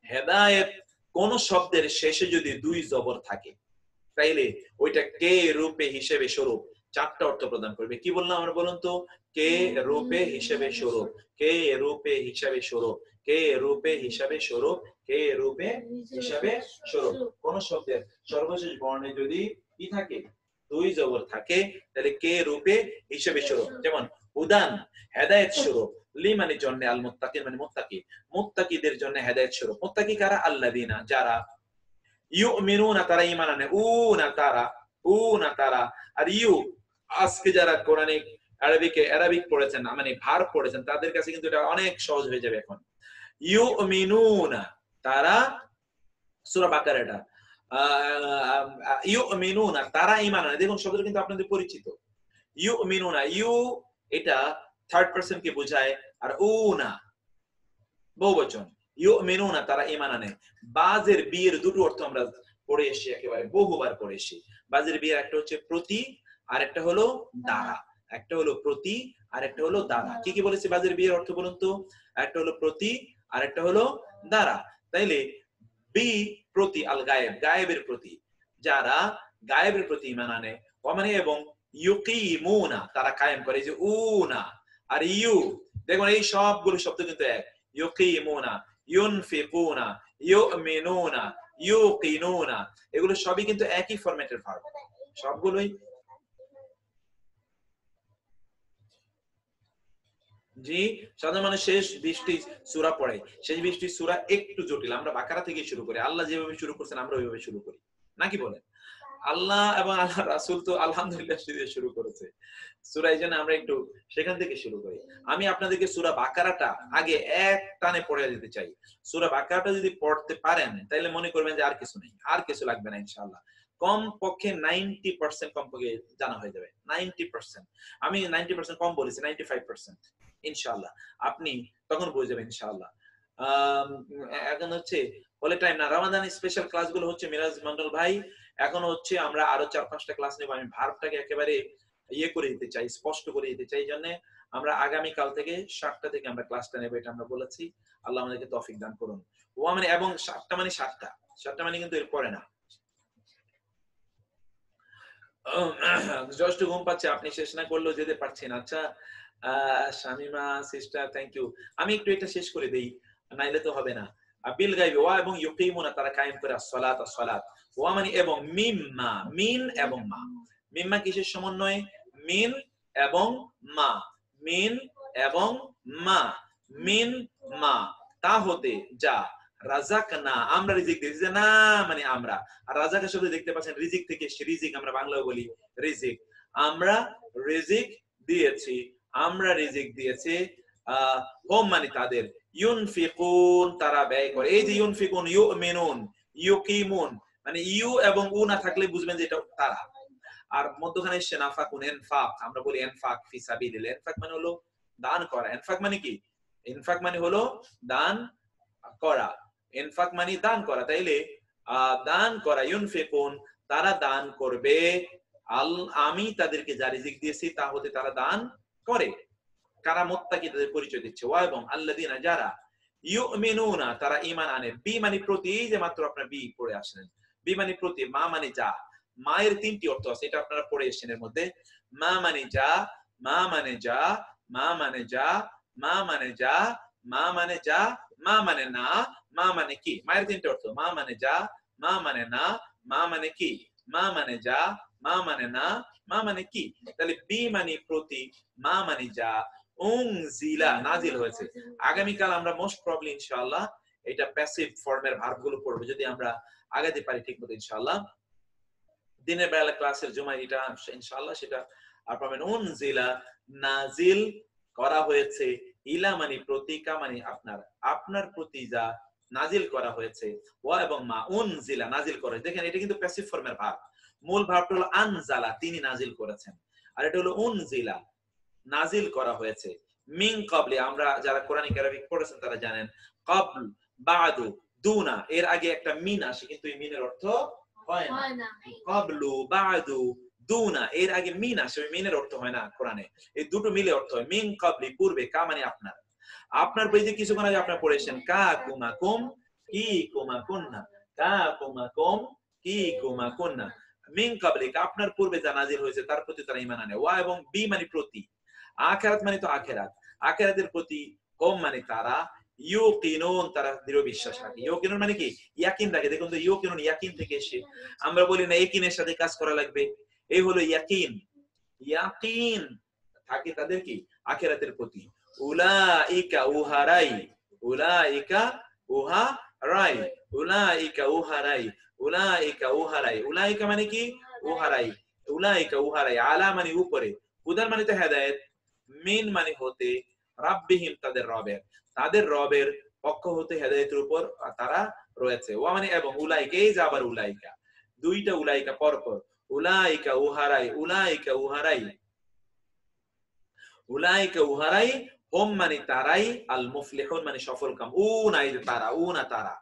হেদায়েত। কোন শব্দের শেষে যদি দুই জবর থাকে তাইলে ওইটা কে রূপে হিসেবে স্বরূপ চারটা অর্থ প্রদান করবে। কি বললাম আমরা, বলুন তো? কে রূপে হিসেবে স্বরূপ, কে রূপে হিসাবে স্বরূপ, কে রূপে হিসাবে স্বরূপ, কে রূপে হিসাবে স্বরূপ। কোন শব্দের সর্বশেষ বর্ণে যদি কি থাকে? দুই জবর থাকে, তাহলে কে রূপে হিসেবে স্বরূপ। যেমন উদান হেদায়েত স্বরূপ, লি মানে জন্য, আল মুত্তাকিন মানে মুত্তাকি, মুত্তাকিদের জন্য হেদায়েত স্বরূপ। মুত্তাকি কারা? আল্লাযিনা, যারা, ইউমিনুনা তারা ঈমান আনে, উনা তারা, উনা তারা। আর ইউ, আজকে যারা কোরআনিক আরবিক পড়েছেন, মানে ভার্ব পড়েছেন, তাদের কাছে কিন্তু এটা অনেক সহজ হয়ে যাবে এখন। ইউমিনুনা তারা, সূরা বাকারা এটা, ইউমিনুনা তারা ঈমান আনে। দেখুন শব্দটা কিন্তু আপনাদের পরিচিত। ইউমিনুনা, ইউ এটা থার্ড পারসন কে বোঝায়, আর উনা বহুবচন। ইউমিনুনা তারা ঈমান আনে। বাজের বিয়ের দুটো অর্থ আমরা পড়ে এসেছি, একেবারে বহুবার পড়ে এসেছি। বাজের বিয়ের একটা হচ্ছে প্রতি, আর একটা হলো দ্বারা। একটা হলো প্রতি, আর একটা হলো দ্বারা। কি কি বলেছে বাজের বিয়ের অর্থ বলুন তো? একটা হলো প্রতি, আর একটা হলো দ্বারা। তাইলে বি প্রতি, আল গায়েব, গায়েবের প্রতি, যারা গায়েবের প্রতি ঈমান আনে। মানে এবং ইউকিমুনা তারা কায়েম করে, যে উনা আর ইউ, দেখুন এই সবগুলো শব্দ কিন্তু এক। ইউকিমুনা, ইউনফিকুনা, ইউমিনুনা, ইউকিনুনা, এগুলো সবই কিন্তু একই ফরম্যাটের ভার্ব, সবগুলোই। জি, সাধারণ মানুষ শেষ 20টি সূরা পড়ে, শেষ 20টি সূরা একটু জটিল। আমরা বাকারা থেকে শুরু করি, আল্লাহ যেভাবে শুরু করছেন আমরা ওইভাবে শুরু করি, নাকি বলেন? আল্লাহ এবং আল্লাহ রাসূল তো আলহামদুলিল্লাহ দিয়ে শুরু করেছে সূরা, এইজন্য আমরা একটু সেখান থেকে শুরু করি। আমি আপনাদেরকে সূরা বাকারাটা আগে এক টানে পড়ে দিতে চাই। সূরা বাকারাটা যদি পড়তে পারেন তাহলে মনে করবেন যে আর কিছু নেই, আর কিছু লাগবে না ইনশাআল্লাহ। কম পক্ষে 90% কম পক্ষে জানা হয়ে যাবে। 90%, আমি 90% কম বলেছি, 95% ইনশাআল্লাহ আপনি তখন বুঝে যাবেন ইনশাআল্লাহ। এখন হচ্ছে বলে টাইম না, রমাদান স্পেশাল ক্লাসগুলো হচ্ছে মিরাজ মন্ডল ভাই, এখন হচ্ছে আমরা আরো 4-5টা ক্লাস নেব। আমি ভার্বটাকে একেবারে ইয়ে করে দিতে চাই, স্পষ্ট করে দিতে চাই। জন্য আমরা আগামী কাল থেকে 7টা থেকে আমরা ক্লাসটা নেব, এটা আমরা বলেছি। আল্লাহ আমাদেরকে তৌফিক দান করুন। ও মানে এবং 7টা মানে 7টা, 7টা মানে কিন্তু এর পরে না। জস্ট ঘুম পাচ্ছে, আপনি শেষ না করলেও যেতে পারছেন। আচ্ছা শামিমা সিস্টার, থ্যাংক ইউ। আমি একটু এটা শেষ করে দেই, নাইলে তো হবে না। বিল গায়বি, ওয়া এবং ইউকিমুনা তারা কায়েম করে as-সালাত, as-সালাত। ওয়া মানে এবং, মিম্মা, মিন এবং মা। মিম্মা কিসের সমন্বয়? মিন এবং মা, মিন এবং মা, মিন মা, তা হতে যা, রাযাকনা আমরা রিজিক দিয়েছি। না মানে আমরা, আর রাযাকের শব্দ দেখতে পাচ্ছেন রিজিক থেকে এসেছে। রিজিক আমরা বাংলায় বলি রিজিক, আমরা রিজিক দিয়েছি, আমরা রিজিক দিয়েছি। হোম মানে তাদের, ইউনফিকুন তারা ব্যয় করে। এই যে ইউনফিকুন, ইউমিনুন, ইউকিমুন, মানে ইউ এবং উ না থাকলে বুঝবেন যে এটা তারা। আর মধ্যখানে এসে নাফাকুন, ইনফাক, আমরা বলি ইনফাক ফি সাবিলিল্লাহ। ইনফাক মানে হলো দান করা। ইনফাক মানে কি? ইনফাক মানে হলো দান করা। ইনফাক মানে দান করা। তাইলে দান করা, ইউনফিকুন তারা দান করবে, আমি তাদেরকে যা রিজিক দিয়েছি তা হতে তারা দান করে। কারা? মুত্তাকি, তাদের পরিচয় দিচ্ছে। ওয়া এবং আল্লাযিনা যারা, ইউমিনুনা তারা ঈমান আনে। বি মানে প্রতি, যে মাত্র আপনারা বি পড়ে আসলেন, বি মানে প্রতি, মা মানে যা। মায়ের 3টি অর্থ আছে, এটা আপনারা পড়ে এসেছেন এর মধ্যে। মা মানে যা, মা মানে যা, মা মানে যা, মা মানে যা, মা মানে যা, মা মানে না, মা মানে কি। মায়ের 3টি অর্থ, মা মানে যা, মা মানে না, মা মানে কি, মা মানে যা, মা মানে না, মা মানে কি। তাহলে বি মানে প্রতি, মা মানে যা, উনজিলা নাজিল হয়েছে। আগামীকাল আমরা মোস্ট প্রবাবলি ইনশাআল্লাহ এটা প্যাসিভ ফর্মের ভার্বগুলো পড়ব, যদি আমরা আগাতে পারি ঠিকমতো ইনশাআল্লাহ। দিনের বেলা ক্লাসের জুমায় এটা ইনশাআল্লাহ সেটা আর পাবেন। উনজিলা নাজিল করা হয়েছে, ইলা মানে প্রতি, কা মানে আপনার, আপনার প্রতি যা নাজিল করা হয়েছে। ওয়া এবং মা, উনজিলা নাজিল করা। দেখেন এটা কিন্তু প্যাসিভ ফর্মের ভার্ব। মূল ভার্বটা হলো আনজালা, তিনি নাজিল করেছেন। আর এটা হলো উনজিলা, নাজিল করা হয়েছে। মিন ক্বাবলি, আমরা যারা কোরআনিক আরবিক পড়েছেন তারা জানেন, ক্বাবল, বাদু, দুনা, এর আগে একটা মিন আসে, কিন্তু এই মিনের অর্থ হয় না। ক্বাবলু, বাদু, দুনা, এর আগে মিন আসে, ওই মিনের অর্থ হয় না কোরআনে। এই দুটো মিলে অর্থ হয় মিন ক্বাবলি, পূর্বে, কা মানে আপনার। আপনার বই যে কিছুক্ষণ আগে আপনারা পড়েছেন, কা কুমাকুম কি কুমাকুন্না, কা কুমাকুম কি কুমাকুন্না, মিন ক্বাবলিক, আপনার পূর্বে যা নাজিল হয়েছে তার প্রতি তারা ঈমান আনে। ওয়া এবং বি মানে প্রতি, আখিরাত মানে তো আখিরাত, আখিরাতের প্রতি, কম মানে তারা, ইউকিনুন, তারা দৃঢ় বিশ্বাস রাখে। ইউকিনুন মানে কি? ইয়াকিন রাখে। দেখুন তো, ইউকিনুন ইয়াকিন থেকে এসে, আমরা বলি না ইয়াকিনের সাথে কাজ করা লাগবে, এই হলো ইয়াকিন। ইয়াকিন থাকে তাদের কি? আখিরাতের প্রতি। উলাইকা উহারাই, উলাইকা উহারাই, উলাইকা উহারাই, উলাইকা উহারাই, উলাইকা মানে কি? উহারাই, উলাইকা উহারাই, আলা মানে উপরে, হুদার মানে তো হেদায়েত, মিন মানে হতে, রাব্বিহিম তাদের রবের, তাদের রবের পক্ষ হতে হেদায়েতের উপর তারা রয়েছে। ওয়া মানে এবং, উলাইকা, এই যে আবার উলাইকা, দুইটা উলাইকা পরপর, উলাইকা উহারাই, উলাইকা উহারাই, উলাইকা উহারাই, হুম মানে তারাই, আল মুফলিহুন মানে সফলকাম, উনা এই যে তারা, উনা তারা,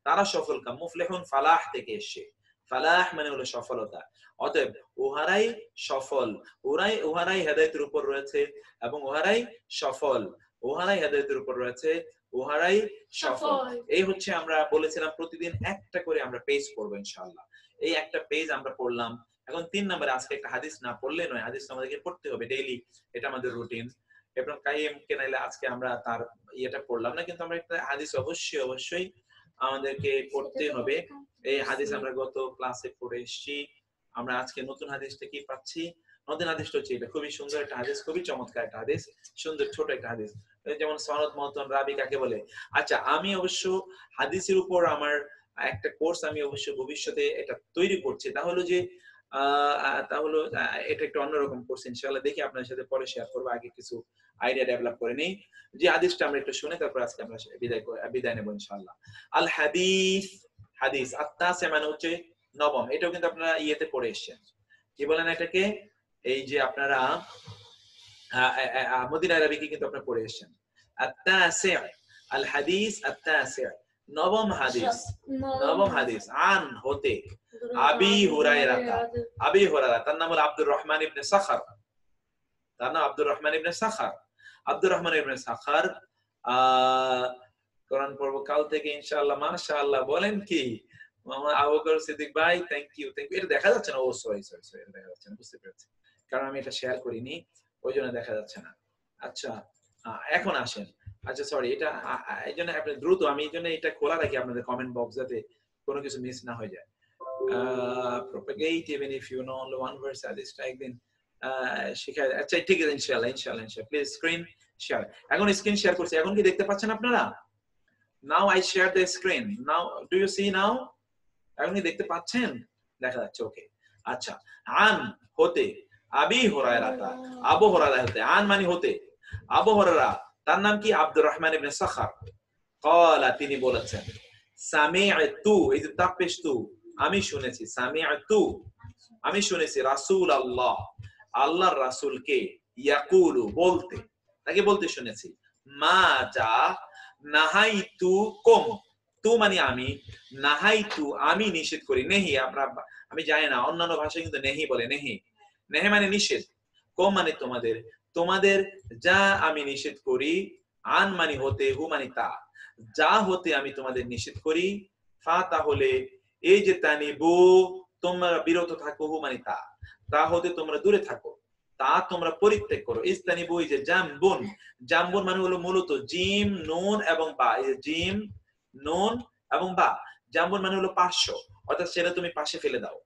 তারা সফলকাম, মুফলিহুন ফালাহ থেকে এসে, ফালাহ মানে হলো সফলতা। অতএব উহারাই সফল, উহারাই হেদায়েতের উপর রয়েছে এবং উহারাই সফল, উহারাই হেদায়েতের উপর রয়েছে, উহারাই সফল। এই হচ্ছে আমরা বলেছিলাম প্রতিদিন একটা করে আমরা পেজ পড়বো ইনশাআল্লাহ। এই একটা পেজ আমরা পড়লাম। এখন 3 নম্বরে আজকে একটা হাদিস না পড়লে নয়, হাদিস আমাদেরকে পড়তে হবে ডেইলি, এটা আমাদের রুটিন। ইবনে কাইয়িম কে নাইলে আজকে আমরা তার ইয়েটা পড়লাম না, কিন্তু আমরা একটা হাদিস অবশ্যই আমাদেরকে পড়তে হবে। এই হাদিস আমরা গত ক্লাসে পড়ে এসেছি। আমরা আজকে নতুন হাদিসটা কি পাচ্ছি? নতুন হাদিসটা হচ্ছে এটা, খুবই সুন্দর একটা হাদিস, খুবই চমৎকার একটা হাদিস, সুন্দর ছোট একটা হাদিস, যেমন সনদ মতন রাবি কাকে বলে। আচ্ছা, আমি অবশ্য হাদিসের উপর আমার একটা কোর্স আমি অবশ্য ভবিষ্যতে এটা তৈরি করছি। তাহলে যে তাহলে এটা একটু অন্যরকম কোর্স, ইনশাআল্লাহ দেখি আপনাদের সাথে পরে শেয়ার করবো। আগে কিছু আইডিয়া ডেভেলপ করে নেই। যে হাদিসটা আমরা একটু শুনে তারপর আজকে আমরা বিদায় নেব ইনশাআল্লাহ। আল হাদিস, হাদিস আত-তাসি মানে হচ্ছে নবম। এটাও কিন্তু আপনারা ইয়েতে পড়ে এসেছেন, কি বলেন এটাকে, এই যে আপনারা মদিনা আরবিকে কিন্তু আপনারা পড়ে এসেছেন। আত-তাসি, আল হাদিস আত-তাসি, নবম হাদিস, নবম হাদিস, আন হতে, আবি হুরায়রা, আবি হুরায়রা, তার নাম হলো আব্দুর রহমান ইবনে সাখর, তার নাম আব্দুর রহমান ইবনে সাখর। আব্দুর রহমান ইবনে সাখর কোরআন পড়ব কাল থেকে ইনশাআল্লাহ, মাশাআল্লাহ। বলেন কি মামা আবু বকর সিদ্দিক ভাই, থ্যাংক ইউ, থ্যাংক ইউ। এটা দেখা যাচ্ছে না? ও সরি, এটা দেখা যাচ্ছে না, বুঝতে পেরেছি, কারণ আমি এটা শেয়ার করিনি, ওই জন্য দেখা যাচ্ছে না। আচ্ছা, এখন আসেন। আচ্ছা সরি, এটা এই জন্য আপনি দ্রুত, আমি এই জন্য এটা খোলা রাখি আপনাদের কমেন্ট বক্স, যাতে কোনো কিছু মিস না হয়ে যায়। Propagate even if you know only one verse at this time, then শিখায়। আচ্ছা ঠিক আছে, ইনশাআল্লাহ প্লিজ স্ক্রিন শেয়ার। এখন স্ক্রিন শেয়ার করছি, এখন কি দেখতে পাচ্ছেন আপনারা? Now I share the screen. Now do you see now? এখন কি দেখতে পাচ্ছেন? দেখা যাচ্ছে, ওকে। আচ্ছা, আন হতে, আবি হুরায়রা, আবু হুরায়রা হতে, আন মানে হতে, আবু হুরায়রা, তার নাম কি? আব্দুর রহমান ইবনে সাখর। ক্বালা, তিনি বলেছেন, সামি'তু, এই যে তাপেশতু, আমি শুনেছি, সামি'তু, আমি শুনেছি, রাসূল আল্লাহ, আল্লাহর রাসূলকে, ইয়াকুলু, বলতে, তাকে বলতে শুনেছি, মা যা নাহাইতু কুম, তু মানে আমি, নাহাইতু আমি নিষেধ করি, নেহি, আমি জানি না অন্যান্য ভাষায় কিন্তু নেহি বলে, নেহি মানে নিষেধ, কুম মানে তোমাদের, তোমাদের যা আমি নিষেধ করি, আন মানে হতে, হু মানে তা, যা হতে আমি তোমাদের নিষেধ করি, ফা তাহলে, এই যে তানিবু তোমরা বিরত থাকো, হু মানে তা, তা হতে তোমরা দূরে থাকো, তা তোমরা পরিত্যাগ করো। ইস্তানিবু, এই যে জামবুন, জামবুন মানে হলো মূলত জিম নুন এবং বা, এই যে জিম নুন এবং বা, জামবুন মানে হলো পার্শ্ব, অর্থাৎ সেটা তুমি পাশে ফেলে দাও,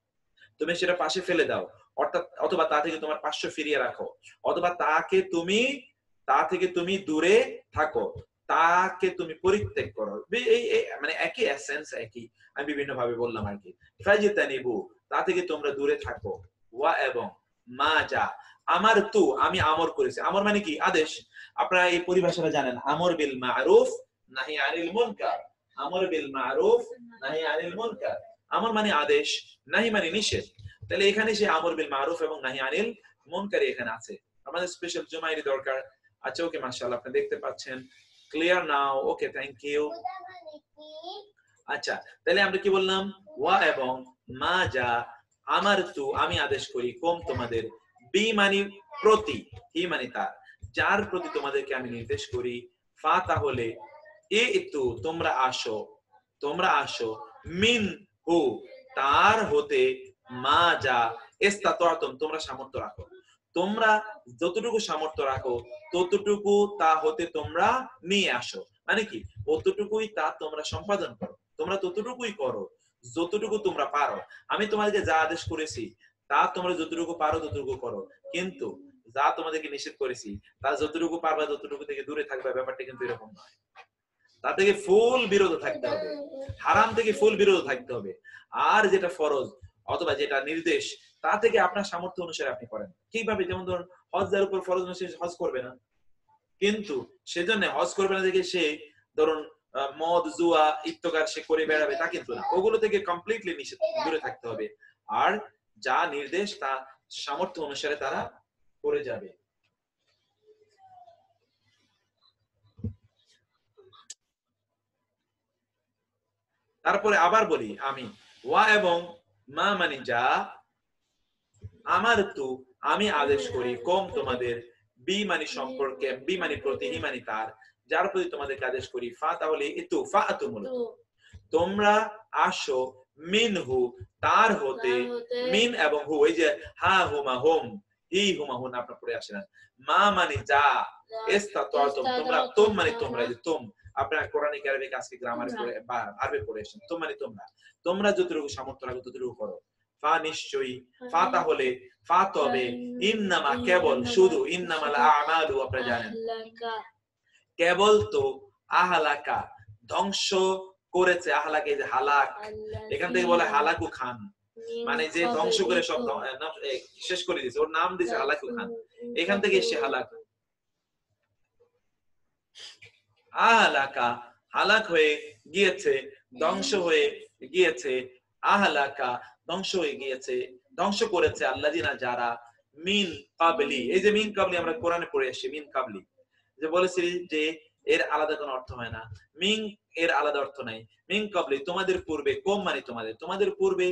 তুমি সেটা পাশে ফেলে দাও, অর্থাৎ অথবা তা থেকে তোমার পার্শ্ব ফিরিয়ে রাখো, অথবা তা থেকে তুমি দূরে থাকো, তাকে তুমি পরিত্যাগ করো। মানে একই এসেন্স, একই, আমি বিভিন্ন ভাবে বললাম আর কি। ফাজিতানিবু, তা থেকে তোমরা দূরে থাকো, ওয়া এবং, মা যা আমার তু, আমি আমর করেছি, আমর মানে কি? আদেশ। আপনারা এই পরিভাষাটা জানেন, আমর বিল মারুফ নাহি আনিল মুনকার, আমর বিল মারুফ নাহি আনিল মুনকার, আমর মানে আদেশ, নাহি মানে নিষেধ, তাহলে এখানে সে আমর বিল মারুফ এবং নাহি আনিল মুনকার এখানে আছে। আমাদের স্পেশাল জুমাইরি দরকার। আচ্ছা ওকে মাশাআল্লাহ আপনি দেখতে পাচ্ছেন clear now. Okay thank you. আচ্ছা তাহলে আমরা কি বললাম? ওয়া এবং মা যা আমারতু আমি আদেশ করি কম তোমাদের, বি মানে প্রতি, হি মানে তার, যার প্রতি তোমাদেরকে আমি নির্দেশ করি, ফা তাহলে ইতু তোমরা আসো, তোমরা আসো, মিন হু তার হতে, মা যা ইসতাতাতুম তোমরা সামর্থ্য রাখো, তোমরা যতটুকু সামর্থ্য রাখো ততটুকু তা হতে তোমরা নিয়ে আসো। মানে কি? অতটুকুই তা তোমরা সম্পাদন করো, তোমরা ততটুকুই করো যতটুকু তোমরা পারো। আমি তোমাদেরকে যা আদেশ করেছি তা তোমরা যতটুকু পারো ততটুকু করো, কিন্তু যা তোমাদেরকে নিষেধ করেছি তা যতটুকু পারবা ততটুকু থেকে দূরে থাকবে। ব্যাপারটা কিন্তু এরকম নয়। তা থেকে ফুল বিরত থাকতে হবে, হারাম থেকে ফুল বিরত থাকতে হবে। আর যেটা ফরজ অথবা যেটা নির্দেশ তা থেকে আপনার সামর্থ্য অনুসারে আপনি করেন। কিভাবে? যেমন ধরুন হজের উপর ফরজ অনুসারে হজ করবে না, কিন্তু সেজন্য হজ করবে না দেখে সে ধরুন মদ জুয়া ইত্তকার সে করে বেড়াবে, তা কিন্তু না। ওগুলো থেকে কমপ্লিটলি নিষেধ, দূরে থাকতে হবে। আর যা নির্দেশ তা সামর্থ্য অনুসারে তারা করে যাবে। তারপরে আবার বলি আমি, ওয়া এবং মা মানে যা, আমার তু আমি আদেশ করি কম তোমাদের, বি মানে সম্পর্কে, বি মানে প্রতি, হি মানে তার, যার প্রতি তোমাদেরকে আদেশ করি, ফা তাহলে ইতু ফা আতুমুল তোমরা আসো, মিনহু তার হতে, মিন এবং হু এই যে হা হুমা হোম, হি হুমা হুন আপনার পড়ে আসেন, মা মানে যা, ইসতাতাতুম তোমরা, তুম মানে তোমরা, এই যে তুম আপনার কোরআনিক আরবিক আজকে গ্রামারে পড়ে বা আরবি পড়ে আসেন, তুম মানে তোমরা, তোমরা যতটুকু সামর্থ্য রাখো ততটুকু করো। ফা নিশ্চয়ই, ফা তাহলে, ফা তবে, ইন্নামা কেবল, শুধু, ইন্নামাল আমালু আপনারা জানেন কেবল তো, আহলাকা ধ্বংস করেছে, আহলাকা এই যে হালাক, এখান থেকে বলে হালাকু খান, মানে যে ধ্বংস করে সব শেষ করে দিয়েছে, ওর নাম দিয়েছে হালাকু খান, এখান থেকে এসে হালাক। আহলাকা হালাক হয়ে গিয়েছে, ধ্বংস হয়ে গিয়েছে, আহলাকা ধ্বংস হয়ে গিয়েছে, ধ্বংস করেছে, আল্লাযিনা যারা, মিন কাবলি এই যে মিন কাবলি আমরা কোরআনে পড়ে আসছি, মিন কাবলি যে বলেছি যে এর আলাদা কোনো অর্থ হয় না, মিন এর আলাদা অর্থ নাই। মিন কাবলি তোমাদের পূর্বে, কম মানে তোমাদের, তোমাদের পূর্বে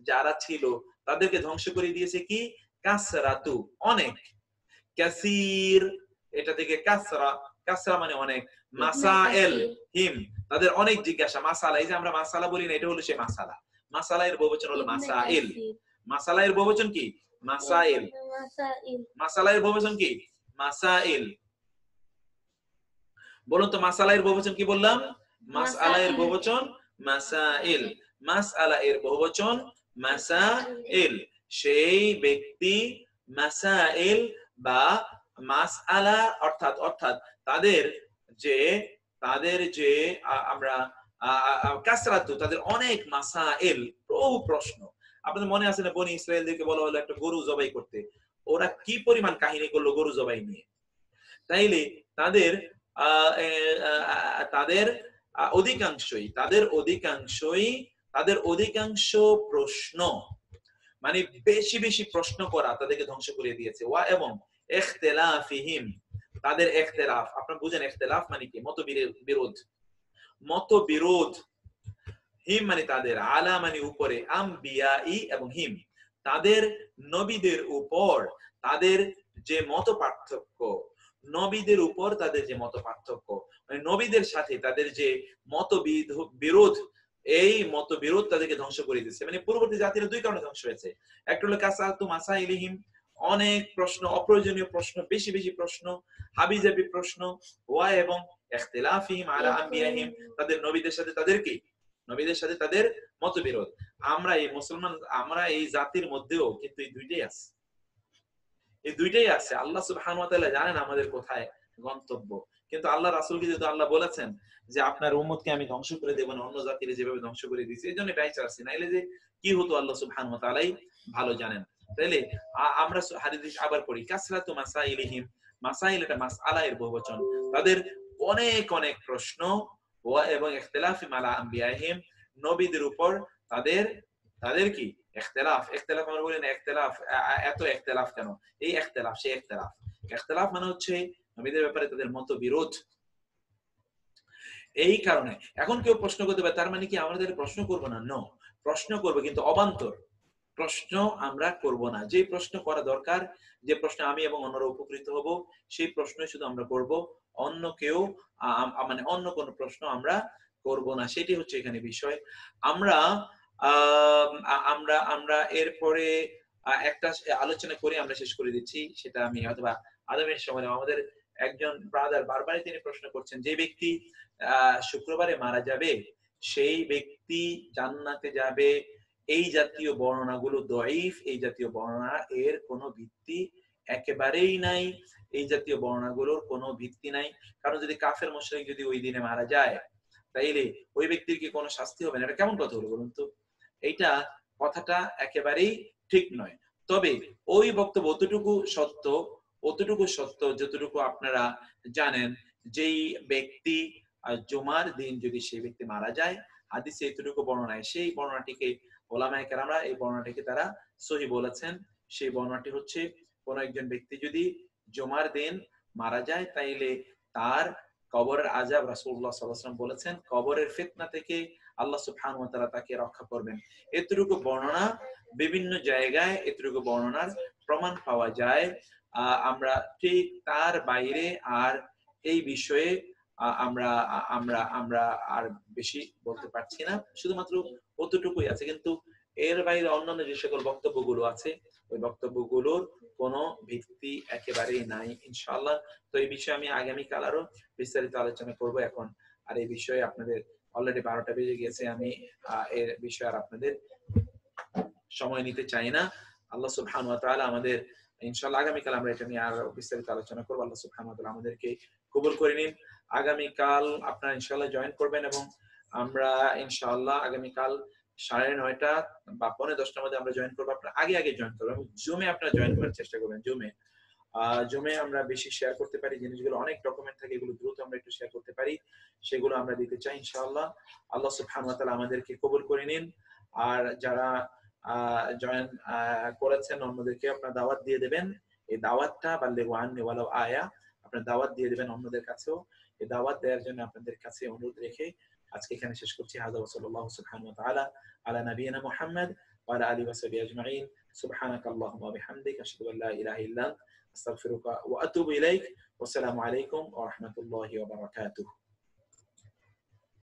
যারা ছিল তাদেরকে ধ্বংস করে দিয়েছে কি? কাসরাতু অনেক, কাসীর এটা থেকে কাসরা, কাসরা মানে অনেক, মাসাইল হিম তাদের অনেক জিজ্ঞাসা, মাসালা এই যে আমরা মাসালা বলি না, এটা হলো সেই মাসালা। মাসালা এর বহুবচন হলো মাসাইল, মাসালা এর বহুবচন কি? মাসাইল, মাসালা এর বহুবচন কি? মাসাইল। বলুন তো মাসালা এর বহুবচন কি বললাম? মাসআলা এর বহুবচন মাসাইল, মাসআলা এর বহুবচন মাসাইল। সেই ব্যক্তি মাসাইল বা মাসআলা অর্থাৎ অর্থাৎ তাদের যে আমরা কাসরাতু তাদের অনেক, মাসাইল বহু প্রশ্ন। আপনাদের মনে আছে না বনি ইসরায়েলদেরকে বলা হলো একটা গরু জবাই করতে, ওরা কি পরিমাণ কাহিনী করলো গরু জবাই নিয়ে। তাইলে তাদের তাদের অধিকাংশ প্রশ্ন মানে বেশি বেশি প্রশ্ন করা তাদেরকে ধ্বংস করে দিয়েছে। ওয়া এবং ইখতিলাফিহিম তাদের ইখতিলাফ, আপনারা বুঝেন ইখতিলাফ মানে কি? মতবিরোধ, মতবিরোধ। হিম মানে তাদের, আলা মানে উপরে, আম্বিয়াই এবং হিম তাদের নবীদের উপর তাদের যে মত পার্থক্য, নবীদের উপর তাদের যে মত পার্থক্য, মানে নবীদের সাথে তাদের যে মতবিরোধ, এই মতবিরোধ তাদেরকে ধ্বংস করে দিয়েছে। মানে পূর্ববর্তী জাতিরা দুই কারণে ধ্বংস হয়েছে। একটা হলো কাসাতু মাসাইলিহিম অনেক প্রশ্ন, অপ্রয়োজনীয় প্রশ্ন, বেশি বেশি প্রশ্ন, হাবিজাবি প্রশ্ন, ওয়া এবং ইখতিলাফিহিম আলা আম্বিয়াহিম তাদের নবীদের সাথে তাদের কি? নবীদের সাথে তাদের মতবিরোধ। আমরা এই মুসলমান, আমরা এই জাতির মধ্যেও কিন্তু এই দুইটাই আছে, এই দুইটাই আছে। আল্লাহ সুবহানাহু ওয়া তাআলা জানেন আমাদের কোথায় গন্তব্য, কিন্তু আল্লাহ রাসূলকে যেহেতু আল্লাহ বলেছেন যে আপনার উম্মতকে আমি ধ্বংস করে দেব না অন্য জাতিরে যেভাবে ধ্বংস করে দিয়েছি, এজন্য বাইচা আছে, নাইলে যে কি হতো আল্লাহ সুবহানাহু ওয়া তাআলাই ভালো জানেন। তাইলে আমরা হাদিস আবার পড়ি, কাসরাতু মাসাইলিহিম, মাসাইল এটা মাসআলা এর বহুবচন, তাদের অনেক অনেক প্রশ্ন, ওয়া এবং ইখতিলাফি মালা আম্বিয়াহিম নবীদের উপর তাদের কি? ইখতিলাফ আমরা বলি না ইখতিলাফ, এত ইখতিলাফ কেন? এই ইখতিলাফ সেই ইখতিলাফ। ইখতিলাফ মানে হচ্ছে নবীদের ব্যাপারে তাদের মতবিরোধ। এই কারণে এখন কেউ প্রশ্ন করতে পারে, তার মানে কি আমরা তাহলে প্রশ্ন করব না? নো, প্রশ্ন করব, কিন্তু অবান্তর প্রশ্ন আমরা করব না। যে প্রশ্ন করা দরকার, যে প্রশ্ন আমি এবং অন্যরা উপকৃত হব, সেই প্রশ্নই শুধু আমরা করব। অন্য কেউ মানে অন্য কোন প্রশ্ন আমরা করব না, সেটি হচ্ছে এখানে বিষয়। আমরা আমরা আমরা এরপরে একটা আলোচনা করে আমরা শেষ করে দিচ্ছি, সেটা আমি অথবা আদমের সময় আমাদের একজন ব্রাদার বারবারই তিনি প্রশ্ন করছেন, যে ব্যক্তি শুক্রবারে মারা যাবে সেই ব্যক্তি জান্নাতে যাবে, এই জাতীয় বর্ণনাগুলো দঈফ, এই জাতীয় বর্ণনা এর কোনো ভিত্তি একেবারেই নাই, এই জাতীয় বর্ণনাগুলোর কোনো ভিত্তি নাই। কারণ যদি কাফের মুশরিক যদি ওই দিনে মারা যায়, তাইলে ওই ব্যক্তির কি কোনো শাস্তি হবে না? এটা কেমন কথা হলো বলুন তো? এইটা কথাটা একেবারেই ঠিক নয়। তবে ওই বক্তব্য অতটুকু সত্য যতটুকু আপনারা জানেন, যেই ব্যক্তি জুমার দিন যদি সেই ব্যক্তি মারা যায়, হাদিসে এতটুকু বর্ণনায়, সেই বর্ণনাটিকে ওলামায়ে কেরামরা এই বর্ণনাটিকে তারা সহিহ বলেছেন। সেই বর্ণনাটি হচ্ছে, কোন একজন ব্যক্তি যদি জুমার দিন মারা যায়, তাইলে তার কবরের আযাব, রাসূলুল্লাহ সাল্লাল্লাহু আলাইহি ওয়াসাল্লাম বলেছেন, কবরের ফিতনা থেকে আল্লাহ সুবহানাহু ওয়া তাআলা তাকে রক্ষা করবেন। এতটুকু বর্ণনা বিভিন্ন জায়গায়, এতটুকু বর্ণনার প্রমাণ পাওয়া যায়। আমরা ঠিক তার বাইরে আর এই বিষয়ে আমরা আমরা আমরা আর বেশি বলতে পারছি না, শুধুমাত্র অতটুকুই আছে। কিন্তু এর বাইরে অন্যান্য যে সকল বক্তব্যগুলো আছে, ওই বক্তব্যগুলোর কোনো ভিত্তি একেবারেই নাই ইনশাআল্লাহ। তো এই বিষয়ে আমি আগামীকাল আরো বিস্তারিত আলোচনা করব। এখন আর এই বিষয়ে আপনাদের অলরেডি 12টা বেজে গিয়েছে, আমি এর বিষয়ে আর আপনাদের সময় নিতে চাই না। আল্লাহ সুবহানাহু ওয়া তাআলা আমাদের ইনশাআল্লাহ আগামীকাল আমরা এটা নিয়ে আরো বিস্তারিত আলোচনা করব। আল্লাহ সুবহানাহু ওয়া তাআলা আমাদেরকে কবুল করে নিন। আগামীকাল আপনারা ইনশাআল্লাহ জয়েন করবেন, এবং আমরা ইনশাআল্লাহ আগামীকাল 9:30 বা 9:45টার মধ্যে আমরা জয়েন করব। আপনারা আগে জয়েন করবেন, এবং জুমে আপনারা জয়েন করার চেষ্টা করবেন। জুমে আমরা বেশি শেয়ার করতে পারি জিনিসগুলো, অনেক ডকুমেন্ট থাকে, এগুলো দ্রুত আমরা একটু শেয়ার করতে পারি, সেগুলো আমরা দিতে চাই ইনশাআল্লাহ। আল্লাহ সুবহানাহু ওয়া তাআলা আমাদেরকে কবুল করে নিন। আর যারা জয়েন করেছেন, অন্যদেরকে আপনারা দাওয়াত দিয়ে দেবেন। এই দাওয়াতটা বাল্লিগু আন্নি ওয়ালাউ আয়া, আপনারা দাওয়াত দিয়ে দেবেন অন্যদের কাছেও। এই দাওয়াত দেওয়ার জন্য আপনাদের কাছে অনুরোধ রেখে আজকে এখানে শেষ করছি। হাযা ওয়া সাল্লাল্লাহু সুবহানাহু ওয়া তাআলা আলা নাবিয়িনা মুহাম্মদ ওয়া আলা আলিহি ওয়া সাহবিহি আজমাইন। সুবহানাকাল্লাহুম্মা ওয়া বিহামদিকা আশহাদু আল্লা ইলাহা ইল্লা আনতা আস্তাগফিরুকা ওয়া আতুবু ইলাইক। ওয়া আসসালামু আলাইকুম ওয়া রাহমাতুল্লাহি ওয়া বারাকাতুহু।